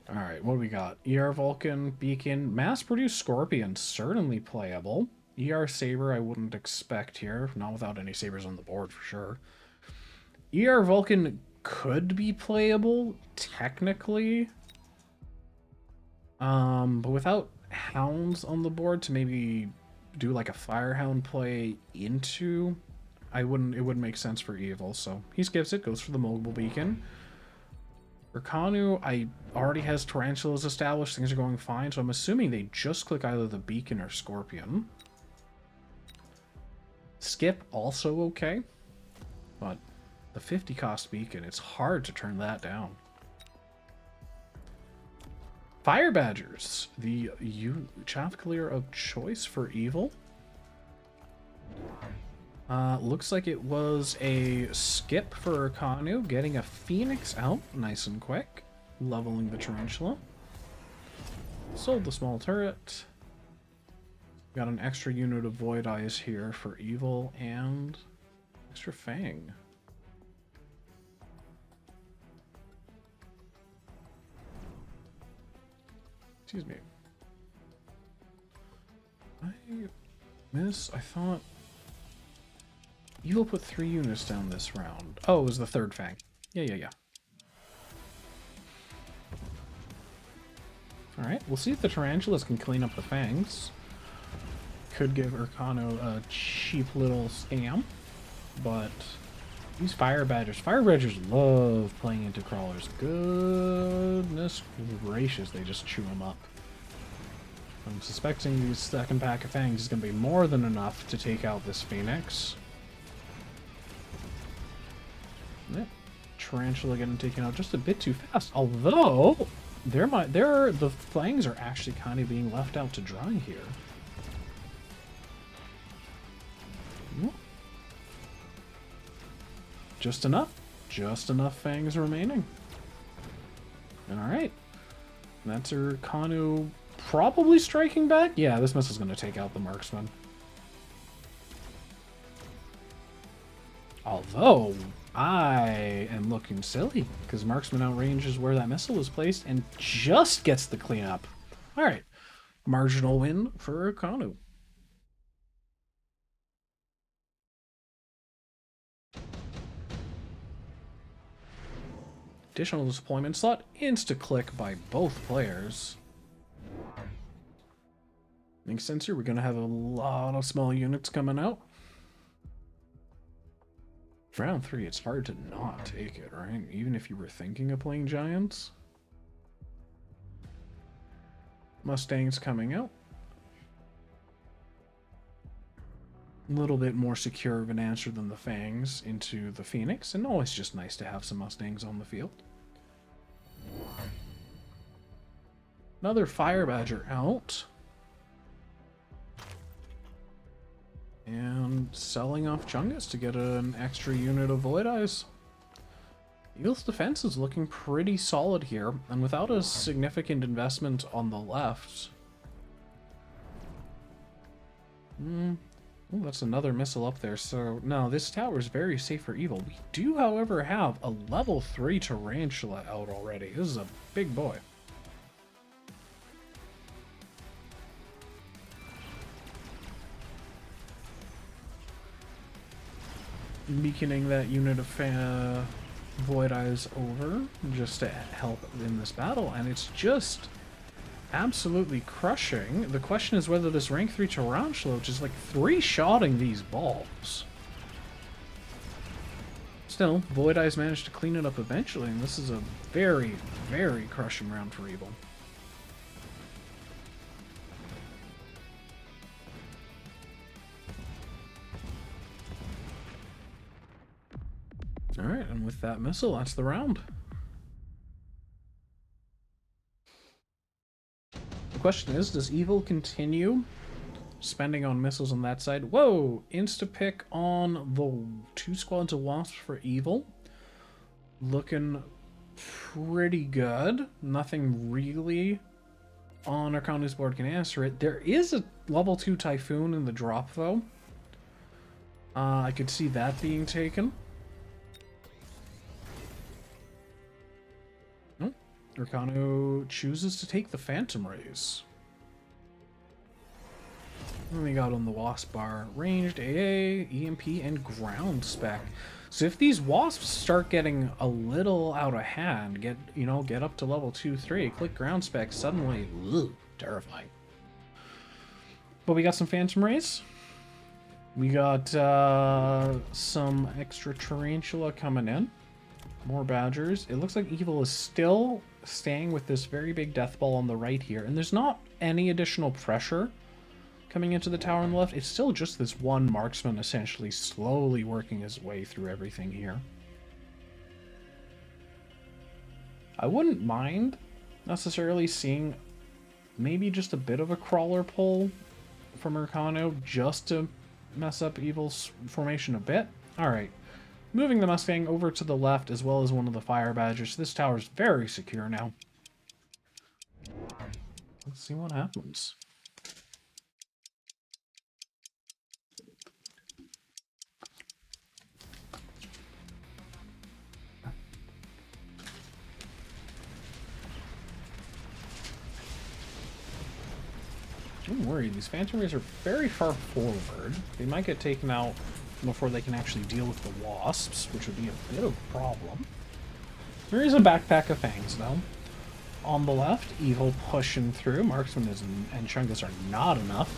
A: Alright, what do we got? ER Vulcan, Beacon, mass-produced Scorpion, certainly playable. ER Saber I wouldn't expect here, not without any Sabers on the board for sure. ER Vulcan could be playable, technically. But without Hounds on the board to maybe do like a Firehound play into, it wouldn't make sense for Evil, so he skips it, goes for the Mobile Beacon. erconu, already has Tarantulas established, things are going fine, so I'm assuming they just click either the Beacon or Scorpion. Skip, also okay, but the 50 cost Beacon, it's hard to turn that down. Fire Badgers, the Chavalier of choice for Evil. Looks like it was a skip for erconu, getting a Phoenix out nice and quick, leveling the Tarantula. Sold the small turret. Got an extra unit of Void Eyes here for Evil and extra Fang. Excuse me. I thought Evil put 3 units down this round. Oh, it was the 3rd Fang. Yeah. Alright, we'll see if the Tarantulas can clean up the Fangs. Could give erconu a cheap little scam, but these Fire Badgers love playing into crawlers. Goodness gracious, they just chew them up. I'm suspecting the second pack of Fangs is going to be more than enough to take out this Phoenix. Yep. Tarantula getting taken out just a bit too fast, although the Fangs are actually kind of being left out to dry here. Just enough Fangs remaining. And alright. That's erconu probably striking back. Yeah, this missile's going to take out the marksman. Although, I am looking silly, because marksman outranges where that missile was placed and just gets the cleanup. Alright. Marginal win for erconu. Additional deployment slot, insta-click by both players. Makes sense here, we're going to have a lot of small units coming out. Round 3, it's hard to not take it, right? Even if you were thinking of playing Giants. Mustangs coming out. little bit more secure of an answer than the Fangs into the Phoenix, and always just nice to have some Mustangs on the field. Another Fire Badger out. And selling off Chungus to get an extra unit of Void Eyes. Evil's defense is looking pretty solid here, and without a significant investment on the left. Ooh, that's another missile up there, so no, this tower is very safe for Evil. We do, however, have a level 3 Tarantula out already. This is a big boy. Beaconing that unit of Void Eyes over just to help in this battle, and it's just absolutely crushing. The question is whether this rank 3 Tarantula, which is like 3-shotting these balls. Still, Void Eyes managed to clean it up eventually, and this is a very, very crushing round for Evil. Alright, and with that missile, that's the round. The question is, does Evil continue spending on missiles on that side? Whoa! Insta-pick on the 2 squads of Wasps for Evil. Looking pretty good. Nothing really on Erconu's board can answer it. There is a level 2 Typhoon in the drop, though. I could see that being taken. Erconu chooses to take the Phantom Rays. And we got on the Wasp bar, ranged AA, EMP, and ground spec. So if these Wasps start getting a little out of hand, get up to level 2, 3, click ground spec, suddenly, ugh, terrifying. But we got some Phantom Rays. We got some extra Tarantula coming in. More Badgers. It looks like Evil is still staying with this very big death ball on the right here, and there's not any additional pressure coming into the tower on the left. It's still just this one marksman essentially slowly working his way through everything here. I wouldn't mind necessarily seeing maybe just a bit of a crawler pull from Erconu just to mess up Evil's formation a bit. Alright. Moving the Mustang over to the left as well as one of the Fire Badgers. This tower is very secure now. Let's see what happens. Don't worry, these Phantom Rays are very far forward. They might get taken out before they can actually deal with the Wasps, which would be a bit of a problem. There is a backpack of Fangs, though. On the left, Evil pushing through. Marksman and Chungus are not enough.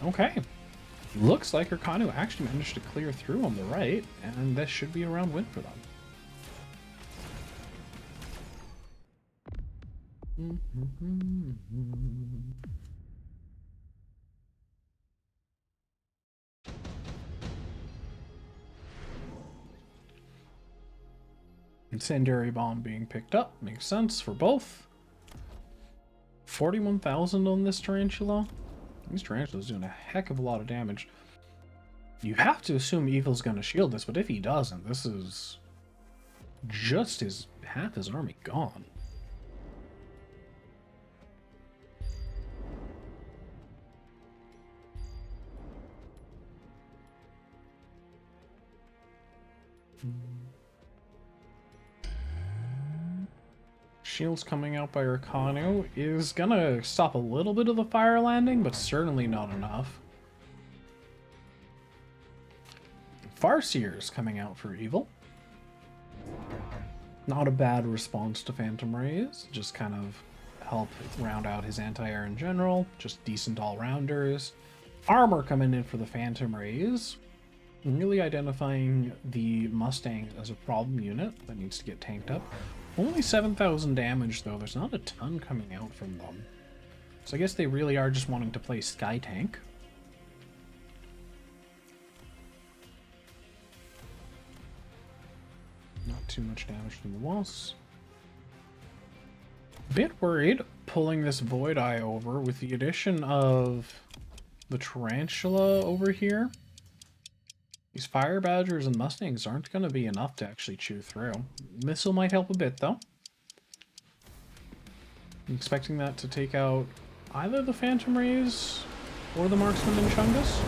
A: Okay. Looks like Erconu actually managed to clear through on the right, and this should be a round win for them. Incendiary bomb being picked up makes sense for both. 41,000 on this tarantula. These tarantulas doing a heck of a lot of damage. You have to assume Evil's going to shield this, but if he doesn't, this is just half his army gone. Shields coming out by Erconu is gonna stop a little bit of the fire landing, but certainly not enough. Farseers coming out for Evil. Not a bad response to Phantom Rays, just kind of help round out his anti-air in general, just decent all-rounders. Armor coming in for the Phantom Rays, really identifying the Mustangs as a problem unit that needs to get tanked up. Only 7,000 damage, though. There's not a ton coming out from them.
B: So I guess they really are just wanting to play Sky Tank. Not too much damage from the walls. Bit worried pulling this Void Eye over with the addition of the Tarantula over here. These Fire Badgers and Mustangs aren't going to be enough to actually chew through. Missile might help a bit, though. I'm expecting that to take out either the Phantom Rays or the Marksman and Chungus.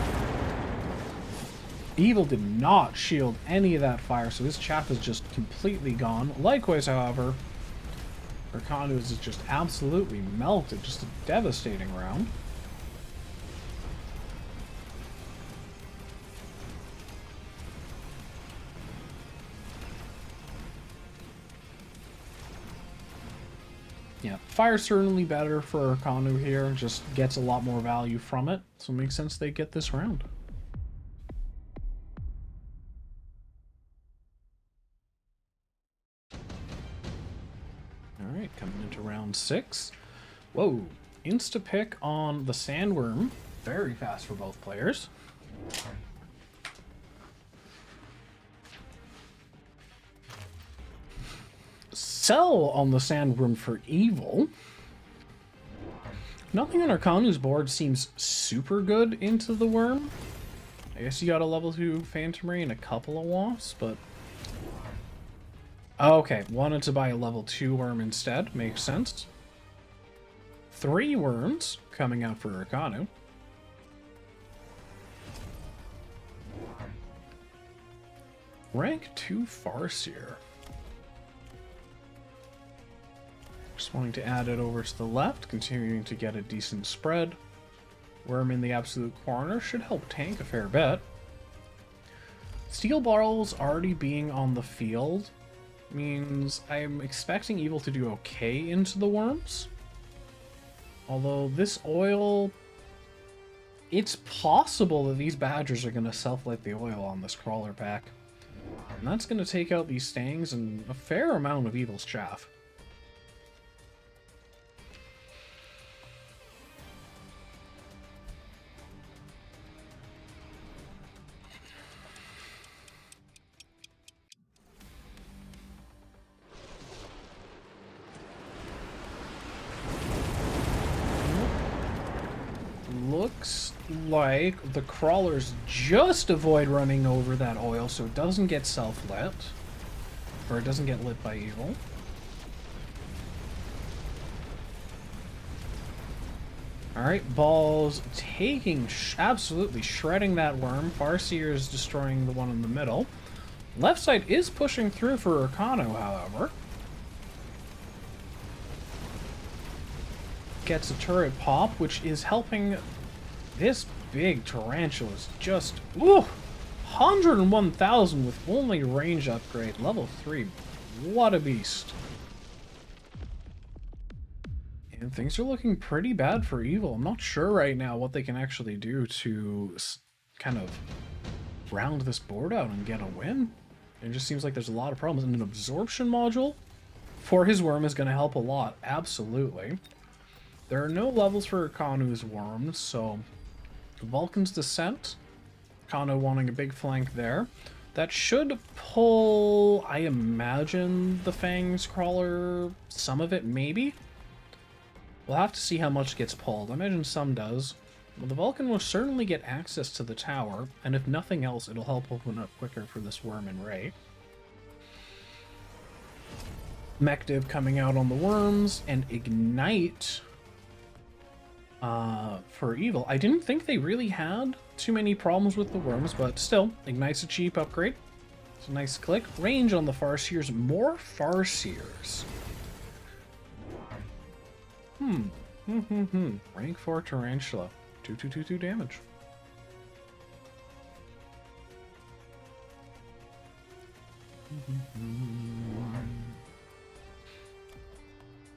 B: Evil did not shield any of that fire, so his chaff is just completely gone. Likewise, however, erconu is just absolutely melted. Just a devastating round. Yeah, fire's certainly better for erconu here. Just gets a lot more value from it, so it makes sense they get this round. Alright, coming into round 6. Whoa, insta-pick on the Sandworm. Very fast for both players. Sell on the Sandworm for Evil. Nothing on ercanu's board seems super good into the worm. I guess you got a level 2 Phantom Ray and a couple of wasps, but... Okay, wanted to buy a level 2 worm instead. Makes sense. 3 worms coming out for erconu. Rank 2 Farseer. Just wanting to add it over to the left, continuing to get a decent spread. Worm in the absolute corner should help tank a fair bit. Steel Balls already being on the field means I'm expecting Evil to do okay into the worms. Although this oil, it's possible that these badgers are going to self-light the oil on this crawler pack. And that's going to take out these stangs and a fair amount of Evil's chaff. Looks like the crawlers just avoid running over that oil so it doesn't get self-lit. Or it doesn't get lit by Evil. Alright, Balls taking, absolutely shredding that worm. Farseer is destroying the one in the middle. Left side is pushing through for erconu, however. Gets a turret pop, which is helping this big tarantula. Is just, ooh, 101,000 with only range upgrade, level 3. What a beast. And things are looking pretty bad for Evil. I'm not sure right now what they can actually do to kind of round this board out and get a win. It just seems like there's a lot of problems. And an absorption module for his worm is going to help a lot. Absolutely. There are no levels for ercanu's worms, so Vulcan's Descent. Erconu wanting a big flank there. That should pull, I imagine, the Fangs Crawler, some of it maybe? We'll have to see how much gets pulled. I imagine some does. But the Vulcan will certainly get access to the tower, and if nothing else, it'll help open up quicker for this Worm and Ray. Mechdiv coming out on the worms, and Ignite for Evil. I didn't think they really had too many problems with the worms, but still, Ignite's a cheap upgrade. It's a nice click. Range on the Farseers. More Farseers. Rank 4 Tarantula. 2 damage.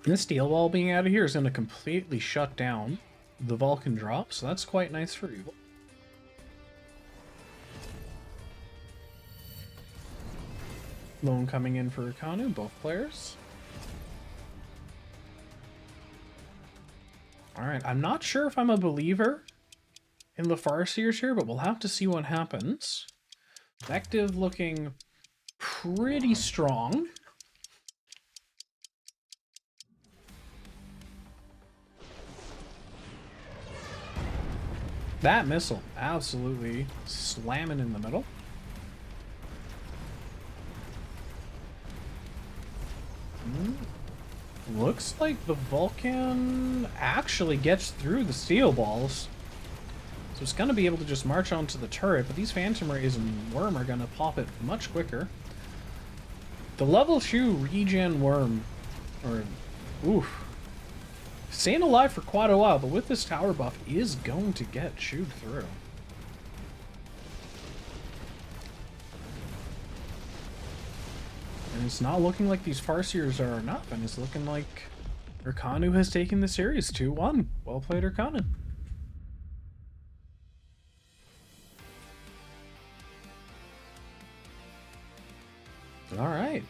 B: This steel wall being out of here is going to completely shut down the Vulcan drop, so that's quite nice for Evil. Lone coming in for erconu, both players. Alright, I'm not sure if I'm a believer in the Farseers here, but we'll have to see what happens. Effective looking pretty strong. That missile absolutely slamming in the middle. Looks like the Vulcan actually gets through the steel balls. So it's going to be able to just march onto the turret, but these Phantom Rays and Worm are going to pop it much quicker. The level 2 regen Worm, or, oof, staying alive for quite a while, but with this tower buff, is going to get chewed through. And it's not looking like these Farseers are enough, and it's looking like erconu has taken the series 2-1. Well played, erconu. Alright.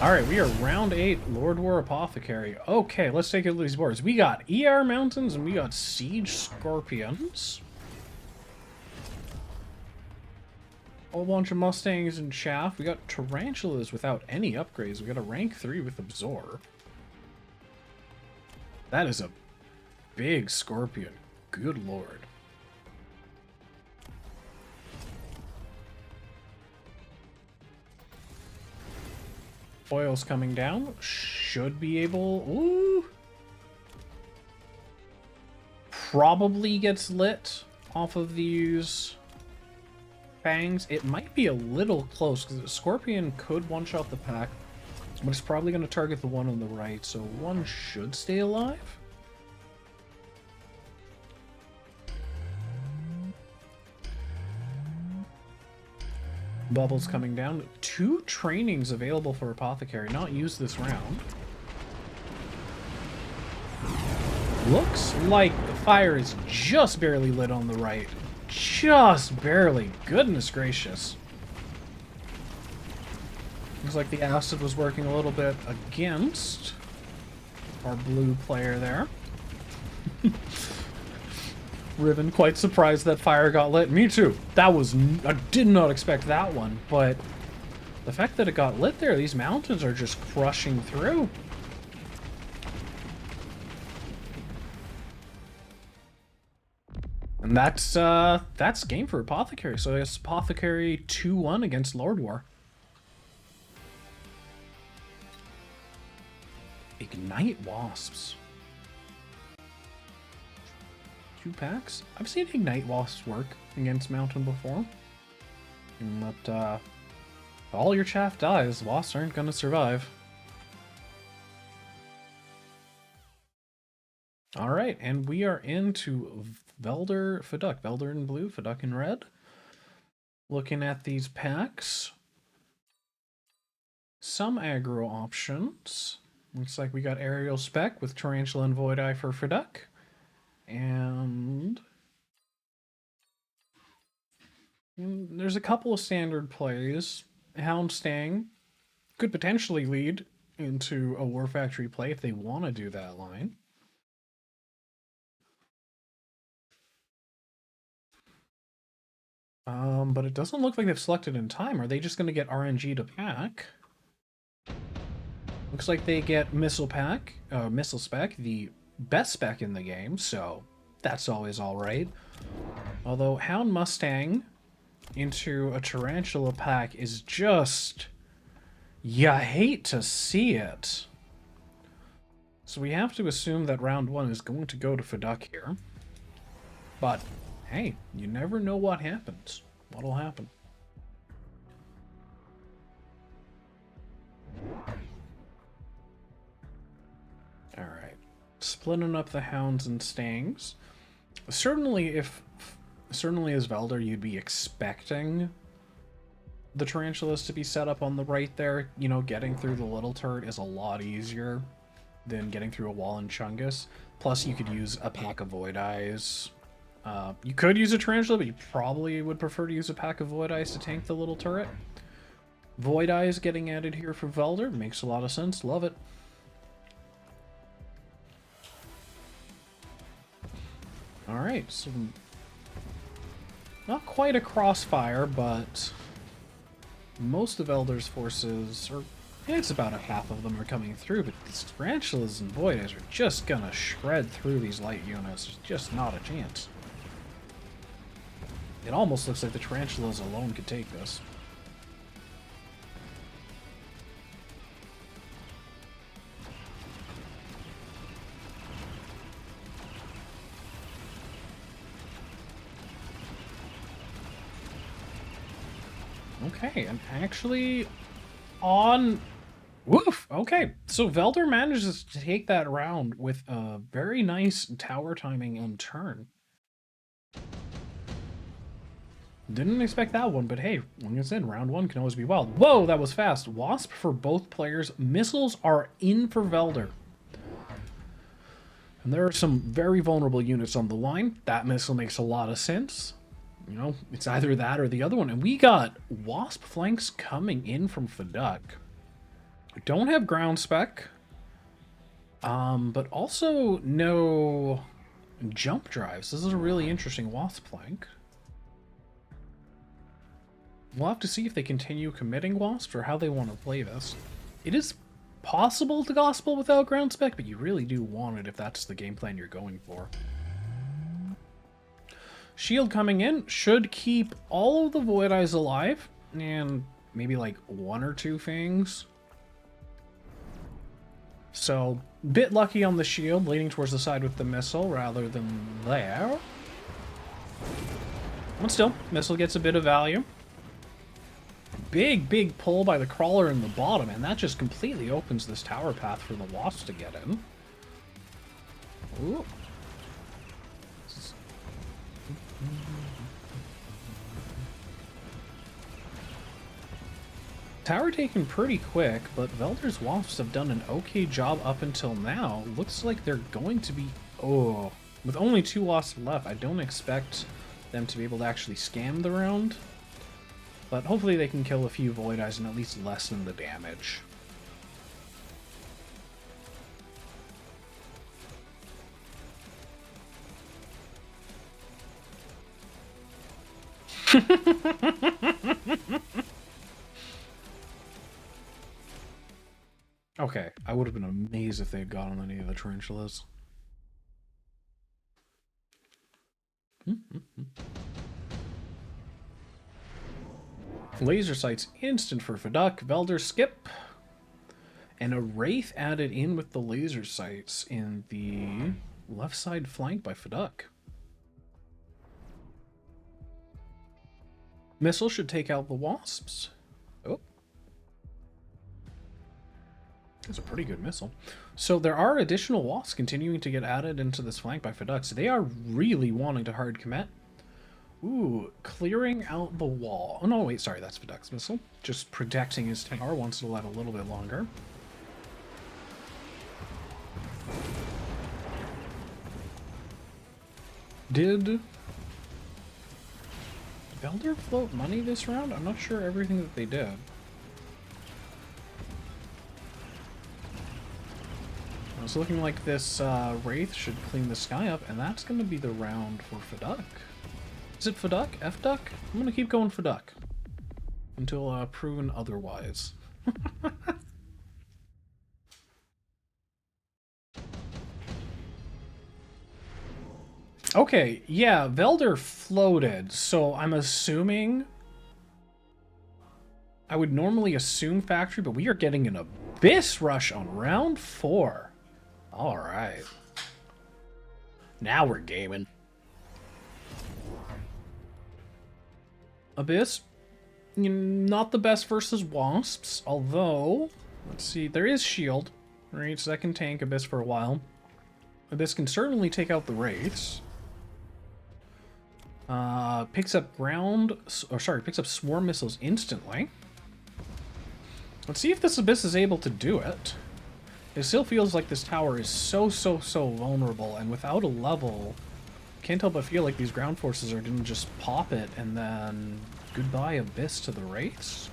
B: Alright, we are round 8, Lordwar Apotekariy. Okay, let's take a look at these boards. We got ER Mountains and we got Siege Scorpions. A whole bunch of Mustangs and Chaff. We got Tarantulas without any upgrades. We got a rank 3 with Absorb. That is a big Scorpion. Good lord. Foil's coming down. Should be able... Ooh. Probably gets lit off of these fangs. It might be a little close, because the Scorpion could one-shot the pack, but it's probably going to target the one on the right, so one should stay alive. Bubbles coming down. 2 trainings available for Apotekariy, not used this round. Looks like the fire is just barely lit on the right. Just barely. Goodness gracious. Looks like the acid was working a little bit against our blue player there. Riven, quite surprised that fire got lit. Me too. That was... I did not expect that one, but the fact that it got lit there, these mountains are just crushing through. And that's game for Apotekariy. So it's Apotekariy 2-1 against Lordwar. Ignite Wasps. 2 packs? I've seen Ignite Wasps work against Mountain before. But, if all your chaff dies, Wasps aren't gonna survive. Alright, and we are into Velder, Fduch. Velder in blue, Fduch in red. Looking at these packs. Some aggro options. Looks like we got Aerial Spec with Tarantula and Void Eye for Fduch. And there's a couple of standard plays. Houndstang could potentially lead into a War Factory play if they want to do that line. But it doesn't look like they've selected in time. Are they just going to get RNG to pack? Looks like they get Missile Spec, the best spec in the game, so that's always alright. Although Hound Mustang into a Tarantula pack is just... you hate to see it. So we have to assume that round 1 is going to go to Fduch here. But, hey, you never know what happens. What'll happen? Alright. Splitting up the Hounds and Stangs. Certainly as Velder, you'd be expecting the Tarantulas to be set up on the right there. You know, getting through the little turret is a lot easier than getting through a wall in Chungus. Plus, you could use a pack of Void Eyes. You could use a Tarantula, but you probably would prefer to use a pack of Void Eyes to tank the little turret. Void Eyes getting added here for Velder makes a lot of sense. Love it. Alright, so not quite a crossfire, but most of Velder's forces, or it's about a half of them are coming through, but these tarantulas and voids are just gonna shred through these light units. There's just not a chance. It almost looks like the tarantulas alone could take this. Okay, and actually on... Woof! Okay, so Velder manages to take that round with a very nice tower timing and turn. Didn't expect that one, but hey, like I said, round one can always be wild. Whoa, that was fast. Wasp for both players. Missiles are in for Velder. And there are some very vulnerable units on the line. That missile makes a lot of sense. You know, it's either that or the other one. And we got Wasp flanks coming in from Fduch. Don't have ground spec. But also no jump drives. This is a really interesting Wasp flank. We'll have to see if they continue committing Wasps or how they want to play this. It is possible to gospel without ground spec, but you really do want it if that's the game plan you're going for. Shield coming in should keep all of the Void Eyes alive, and maybe like one or two Fangs. So, bit lucky on the shield, leaning towards the side with the missile rather than there. But still, missile gets a bit of value. Big pull by the crawler in the bottom, and that just completely opens this tower path for the Wasps to get in. Ooh. Tower taken pretty quick, but Velder's Wasps have done an okay job up until now. Looks like they're going to be... Oh, with only 2 Wasps left, I don't expect them to be able to actually scam the round. But hopefully they can kill a few Void Eyes and at least lessen the damage. Okay, I would have been amazed if they had gotten any of the tarantulas. Laser sights instant for Fduch. Velder skip. And a Wraith added in with the laser sights in the left side flank by Fduch. Missile should take out the Wasps. Oh. That's a pretty good missile. So there are additional Wasps continuing to get added into this flank by Fduch. So they are really wanting to hard commit. Ooh, clearing out the wall. Oh, no, wait, sorry, that's Fduch's missile. Just protecting his tower, wants to let a little bit longer. Did Velder float money this round? I'm not sure everything that they did. It's looking like this Wraith should clean the sky up, and that's going to be the round for Fduch. Is it Fduch? Fduch? I'm going to keep going Fduch until proven otherwise. Okay, yeah, Velder floated, so I'm assuming... I would normally assume factory, but we are getting an Abyss Rush on round 4. Alright. Now we're gaming. Abyss, not the best versus Wasps, although, let's see, there is shield, right, so that can tank Abyss for a while. Abyss can certainly take out the Wraiths. Picks up picks up Swarm Missiles instantly. Let's see if this Abyss is able to do it. It still feels like this tower is so vulnerable, and without a level, can't help but feel like these ground forces are gonna just pop it, and then goodbye Abyss to the Wraiths.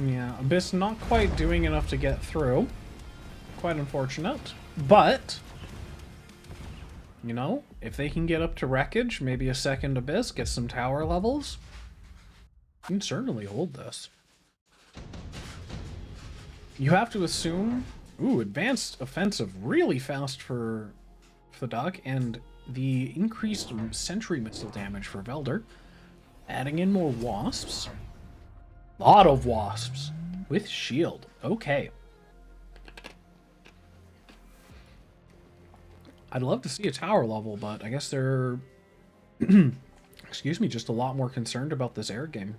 B: Yeah, Abyss not quite doing enough to get through. Quite unfortunate. But, you know, if they can get up to Wreckage, maybe a second Abyss, get some tower levels, you can certainly hold this. You have to assume... Ooh, advanced offensive, really fast for Fduch, and the increased sentry missile damage for Velder. Adding in more wasps. Lot of wasps with shield. Okay. I'd love to see a tower level, but I guess they're, excuse me, just a lot more concerned about this air game.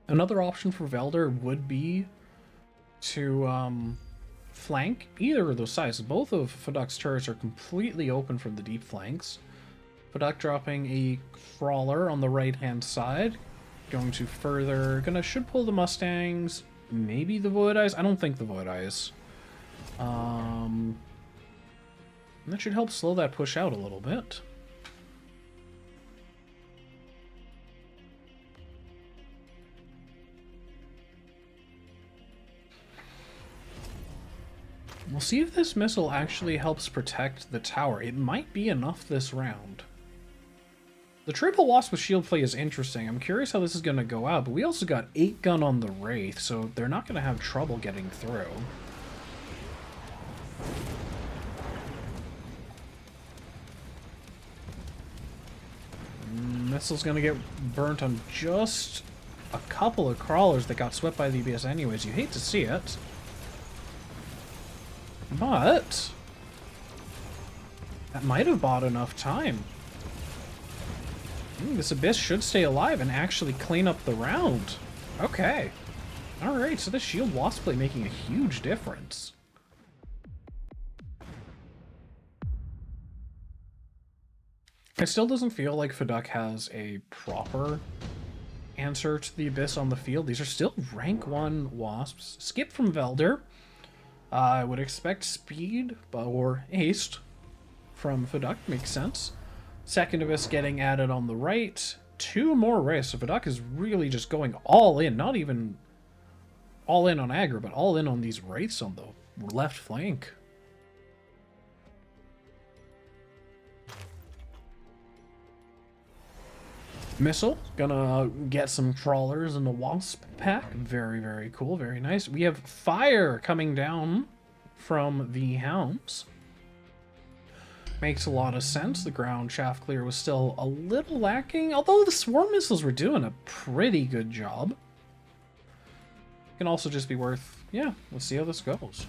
B: Another option for Velder would be to flank either of those sides. Both of Fduch's turrets are completely open from the deep flanks. Fduch dropping a crawler on the right-hand side. Going to further... should pull the Mustangs. Maybe the Void Eyes? I don't think the Void Eyes. That should help slow that push out a little bit. We'll see if this missile actually helps protect the tower. It might be enough this round. The triple wasp with shield play is interesting. I'm curious how this is going to go out, but we also got 8 gun on the Wraith, so they're not going to have trouble getting through. Missile's going to get burnt on just a couple of crawlers that got swept by the EBS anyways. You hate to see it. But that might have bought enough time. This Abyss should stay alive and actually clean up the round. Okay. Alright, so the shield wasp play making a huge difference. It still doesn't feel like Fduch has a proper answer to the Abyss on the field. These are still rank 1 wasps. Skip from Velder. I would expect speed or haste from Fduch. Makes sense. Second Abyss getting added on the right. 2 more Wraiths. So Fduch is really just going all in. Not even all in on aggro, but all in on these Wraiths on the left flank. Missile. Gonna get some crawlers in the Wasp pack. Very, very cool. Very nice. We have fire coming down from the Hounds. Makes a lot of sense. The ground shaft clear was still a little lacking, although the swarm missiles were doing a pretty good job. Can also just be worth, yeah, let's see how this goes.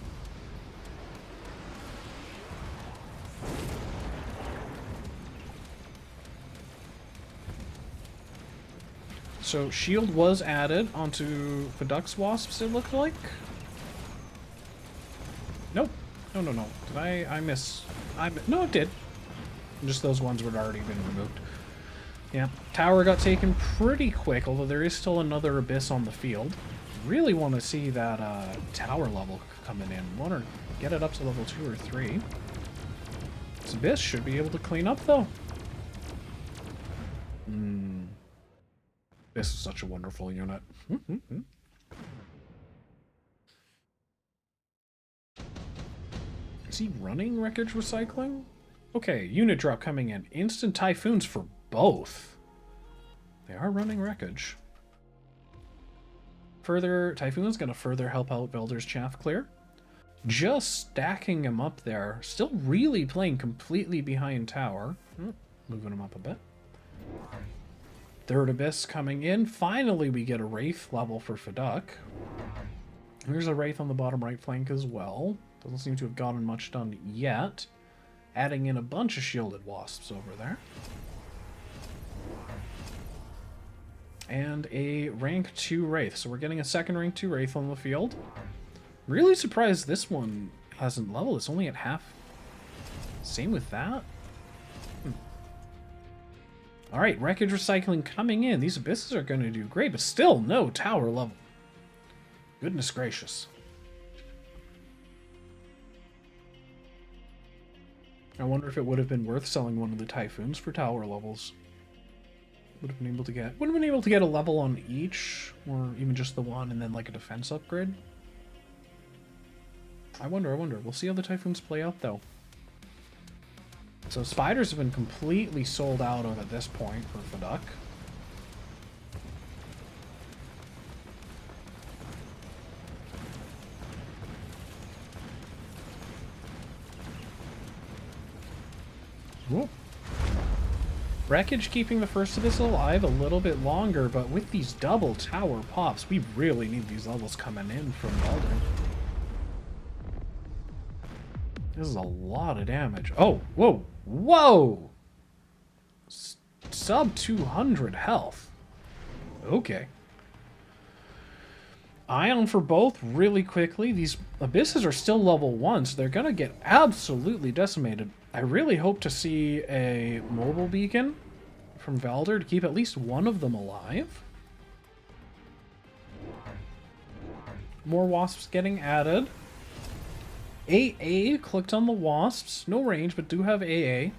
B: So shield was added onto Fduch's wasps, it looked like. Nope. No. Did I miss? No, it did. Just those ones would already been removed. Yeah, tower got taken pretty quick, although there is still another Abyss on the field. Really want to see that tower level coming in. Want to get it up to level 2 or 3. This Abyss should be able to clean up, though. This is such a wonderful unit. Is he running wreckage recycling? Okay, unit drop coming in. Instant typhoons for both. They are running wreckage. Further, typhoon's gonna further help out Velder's chaff clear. Just stacking him up there. Still really playing completely behind tower. Moving him up a bit. Third Abyss coming in. Finally, we get a Wraith level for Fduch. There's a Wraith on the bottom right flank as well. Doesn't seem to have gotten much done yet. Adding in a bunch of shielded wasps over there. And a rank 2 Wraith. So we're getting a second rank 2 Wraith on the field. Really surprised this one hasn't leveled. It's only at half. Same with that. Alright, wreckage recycling coming in. These Abysses are going to do great, but still no tower level. Goodness gracious. I wonder if it would have been worth selling one of the Typhoons for tower levels. Would have been able to get a level on each, or even just the one, and then like a defense upgrade. I wonder. We'll see how the Typhoons play out, though. So spiders have been completely sold out of at this point for Fduch. Whoa. Wreckage keeping the first of this alive a little bit longer, but with these double tower pops, we really need these levels coming in from Velder. This is a lot of damage. Oh, whoa, whoa! Sub 200 health. Okay. Ion for both really quickly. These abysses are still level 1, so they're gonna get absolutely decimated. I really hope to see a mobile beacon from Velder to keep at least one of them alive. More wasps getting added. AA clicked on the wasps. No range, but do have AA.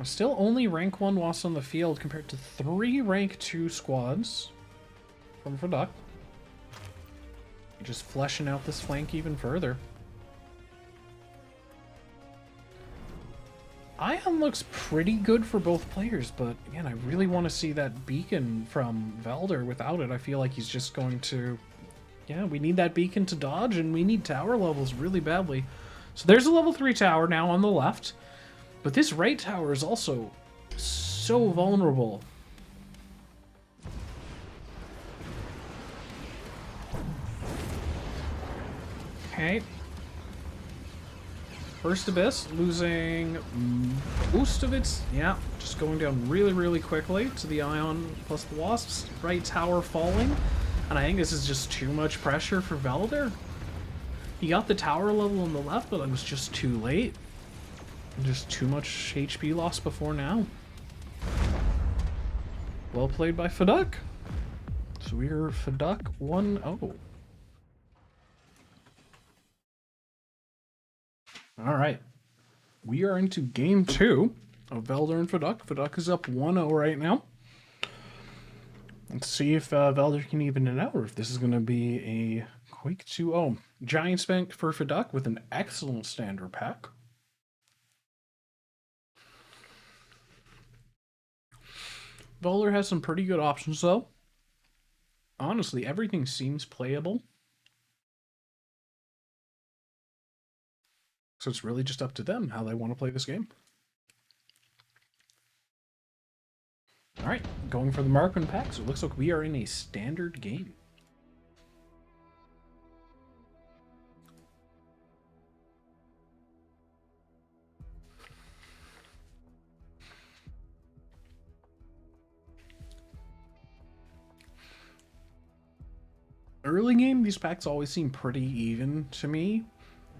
B: Still only rank 1 wasps on the field compared to 3 rank 2 squads from Fduch. Just fleshing out this flank even further. Ion looks pretty good for both players, but again, I really want to see that beacon from Velder. Without it, I feel like he's just going to... Yeah, we need that beacon to dodge, and we need tower levels really badly. So there's a level 3 tower now on the left, but this right tower is also so vulnerable. Okay. First Abyss losing most of its... Yeah, just going down really, really quickly to the Ion plus the Wasps. Right tower falling. And I think this is just too much pressure for Velder. He got the tower level on the left, but it was just too late. Just too much HP loss before now. Well played by Fduch. So we're Fduch 1-0. Alright. We are into game 2 of Velder and Fduch. Fduch is up 1-0 right now. Let's see if Velder can even it out, or if this is going to be a quick 2-0. Giant spent for Fduch with an excellent standard pack. Velder has some pretty good options, though. Honestly, everything seems playable. So it's really just up to them how they want to play this game. Alright, going for the Markman pack, so it looks like we are in a standard game. Early game, these packs always seem pretty even to me.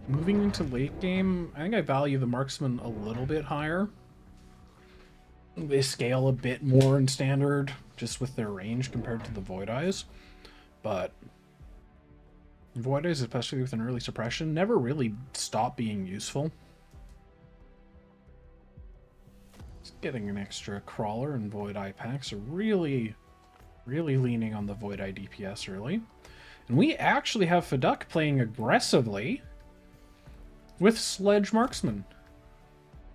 B: Moving into late game, I think I value the Marksman a little bit higher. They scale a bit more in standard, just with their range compared to the Void Eyes. But Void Eyes, especially with an early suppression, never really stop being useful. Just getting an extra Crawler and Void Eye packs are really leaning on the Void Eye DPS early. And we actually have Fduch playing aggressively with Sledge Marksman.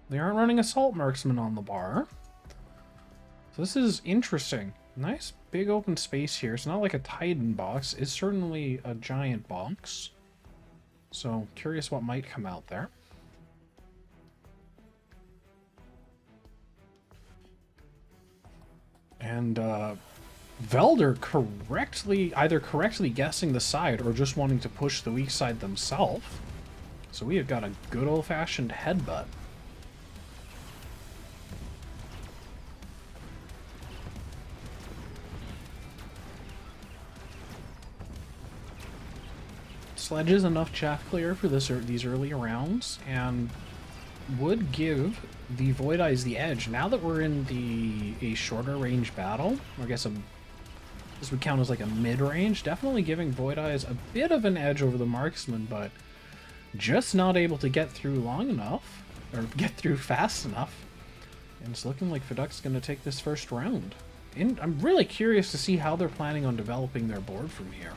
B: They aren't running Assault Marksman on the bar. So this is interesting. Nice big open space here. It's not like a Titan box. It's certainly a giant box. So curious what might come out there. And Velder either correctly guessing the side or just wanting to push the weak side themselves. So we have got a good old-fashioned headbutt. Sledge is enough chaff clear for these early rounds, and would give the Void Eyes the edge. Now that we're in a shorter range battle, or I guess this would count as like a mid-range, definitely giving Void Eyes a bit of an edge over the Marksman, but just not able to get through long enough, or get through fast enough. And it's looking like Fduch's going to take this first round. And I'm really curious to see how they're planning on developing their board from here.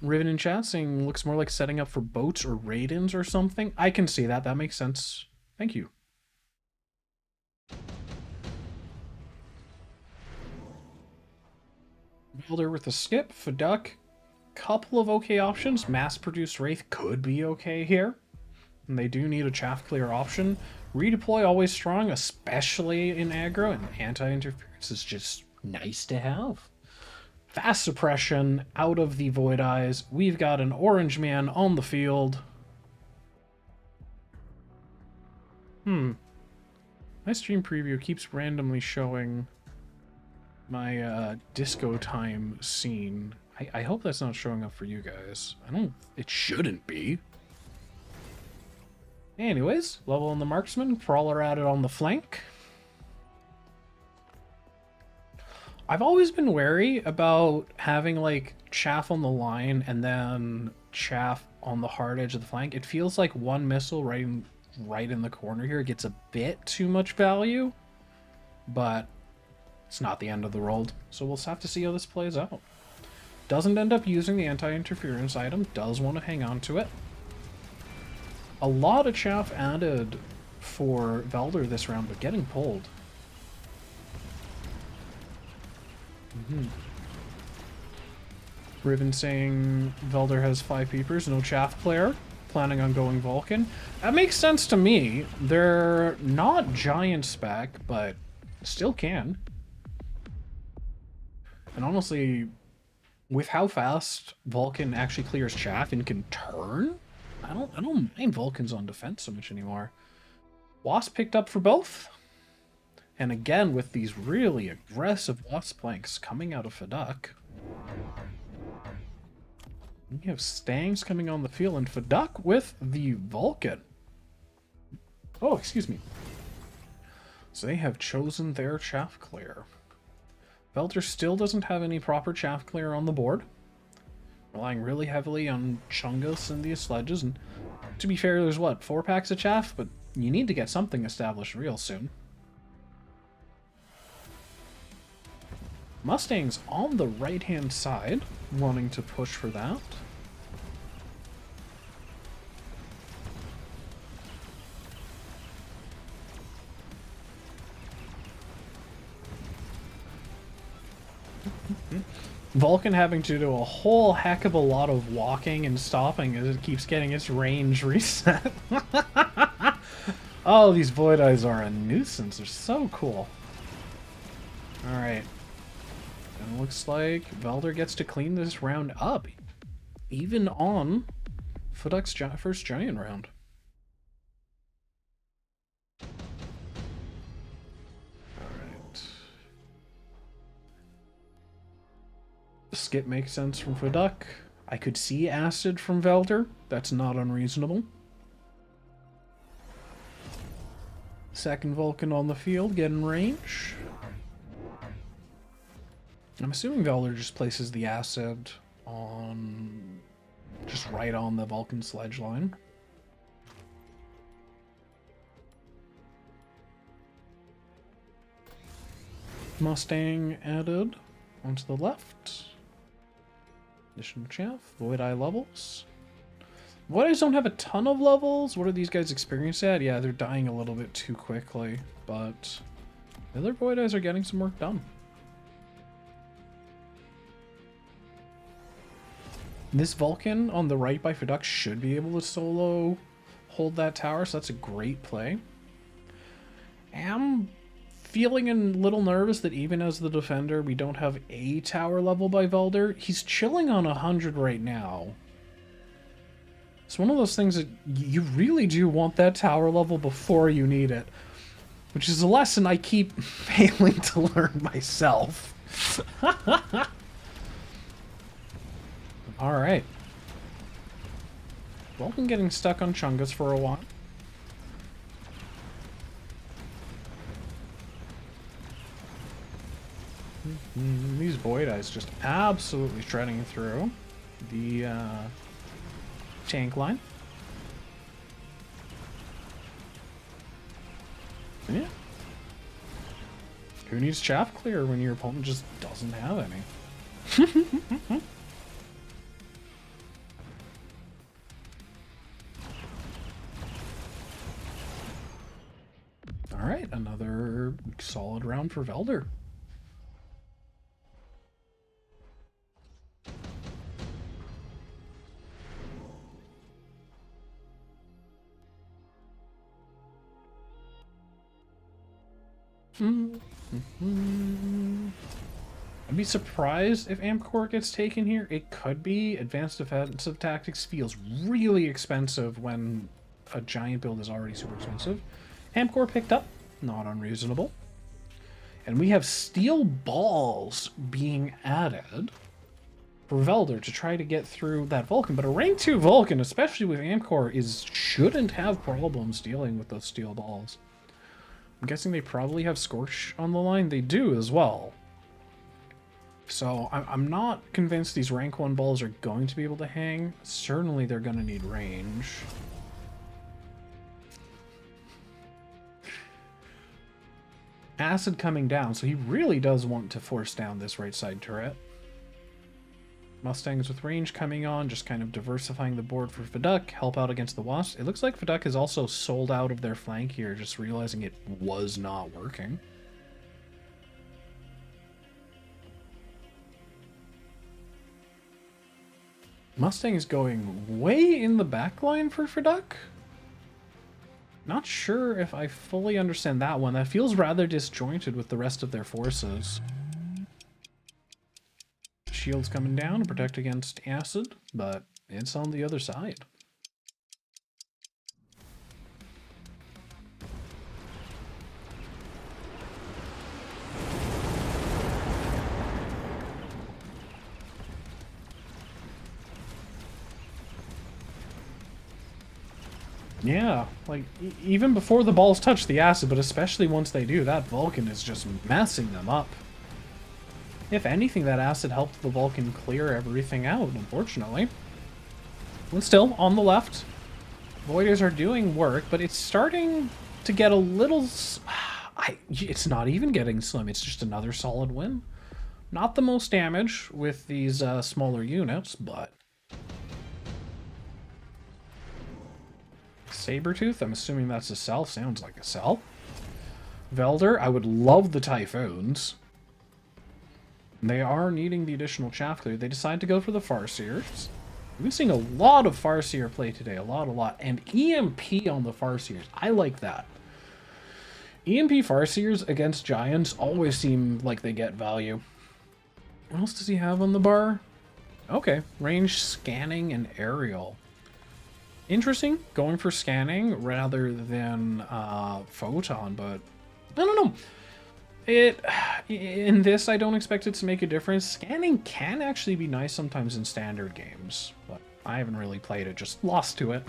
B: Riven in chat saying looks more like setting up for boats or raid-ins or something. I can see that. That makes sense. Thank you. Velder with a skip. Fduch. Couple of okay options. Mass-produced Wraith could be okay here. And they do need a chaff clear option. Redeploy always strong, especially in aggro, and anti-interference is just nice to have. Fast suppression out of the Void Eyes. We've got an orange man on the field. My stream preview keeps randomly showing my disco time scene. I hope that's not showing up for you guys. It shouldn't be. Anyways, level on the marksman, Prowler added on the flank. I've always been wary about having like chaff on the line and then chaff on the hard edge of the flank. It feels like one missile right in the corner here gets a bit too much value, but it's not the end of the world. So we'll have to see how this plays out. Doesn't end up using the anti-interference item, does want to hang on to it. A lot of chaff added for Velder this round, but getting pulled. Riven saying Velder has 5 peepers, no chaff player. Planning on going Vulcan. That makes sense to me. They're not giant spec, but still can. And honestly, with how fast Vulcan actually clears chaff and can turn, I don't mind Vulcans on defense so much anymore. Wasp picked up for both. And again, with these really aggressive Wasp planks coming out of Fduch. We have Stangs coming on the field, and Fduch with the Vulcan. Oh, excuse me. So they have chosen their chaff clear. Velder still doesn't have any proper chaff clear on the board. Relying really heavily on Chungus and the sledges, and to be fair, there's what, 4 packs of chaff, but you need to get something established real soon. Mustangs on the right-hand side, wanting to push for that. Vulcan having to do a whole heck of a lot of walking and stopping as it keeps getting its range reset. Oh, these Void Eyes are a nuisance. They're so cool. Alright. And it looks like Velder gets to clean this round up. Even on Fduch's first giant round. Skip makes sense from Fduch. I could see Acid from Velder. That's not unreasonable. Second Vulcan on the field, getting range. I'm assuming Velder just places the Acid on... just right on the Vulcan sledge line. Mustang added onto the left. Additional chaff, Void Eye levels. Void Eyes don't have a ton of levels. What are these guys experienced at? Yeah, they're dying a little bit too quickly, but the other Void Eyes are getting some work done. This Vulcan on the right by Fduch should be able to solo hold that tower, so that's a great play. I'm feeling a little nervous that even as the defender, we don't have a tower level by Velder. He's chilling on 100 right now. It's one of those things that you really do want that tower level before you need it, which is a lesson I keep failing to learn myself. Alright. Vulcan getting stuck on Chungus for a while. These Void Eyes just absolutely shredding through the tank line. Yeah. Who needs chaff clear when your opponent just doesn't have any? Alright, another solid round for Velder. I'd be surprised if Amcor gets taken here. It could be. Advanced defensive tactics feels really expensive when a giant build is already super expensive. Amcor picked up. Not unreasonable. And we have steel balls being added for Velder to try to get through that Vulcan. But a rank 2 Vulcan, especially with Amcor, shouldn't have problems dealing with those steel balls. I'm guessing they probably have Scorch on the line. They do as well. So I'm not convinced these rank 1 balls are going to be able to hang. Certainly they're going to need range. Acid coming down, so he really does want to force down this right side turret. Mustangs with range coming on, just kind of diversifying the board for Fduch, help out against the Wasp. It looks like Fduch is also sold out of their flank here, just realizing it was not working. Mustang is going way in the back line for Fduch. Not sure if I fully understand that one. That feels rather disjointed with the rest of their forces. Shields coming down to protect against acid, but it's on the other side. Yeah, like, even before the balls touch the acid, but especially once they do, that Vulcan is just messing them up. If anything, that acid helped the Vulcan clear everything out, unfortunately. And still, on the left, Voiders are doing work, but it's starting to get a little... it's not even getting slim, it's just another solid win. Not the most damage with these smaller units, but... Sabretooth, I'm assuming that's a cell. Sounds like a cell. Velder, I would love the Typhoons. They are needing the additional chaff clear. They decide to go for the Farseers. We've been seeing a lot of Farseer play today. A lot. And EMP on the Farseers. I like that. EMP Farseers against Giants always seem like they get value. What else does he have on the bar? Okay. Range, scanning, and aerial. Interesting, going for scanning rather than photon, but I don't know. In this, I don't expect it to make a difference. Scanning can actually be nice sometimes in standard games, but I haven't really played it, just lost to it.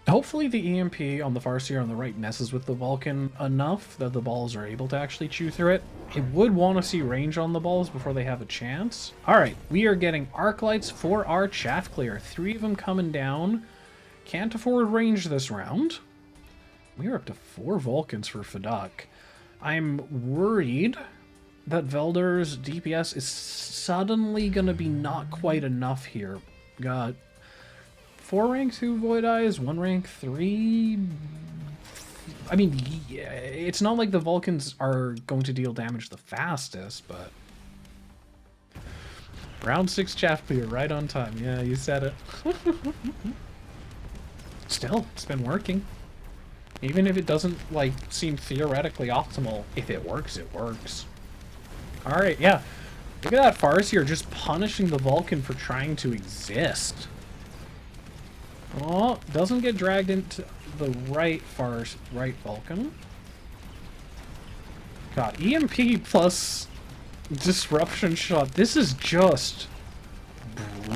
B: Hopefully the EMP on the Farseer on the right messes with the Vulcan enough that the balls are able to actually chew through it. I would want to see range on the balls before they have a chance. Alright, we are getting arc lights for our chaff clear. 3 of them coming down. Can't afford range this round. We are up to 4 Vulcans for Fduch. I'm worried that Velder's DPS is suddenly going to be not quite enough here. Got 4 rank 2 Void Eyes, 1 rank 3. I mean, yeah, it's not like the Vulcans are going to deal damage the fastest, but... Round 6 chaff clear, right on time. Yeah, you said it. Still, it's been working. Even if it doesn't, like, seem theoretically optimal, if it works, it works. Alright, yeah. Look at that Farseer just punishing the Vulcan for trying to exist. Oh, doesn't get dragged into the right Vulcan. God, EMP plus disruption shot. This is just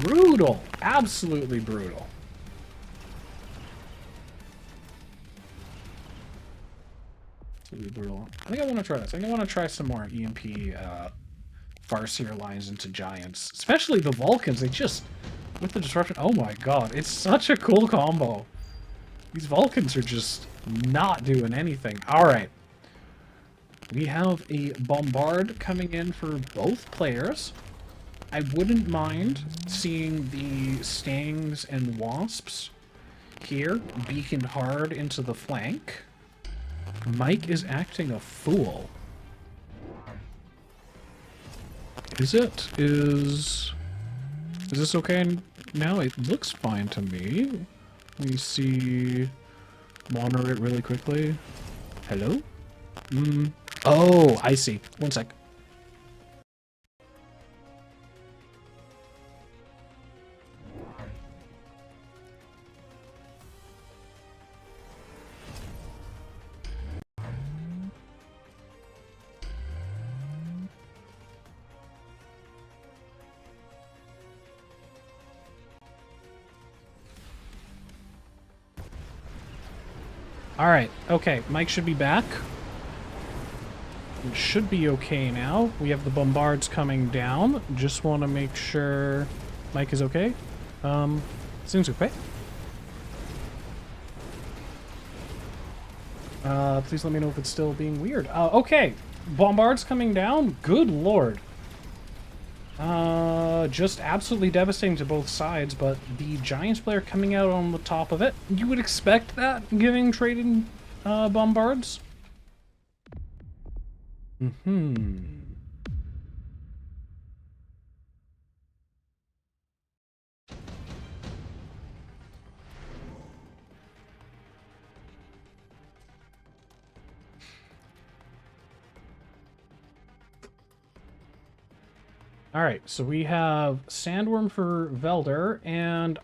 B: brutal. Absolutely brutal. absolutely brutal. I think I want to try this. I think I want to try some more EMP Farseer lines into Giants. Especially the Vulcans. They just... With the disruption... Oh my god. It's such a cool combo. These Vulcans are just not doing anything. Alright. We have a Bombard coming in for both players. I wouldn't mind seeing the Stings and Wasps here beaconed hard into the flank. Mike is acting a fool. Is it? Is this okay now? It looks fine to me. Let me see... Monitor it really quickly. Hello? Oh, I see. One sec. Alright, okay, Mike should be back. It should be okay now. We have the Bombards coming down. Just want to make sure Mike is okay. Seems okay. Please let me know if it's still being weird. Okay, Bombards coming down. Good lord. Just absolutely devastating to both sides, but the Giants player coming out on the top of it. You would expect that, giving trading Bombards. Alright, so we have Sandworm for Velder, and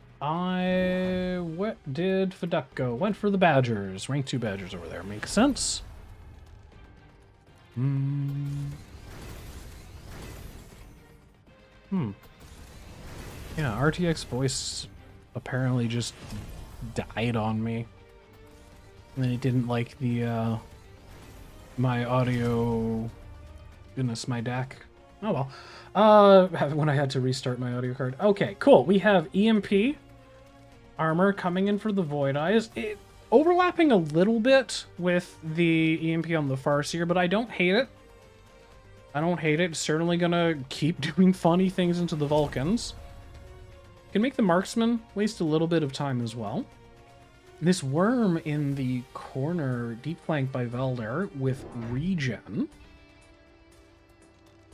B: what did Fduch go? Went for the Badgers. Rank 2 Badgers over there. Makes sense. Yeah, RTX voice apparently just died on me. And it didn't like the, my audio... Goodness, my DAC. Oh well. When I had to restart my audio card. Okay, cool. We have EMP armor coming in for the Void Eyes. Overlapping a little bit with the EMP on the Farseer, but I don't hate it. I don't hate it. It's certainly gonna keep doing funny things into the Vulcans. Can make the Marksman waste a little bit of time as well. This Worm in the corner, deep flanked by Velder with regen.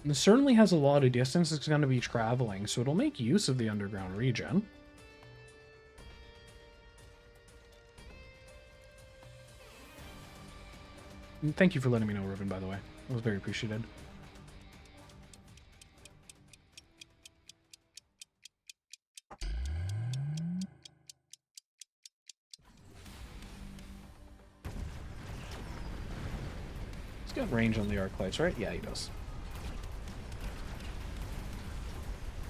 B: This certainly has a lot of distance it's going to be traveling, so it'll make use of the underground regen. And thank you for letting me know, Ruben, by the way. That was very appreciated. He's got range on the arc lights, right? Yeah, he does.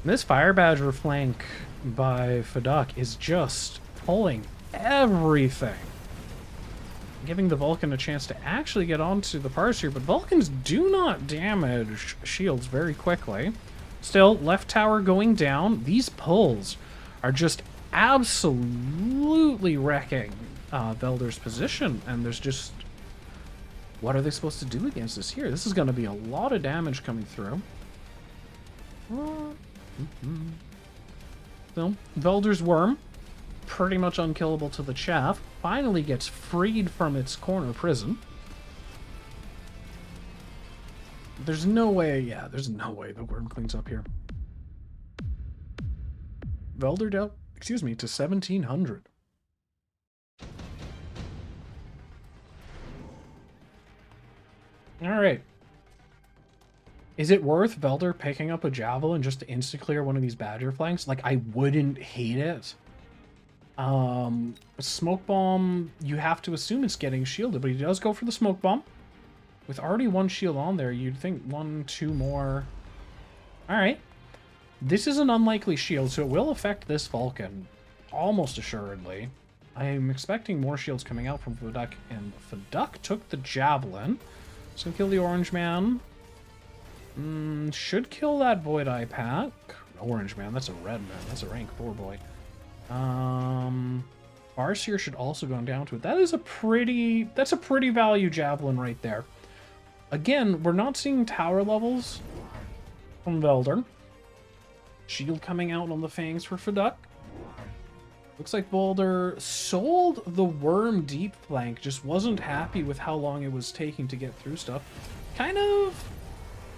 B: This Fire Badger flank by Fduch is just pulling everything. Giving the Vulcan a chance to actually get onto the Farseer, but Vulcans do not damage shields very quickly. Still, left tower going down. These pulls are just absolutely wrecking Velder's position, and there's just... What are they supposed to do against this here? This is going to be a lot of damage coming through. So, Velder's Worm, pretty much unkillable to the chaff, finally gets freed from its corner prison. There's no way, yeah, there's no way the Worm cleans up here. Velder dealt, to 1700. Alright. Is it worth Velder picking up a Javelin just to insta-clear one of these Badger flanks? Like, I wouldn't hate it. Smoke Bomb, you have to assume it's getting shielded, but he does go for the Smoke Bomb. With already one shield on there, you'd think 1, 2 more. Alright. This is an unlikely shield, so it will affect this Vulcan. Almost assuredly. I'm expecting more shields coming out from Fduch, and Fduch took the Javelin. So kill the Orange Man. Should kill that Void Eye pack. Orange Man, that's a red man. That's a rank 4 boy. Farseer should also go down to it. That's a pretty value Javelin right there. Again, we're not seeing tower levels from Velder. Shield coming out on the Fangs for Fduch. Looks like Velder sold the Worm deep flank, just wasn't happy with how long it was taking to get through stuff. Kind of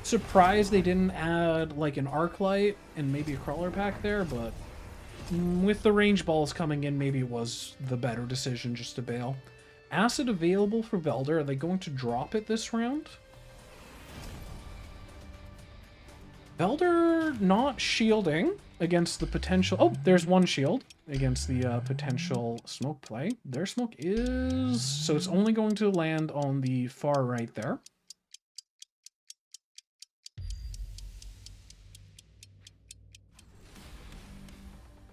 B: surprised they didn't add like an arc light and maybe a crawler pack there, but with the range balls coming in, maybe it was the better decision just to bail. Acid available for Velder. Are they going to drop it this round? Velder not shielding against the potential... Oh, there's one shield against the potential smoke play. Their smoke is... So it's only going to land on the far right there.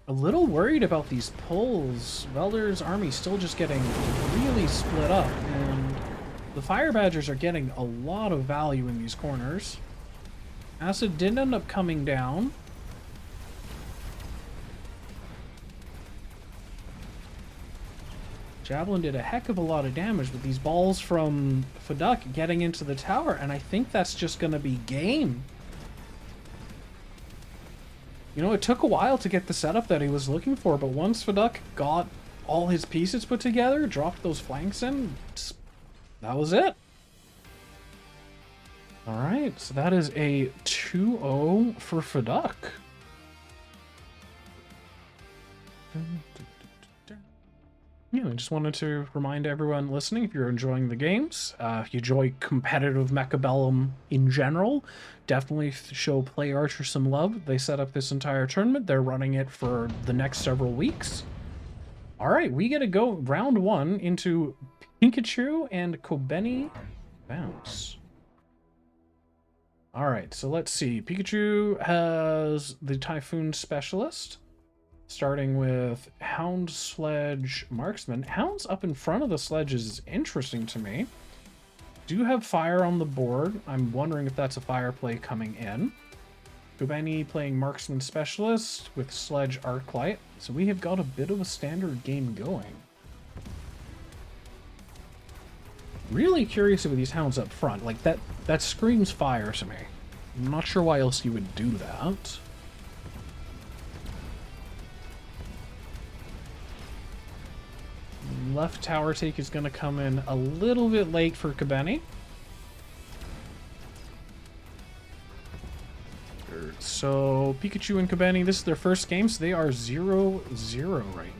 B: A little worried about these pulls. Velder's army still just getting really split up, and the Fire Badgers are getting a lot of value in these corners. Acid did end up coming down. Javelin did a heck of a lot of damage, but these balls from Fduch getting into the tower, and I think that's just going to be game. You know, it took a while to get the setup that he was looking for, but once Fduch got all his pieces put together, dropped those flanks in, that was it. Alright, so that is a 2-0 for Fduch. Yeah, I just wanted to remind everyone listening, if you're enjoying the games, if you enjoy competitive Mechabellum in general, definitely show Play Archer some love. They set up this entire tournament. They're running it for the next several weeks. All right, we get to go round one into Pikachu and Kobeni Vance. All right, so let's see. Pikachu has the Typhoon Specialist, starting with Hound, Sledge, Marksman. Hound's up in front of the sledges is interesting to me. Do have fire on the board. I'm wondering if that's a fire play coming in. Kobeni playing Marksman Specialist with Sledge Arclight. So we have got a bit of a standard game going. Really curious about these hounds up front. Like, that screams fire to me. I'm not sure why else you would do that. Left tower take is going to come in a little bit late for Kobeni. So Pikachu and Kobeni, this is their first game, so they are 0-0 right now.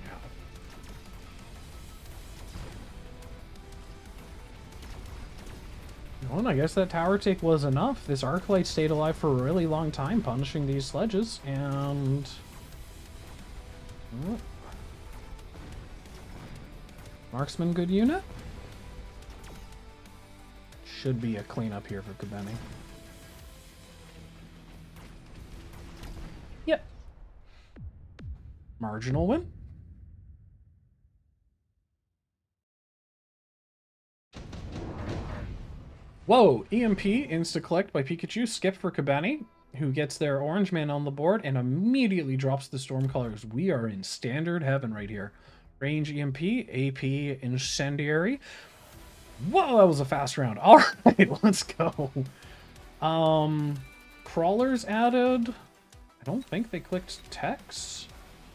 B: Well, I guess that tower take was enough. This Arclight stayed alive for a really long time, punishing these sledges, and... Oh. Marksman, good unit. Should be a cleanup here for Kobeni. Yep. Marginal win. Whoa! EMP, insta-collect by Pikachu, skip for Kobeni, who gets their Orange Man on the board and immediately drops the Stormcallers. We are in standard heaven right here. Range EMP, AP Incendiary. Whoa, that was a fast round. All right, let's go. Crawlers added. I don't think they clicked Tex.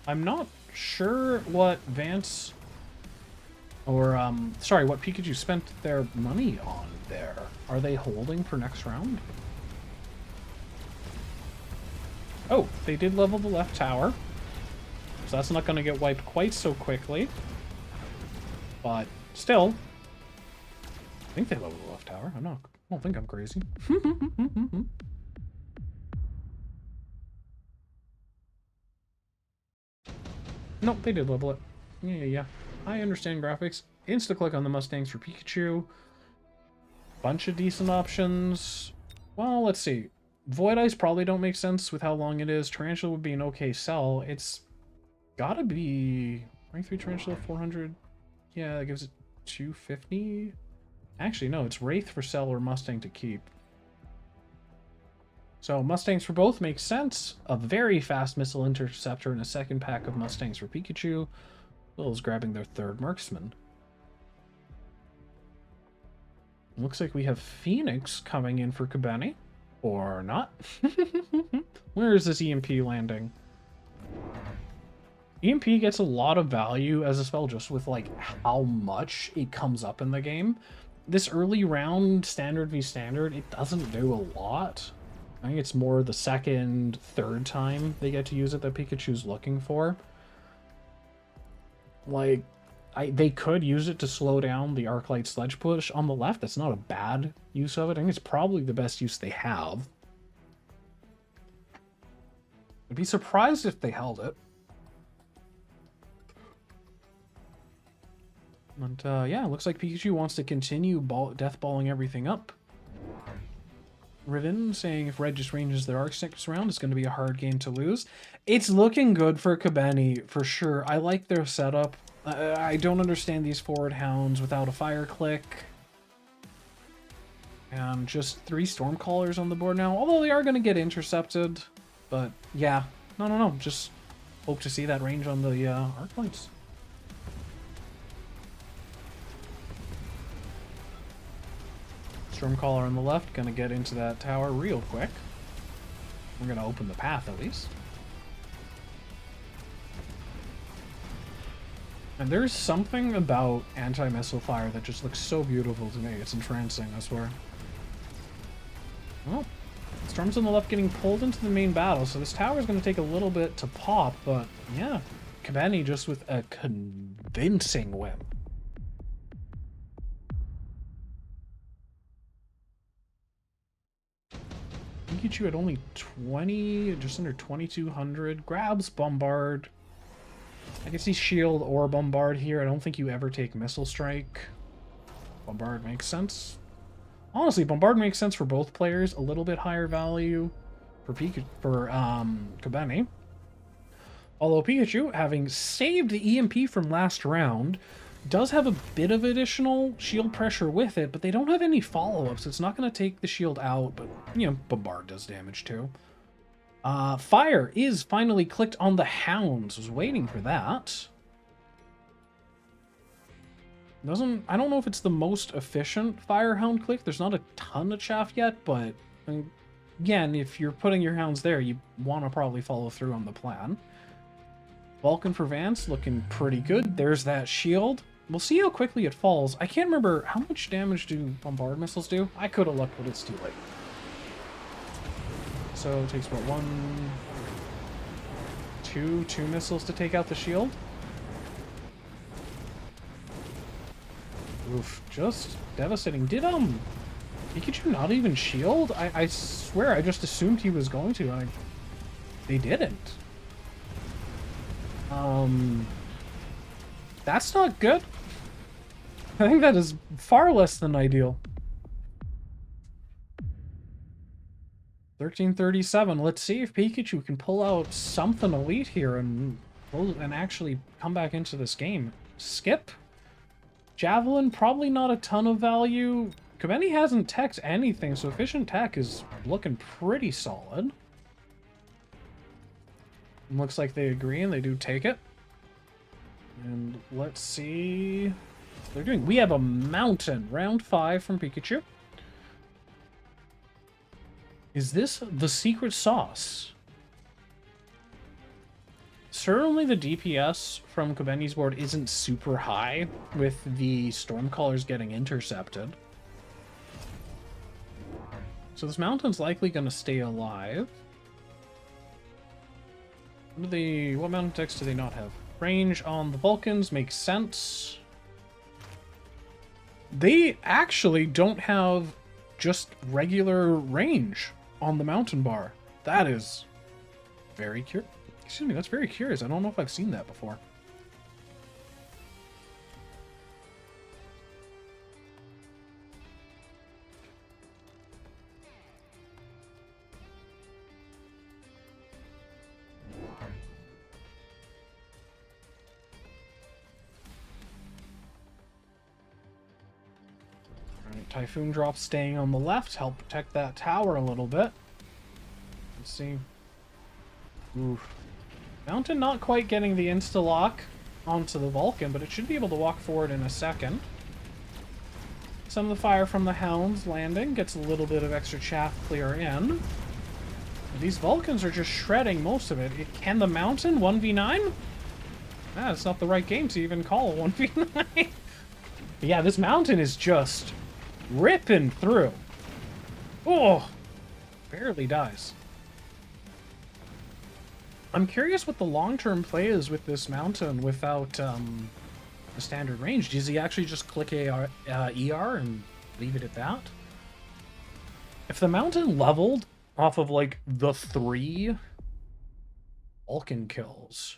B: I'm not sure what Vance or sorry, what Pikachu spent their money on there. Are they holding for next round? Oh, they did level the left tower. So that's not going to get wiped quite so quickly. But still, I think they leveled the left tower. I don't think I'm crazy. Nope, they did level it. Yeah. I understand graphics. Insta-click on the Mustangs for Pikachu. Bunch of decent options. Well, let's see. Void Eyes probably don't make sense with how long it is. Tarantula would be an okay sell. It's gotta be Rank 3 Tarantula, 400. Yeah, that gives it 250. Actually, no, it's Wraith for sell or Mustang to keep. So Mustangs for both makes sense. A very fast missile interceptor and a second pack of Mustangs for Pikachu. Will's grabbing their third marksman. Looks like we have Phoenix coming in for Kobeni. Or not. Where is this EMP landing? EMP gets a lot of value as a spell just with like how much it comes up in the game. This early round standard v standard, it doesn't do a lot. I think it's more the second, third time they get to use it that Pikachu's looking for. Like, they could use it to slow down the Arclight Sledge push on the left. That's not a bad use of it. I think it's probably the best use they have. I'd be surprised if they held it. But yeah, it looks like Pikachu wants to continue death balling everything up. Riven saying if Red just ranges their Arc next round, it's going to be a hard game to lose. It's looking good for Kobeni, for sure. I like their setup. I don't understand these forward hounds without a fire click. And just 3 Stormcallers on the board now, although they are going to get intercepted. But yeah, no. Just hope to see that range on the Arc Lights. Stormcaller on the left, gonna get into that tower real quick. We're gonna open the path at least. And there's something about anti-missile fire that just looks so beautiful to me. It's entrancing, I swear. Well, Storm's on the left getting pulled into the main battle, so this tower is gonna take a little bit to pop, but yeah, Kobeni just with a convincing win. Pikachu at only 20, just under 2200, grabs Bombard. I can see Shield or Bombard here. I don't think you ever take Missile Strike. Bombard makes sense. Honestly, Bombard makes sense for both players. A little bit higher value for Kobeni. Although Pikachu, having saved the EMP from last round, does have a bit of additional shield pressure with it, but they don't have any follow-ups. It's not going to take the shield out, but, you know, Bombard does damage too. Fire is finally clicked on the Hounds. Was waiting for that. I don't know if it's the most efficient Fire Hound click. There's not a ton of chaff yet, but again, if you're putting your Hounds there, you want to probably follow through on the plan. Vulcan for Vance, looking pretty good. There's that shield. We'll see how quickly it falls. I can't remember, how much damage do Bombard missiles do? I could have looked, but it's too late. So it takes, what, two missiles to take out the shield? Oof, just devastating. Did, Pikachu not even shield? I swear, I just assumed he was going to. They didn't. That's not good. I think that is far less than ideal. 1337. Let's see if Pikachu can pull out something elite here and actually come back into this game. Skip. Javelin, probably not a ton of value. Kobeni hasn't teched anything, so efficient tech is looking pretty solid. Looks like they agree and they do take it. And let's see what they're doing. We have a mountain. Round 5 from Pikachu. Is this the secret sauce? Certainly the DPS from Kobeni's board isn't super high, with the Stormcallers getting intercepted. So this mountain's likely going to stay alive. What mountain techs do they not have? Range on the Vulcans makes sense. They actually don't have just regular range on the mountain bar. That is very curious. Excuse me, that's very curious. I don't know if I've seen that before. Typhoon drop staying on the left, help protect that tower a little bit. Let's see. Oof. Mountain not quite getting the insta-lock onto the Vulcan, but it should be able to walk forward in a second. Some of the fire from the Hounds landing gets a little bit of extra chaff clear in. These Vulcans are just shredding most of it. Can the Mountain 1v9? Ah, it's not the right game to even call a 1v9. Yeah, this Mountain is just ripping through. Oh, barely dies. I'm curious what the long-term play is with this Mountain without a standard range. Does he actually just click ER and leave it at that? If the Mountain leveled off of, like, the 3 Vulcan kills,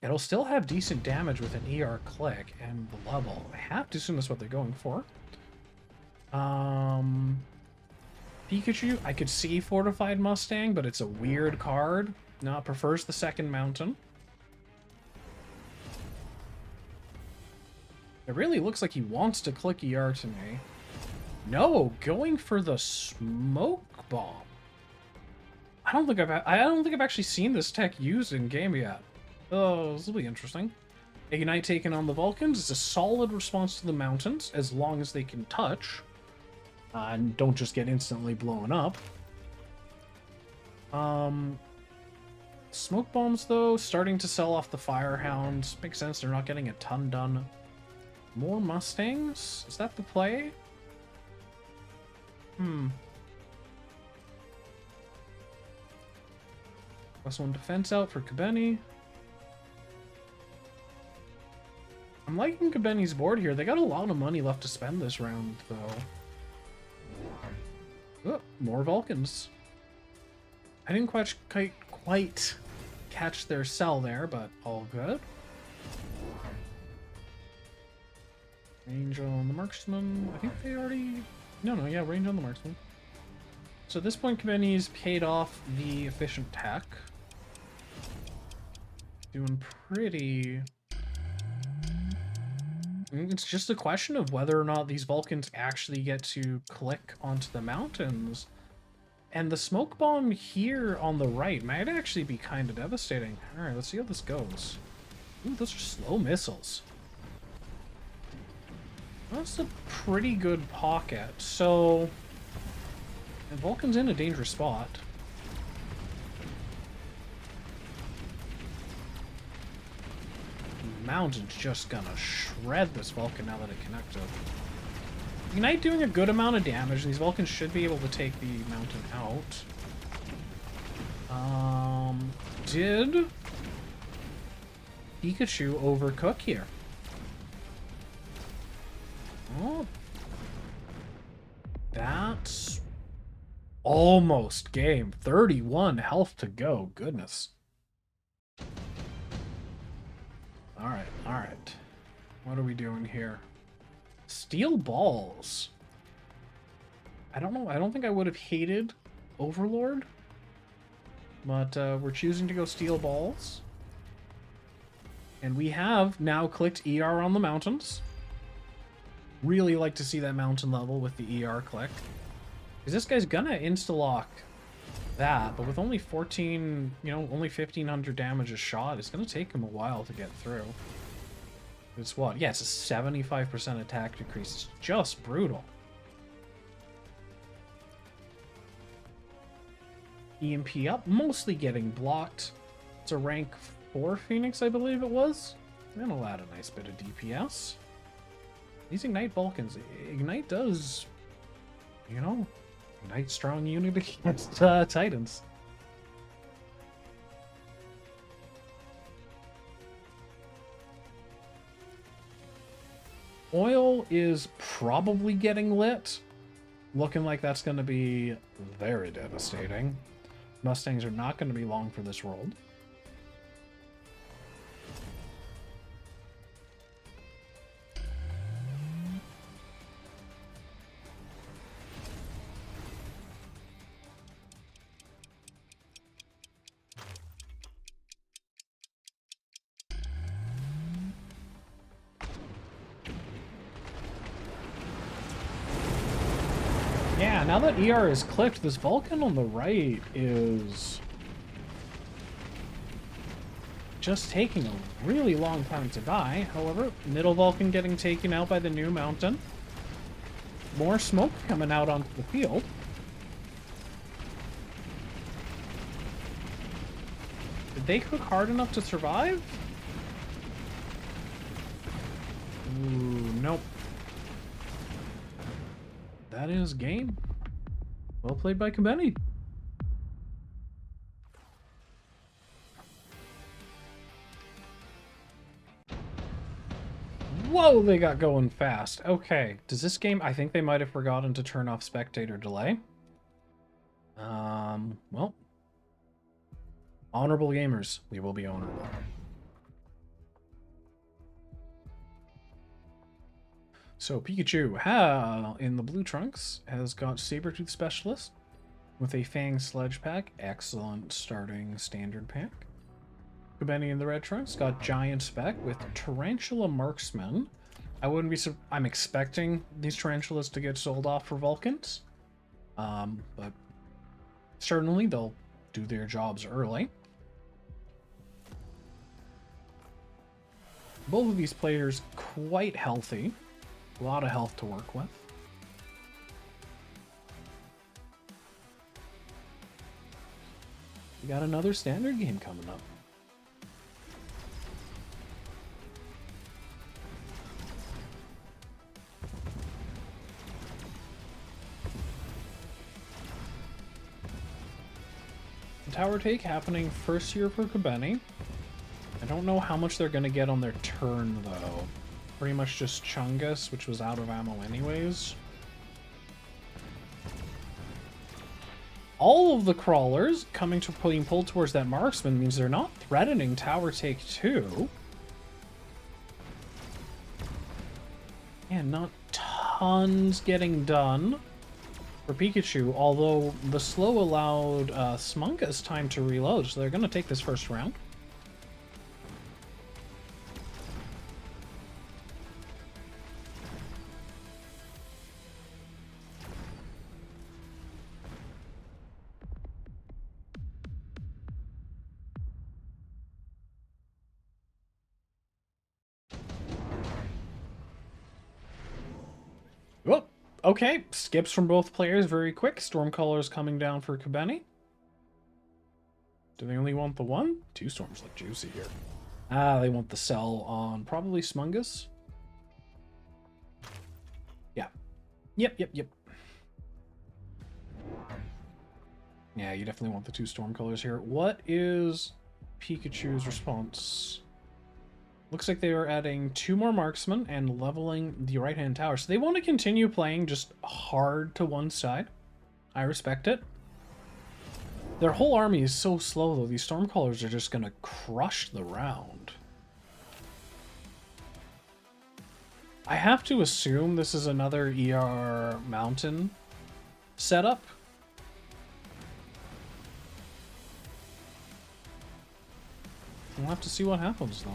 B: it'll still have decent damage with an ER click and the level. I have to assume that's what they're going for. Pikachu, I could see Fortified Mustang, but it's a weird card. No, it prefers the second Mountain. It really looks like he wants to click ER to me. No, going for the Smoke Bomb. I don't think I've actually seen this tech used in game yet. Oh, this will be interesting. Ignite taken on the Vulcans is a solid response to the Mountains, as long as they can touch. And don't just get instantly blown up. Smoke bombs, though, starting to sell off the Firehounds. Makes sense, they're not getting a ton done. More Mustangs? Is that the play? +1 defense out for Kobeni. I'm liking Kobeni's board here. They got a lot of money left to spend this round, though. Oh, more Vulcans. I didn't quite catch their sell there, but all good. Range on the Marksman. I think they already... No, yeah, range on the Marksman. So at this point, Kobeni's paid off the efficient tech. Doing pretty... It's just a question of whether or not these Vulcans actually get to click onto the Mountains. And the Smoke Bomb here on the right might actually be kind of devastating. Alright, let's see how this goes. Ooh, those are slow missiles. That's a pretty good pocket. So, the Vulcan's in a dangerous spot. Mountain's just gonna shred this Vulcan now that it connected. Ignite doing a good amount of damage. These Vulcans should be able to take the Mountain out. Did Pikachu overcook here? Oh, that's almost game. 31 health to go. Goodness. All right. What are we doing here? Steel balls. I don't know. I don't think I would have hated Overlord, but we're choosing to go steel balls. And we have now clicked ER on the Mountains. Really like to see that Mountain level with the ER click. Because this guy's gonna insta-lock that, but with only 14, only 1,500 damage a shot, it's gonna take him a while to get through. It's what? Yeah, it's a 75% attack decrease. It's just brutal. EMP up, mostly getting blocked. It's a rank 4 Phoenix, I believe it was. And it'll add a nice bit of DPS. These Ignite Vulcans, Ignite does, Ignite strong unit against Titans. Oil is probably getting lit. Looking like that's going to be very devastating. Mustangs are not going to be long for this world. Yeah, now that ER is clipped, this Vulcan on the right is just taking a really long time to die. However, middle Vulcan getting taken out by the new mountain. More smoke coming out onto the field. Did they cook hard enough to survive? Ooh, nope. That is game. Well played by Kobeni. Whoa, they got going fast. Okay, does this game... I think they might have forgotten to turn off spectator delay. Well. Honorable gamers. We will be honorable. So Pikachu, in the blue trunks, has got Sabertooth Specialist with a Fang Sledge Pack. Excellent starting standard pack. Kobeni in the red trunks got Giant Spec with Tarantula Marksman. I wouldn't be... I'm expecting these tarantulas to get sold off for Vulcans. But certainly they'll do their jobs early. Both of these players quite healthy. A lot of health to work with. We got another standard game coming up. Tower take happening first here for Kobeni. I don't know how much they're going to get on their turn, though. Pretty much just Chungus, which was out of ammo anyways. All of the crawlers coming to being pulled towards that marksman means they're not threatening Tower Take 2. And not tons getting done for Pikachu, although the slow allowed Smungus time to reload, so they're going to take this first round. Whoa. Okay, skips from both players very quick. Stormcallers coming down for Kobeni. Do they only want the one? Two storms look juicy here. Ah, they want the cell on probably Smungus. Yeah. Yep. Yeah, you definitely want the two Stormcallers here. What is Pikachu's response? Looks like they are adding 2 more marksmen and leveling the right-hand tower. So they want to continue playing just hard to one side. I respect it. Their whole army is so slow, though. These Stormcallers are just going to crush the round. I have to assume this is another ER Mountain setup. We'll have to see what happens, though.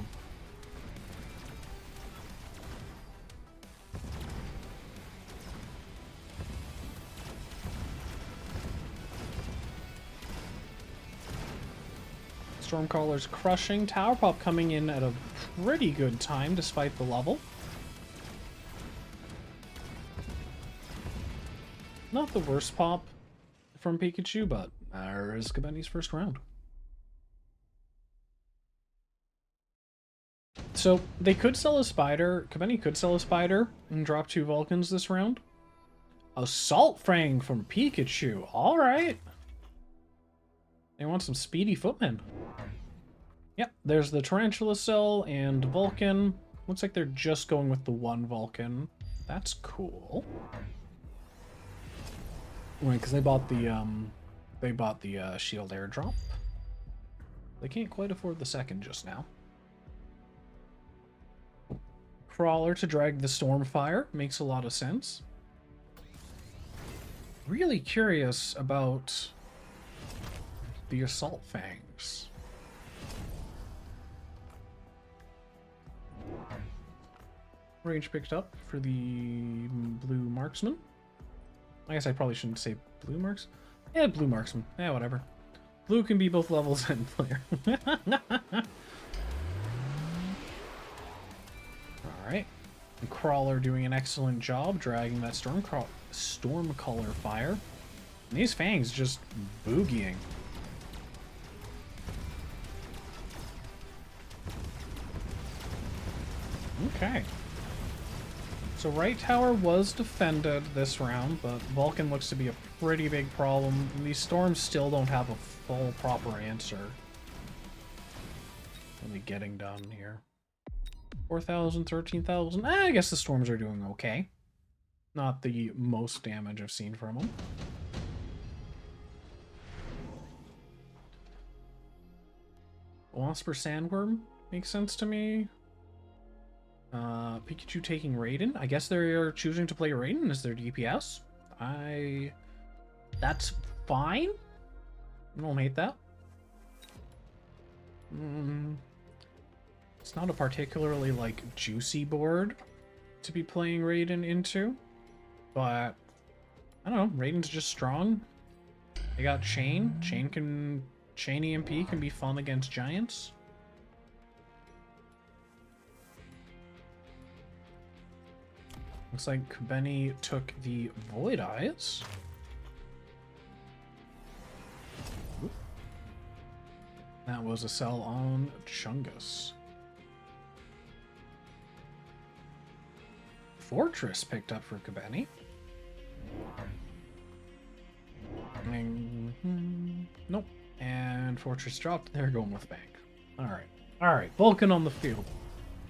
B: Stormcaller's crushing. Tower Pop coming in at a pretty good time despite the level. Not the worst pop from Pikachu, but there's Kobeni's first round. So they could sell a spider. Kobeni could sell a spider and drop 2 Vulcans this round. Assault Fang from Pikachu. All right. They want some speedy footmen. Yep, there's the Tarantula Cell and Vulcan. Looks like they're just going with the 1 Vulcan. That's cool. Right, because they bought the shield airdrop. They can't quite afford the second just now. Crawler to drag the Stormfire makes a lot of sense. Really curious about the Assault Fangs. Range picked up for the blue marksman. I guess I probably shouldn't say blue marks. Yeah, blue marksman. Yeah, whatever. Blue can be both levels and player. Alright. Crawler doing an excellent job dragging that Stormcaller fire. And these fangs just boogieing. Okay. So right tower was defended this round, but Vulcan looks to be a pretty big problem. And these storms still don't have a full proper answer. Really getting done here. 4,000, 13,000. I guess the storms are doing okay. Not the most damage I've seen from them. Wasp or Sandworm makes sense to me. Pikachu taking Raiden. I guess they're choosing to play Raiden as their DPS. That's fine. I don't hate that. It's not a particularly, like, juicy board to be playing Raiden into. But, I don't know. Raiden's just strong. They got Chain. Chain EMP can be fun against Giants. Looks like Kobeni took the Void Eyes. Oop. That was a sell on Chungus. Fortress picked up for Kobeni. Nope. And Fortress dropped. They're going with Bank. Alright. Alright. Vulcan on the field.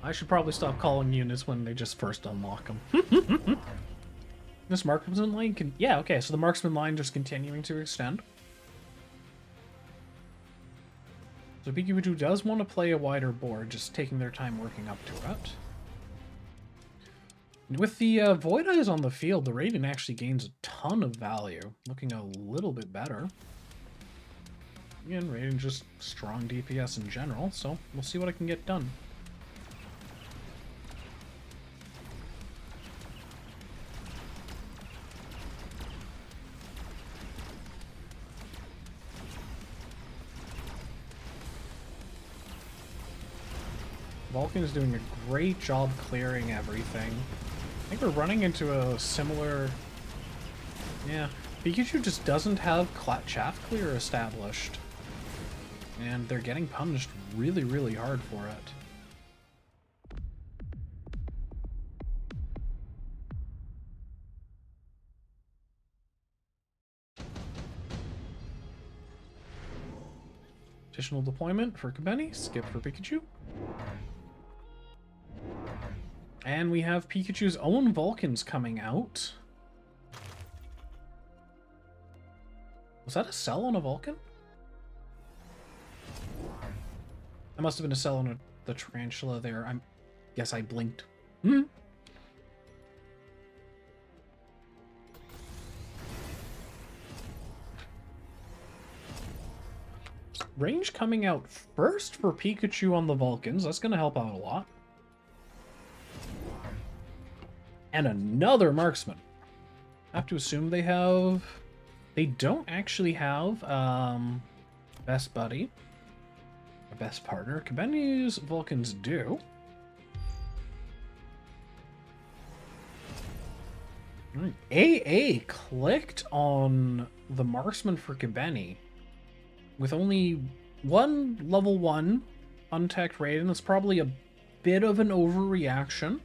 B: I should probably stop calling units when they just first unlock them. This marksman line can... Yeah, okay, so the marksman line just continuing to extend. So Pikachu does want to play a wider board, just taking their time working up to it. With the Void Eyes on the field, the Raiden actually gains a ton of value, looking a little bit better. Again, Raiden just strong DPS in general, so we'll see what I can get done. Vulcan is doing a great job clearing everything. I think we're running into a similar... Yeah, Pikachu just doesn't have chaff clear established. And they're getting punished really, really hard for it. Additional deployment for Kobeni, skip for Pikachu. And we have Pikachu's own Vulcans coming out. Was that a sell on a Vulcan? That must have been a sell on the Tarantula there. Guess I blinked. Range coming out first for Pikachu on the Vulcans. That's going to help out a lot. And another marksman. I have to assume they have... They don't actually have best buddy. Or best partner. Kobeni's Vulcans do. AA clicked on the marksman for Kobeni. With only one level 1 untacked Raiden. That's probably a bit of an overreaction.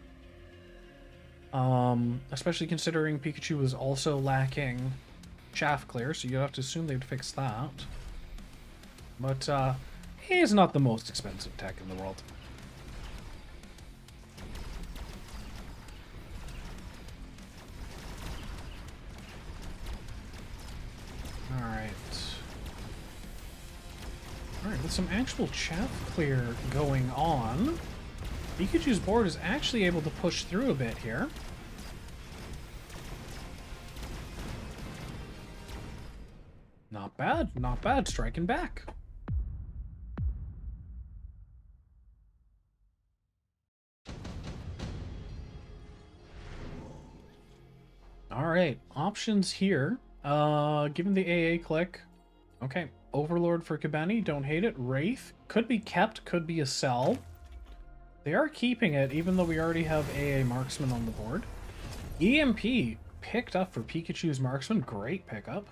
B: Especially considering Pikachu was also lacking chaff clear, so you have to assume they'd fix that. But, he's not the most expensive tech in the world. Alright, with some actual chaff clear going on, Pikachu's board is actually able to push through a bit here. Not bad, not bad, striking back. All right, options here. Given the AA click. Okay, Overlord for Kobeni, don't hate it. Wraith, could be kept, could be a sell. They are keeping it, even though we already have AA Marksman on the board. EMP, picked up for Pikachu's Marksman, great pickup.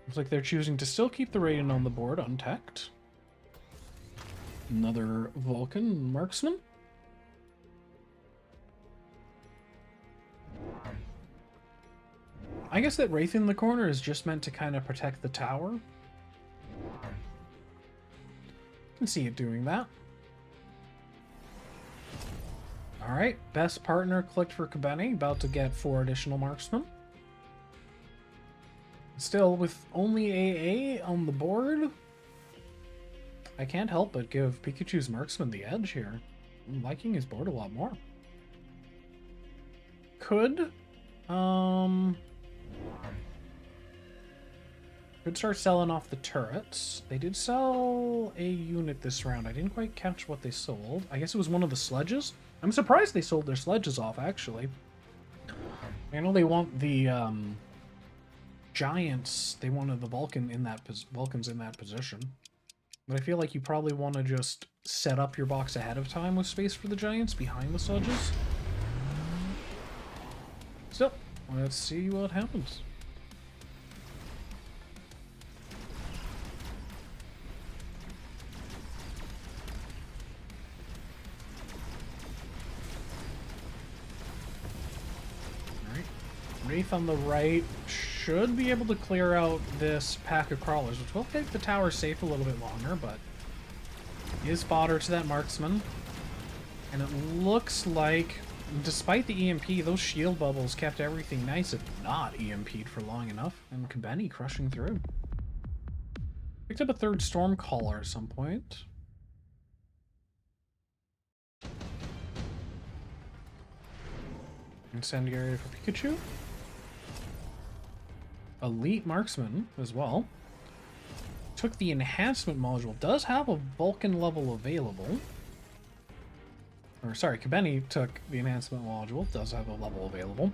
B: Looks like they're choosing to still keep the Radiant on the board, untech'd. Another Vulcan Marksman. I guess that Wraith in the corner is just meant to kind of protect the tower. Can see it doing that. Alright, best partner clicked for Kobeni, about to get 4 additional marksmen. Still, with only AA on the board, I can't help but give Pikachu's marksman the edge here. I'm liking his board a lot more. Could start selling off the turrets. They did sell a unit this round. I didn't quite catch what they sold. I guess it was one of the sledges. I'm surprised they sold their sledges off, actually. I know they want the giants. They wanted the Vulcans in that position. But I feel like you probably want to just set up your box ahead of time with space for the giants behind the sledges. So, let's see what happens. Wraith on the right should be able to clear out this pack of crawlers, which will keep the tower safe a little bit longer, but is fodder to that marksman. And it looks like, despite the EMP, those shield bubbles kept everything nice, if not EMP'd for long enough, and Kobeni crushing through. Picked up a 3rd Stormcaller at some point. Incendiary for Pikachu. Elite Marksman as well. Took the enhancement module. Does have a Vulcan level available. Or sorry, Kobeni took the enhancement module. Does have a level available.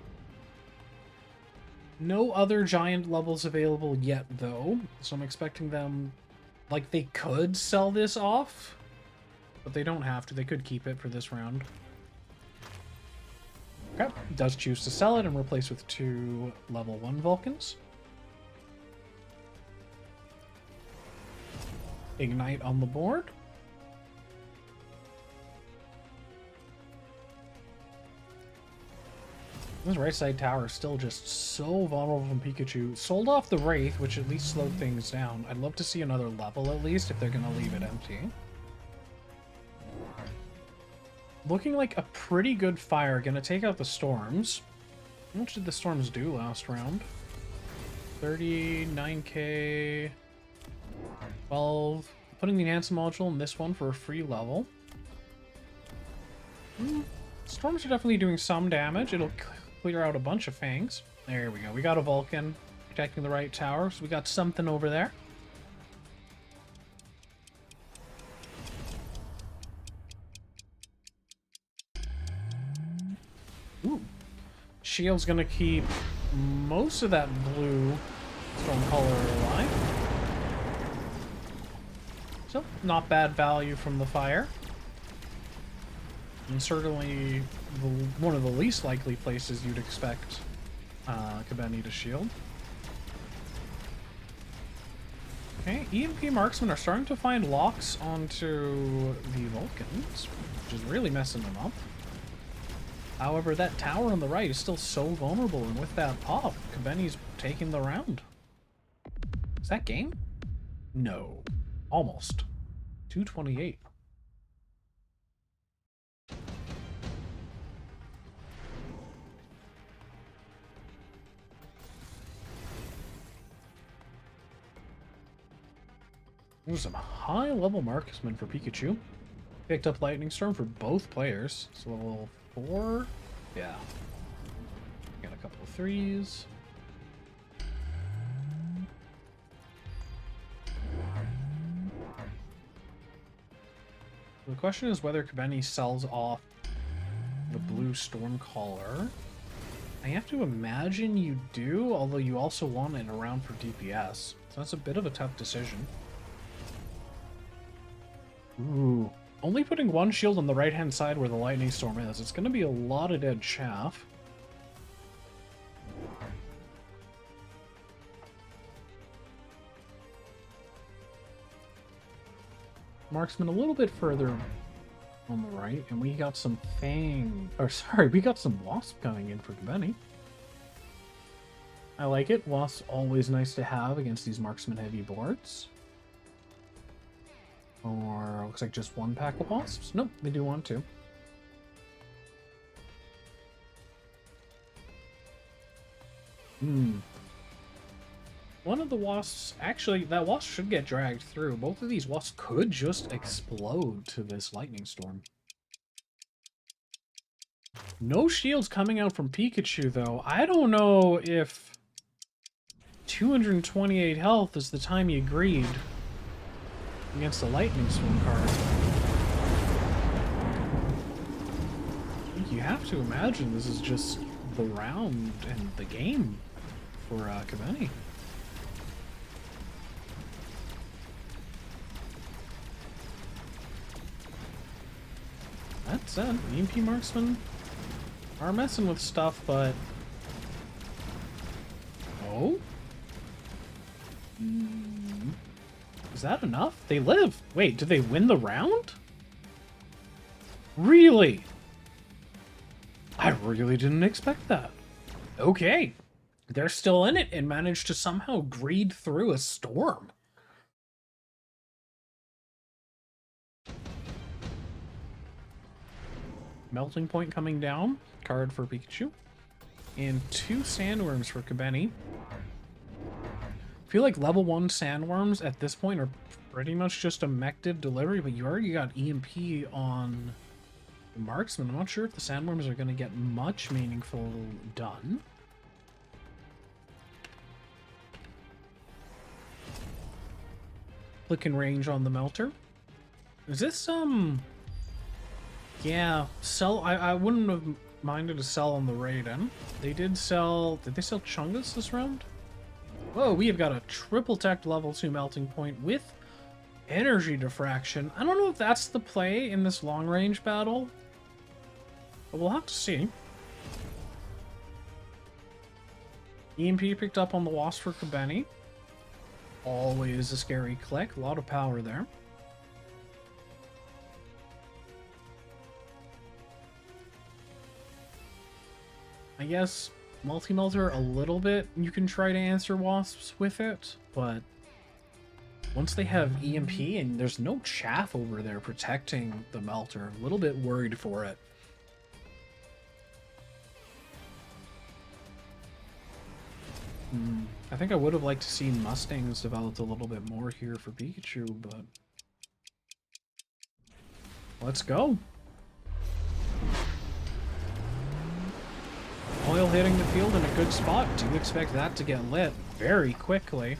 B: No other giant levels available yet, though. So I'm expecting them... Like, they could sell this off. But they don't have to. They could keep it for this round. Okay. Does choose to sell it and replace with 2 level 1 Vulcans. Ignite on the board. This right side tower is still just so vulnerable from Pikachu. Sold off the Wraith, which at least slowed things down. I'd love to see another level at least if they're going to leave it empty. Looking like a pretty good fire. Going to take out the storms. How much did the storms do last round? 39k... 12. Putting the enhancement module in this one for a free level. Storms are definitely doing some damage. It'll clear out a bunch of fangs. There we go. We got a Vulcan protecting the right tower, so we got something over there. Ooh. Shield's gonna keep most of that blue Stormcaller alive. So, not bad value from the fire. And certainly one of the least likely places you'd expect Kobeni to shield. Okay, EMP marksmen are starting to find locks onto the Vulcans, which is really messing them up. However, that tower on the right is still so vulnerable, and with that pop, Kobeni's taking the round. Is that game? No. Almost. 228. There's some high-level marksmen for Pikachu. Picked up Lightning Storm for both players. So level 4. Yeah. Got a couple of 3s. The question is whether Kobeni sells off the blue Stormcaller. I have to imagine you do, although you also want it around for DPS. So that's a bit of a tough decision. Ooh. Only putting one shield on the right-hand side where the Lightning Storm is. It's going to be a lot of dead chaff. Marksman a little bit further on the right, and we got some we got some Wasp coming in for Kobeni. I like it. Wasp's always nice to have against these marksman heavy boards. Or looks like just one pack of Wasps. Nope, they do want two. One of the Wasps, actually, that Wasp should get dragged through. Both of these Wasps could just explode to this Lightning Storm. No shields coming out from Pikachu, though. I don't know if 228 health is the time you agreed against the Lightning Storm card. I think you have to imagine this is just the round and the game for Kobeni. That said, EMP marksmen are messing with stuff, but... Oh? Is that enough? They live! Wait, did they win the round? Really? I really didn't expect that. Okay. They're still in it and managed to somehow greed through a storm. Melting Point coming down. Card for Pikachu. And 2 Sandworms for Kobeni. I feel like level 1 Sandworms at this point are pretty much just a mech-div delivery, but you already got EMP on the Marksman. I'm not sure if the Sandworms are going to get much meaningful done. Click and range on the Melter. Is this, yeah, sell. I wouldn't have minded to sell on the Raiden. They did sell. Did they sell Chungus this round? Whoa, we have got a triple tech level 2 Melting Point with energy diffraction. I don't know if that's the play in this long range battle, but we'll have to see. EMP picked up on the Wasp for Kobeni. Always a scary click. A lot of power there. I guess multi-melter a little bit, you can try to answer Wasps with it, but once they have EMP and there's no chaff over there protecting the Melter, a little bit worried for it. I think I would have liked to see Mustangs developed a little bit more here for Pikachu, but let's go. Oil hitting the field in a good spot. Do expect that to get lit very quickly.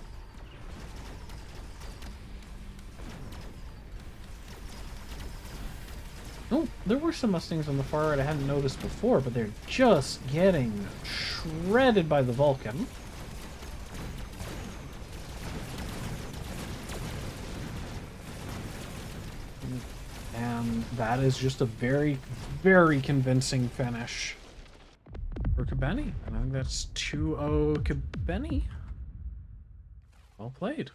B: Oh, there were some Mustangs on the far right I hadn't noticed before, but they're just getting shredded by the Vulcan. And that is just a very, very convincing finish for Kobeni. And I think that's 2-0 Kobeni. Well played.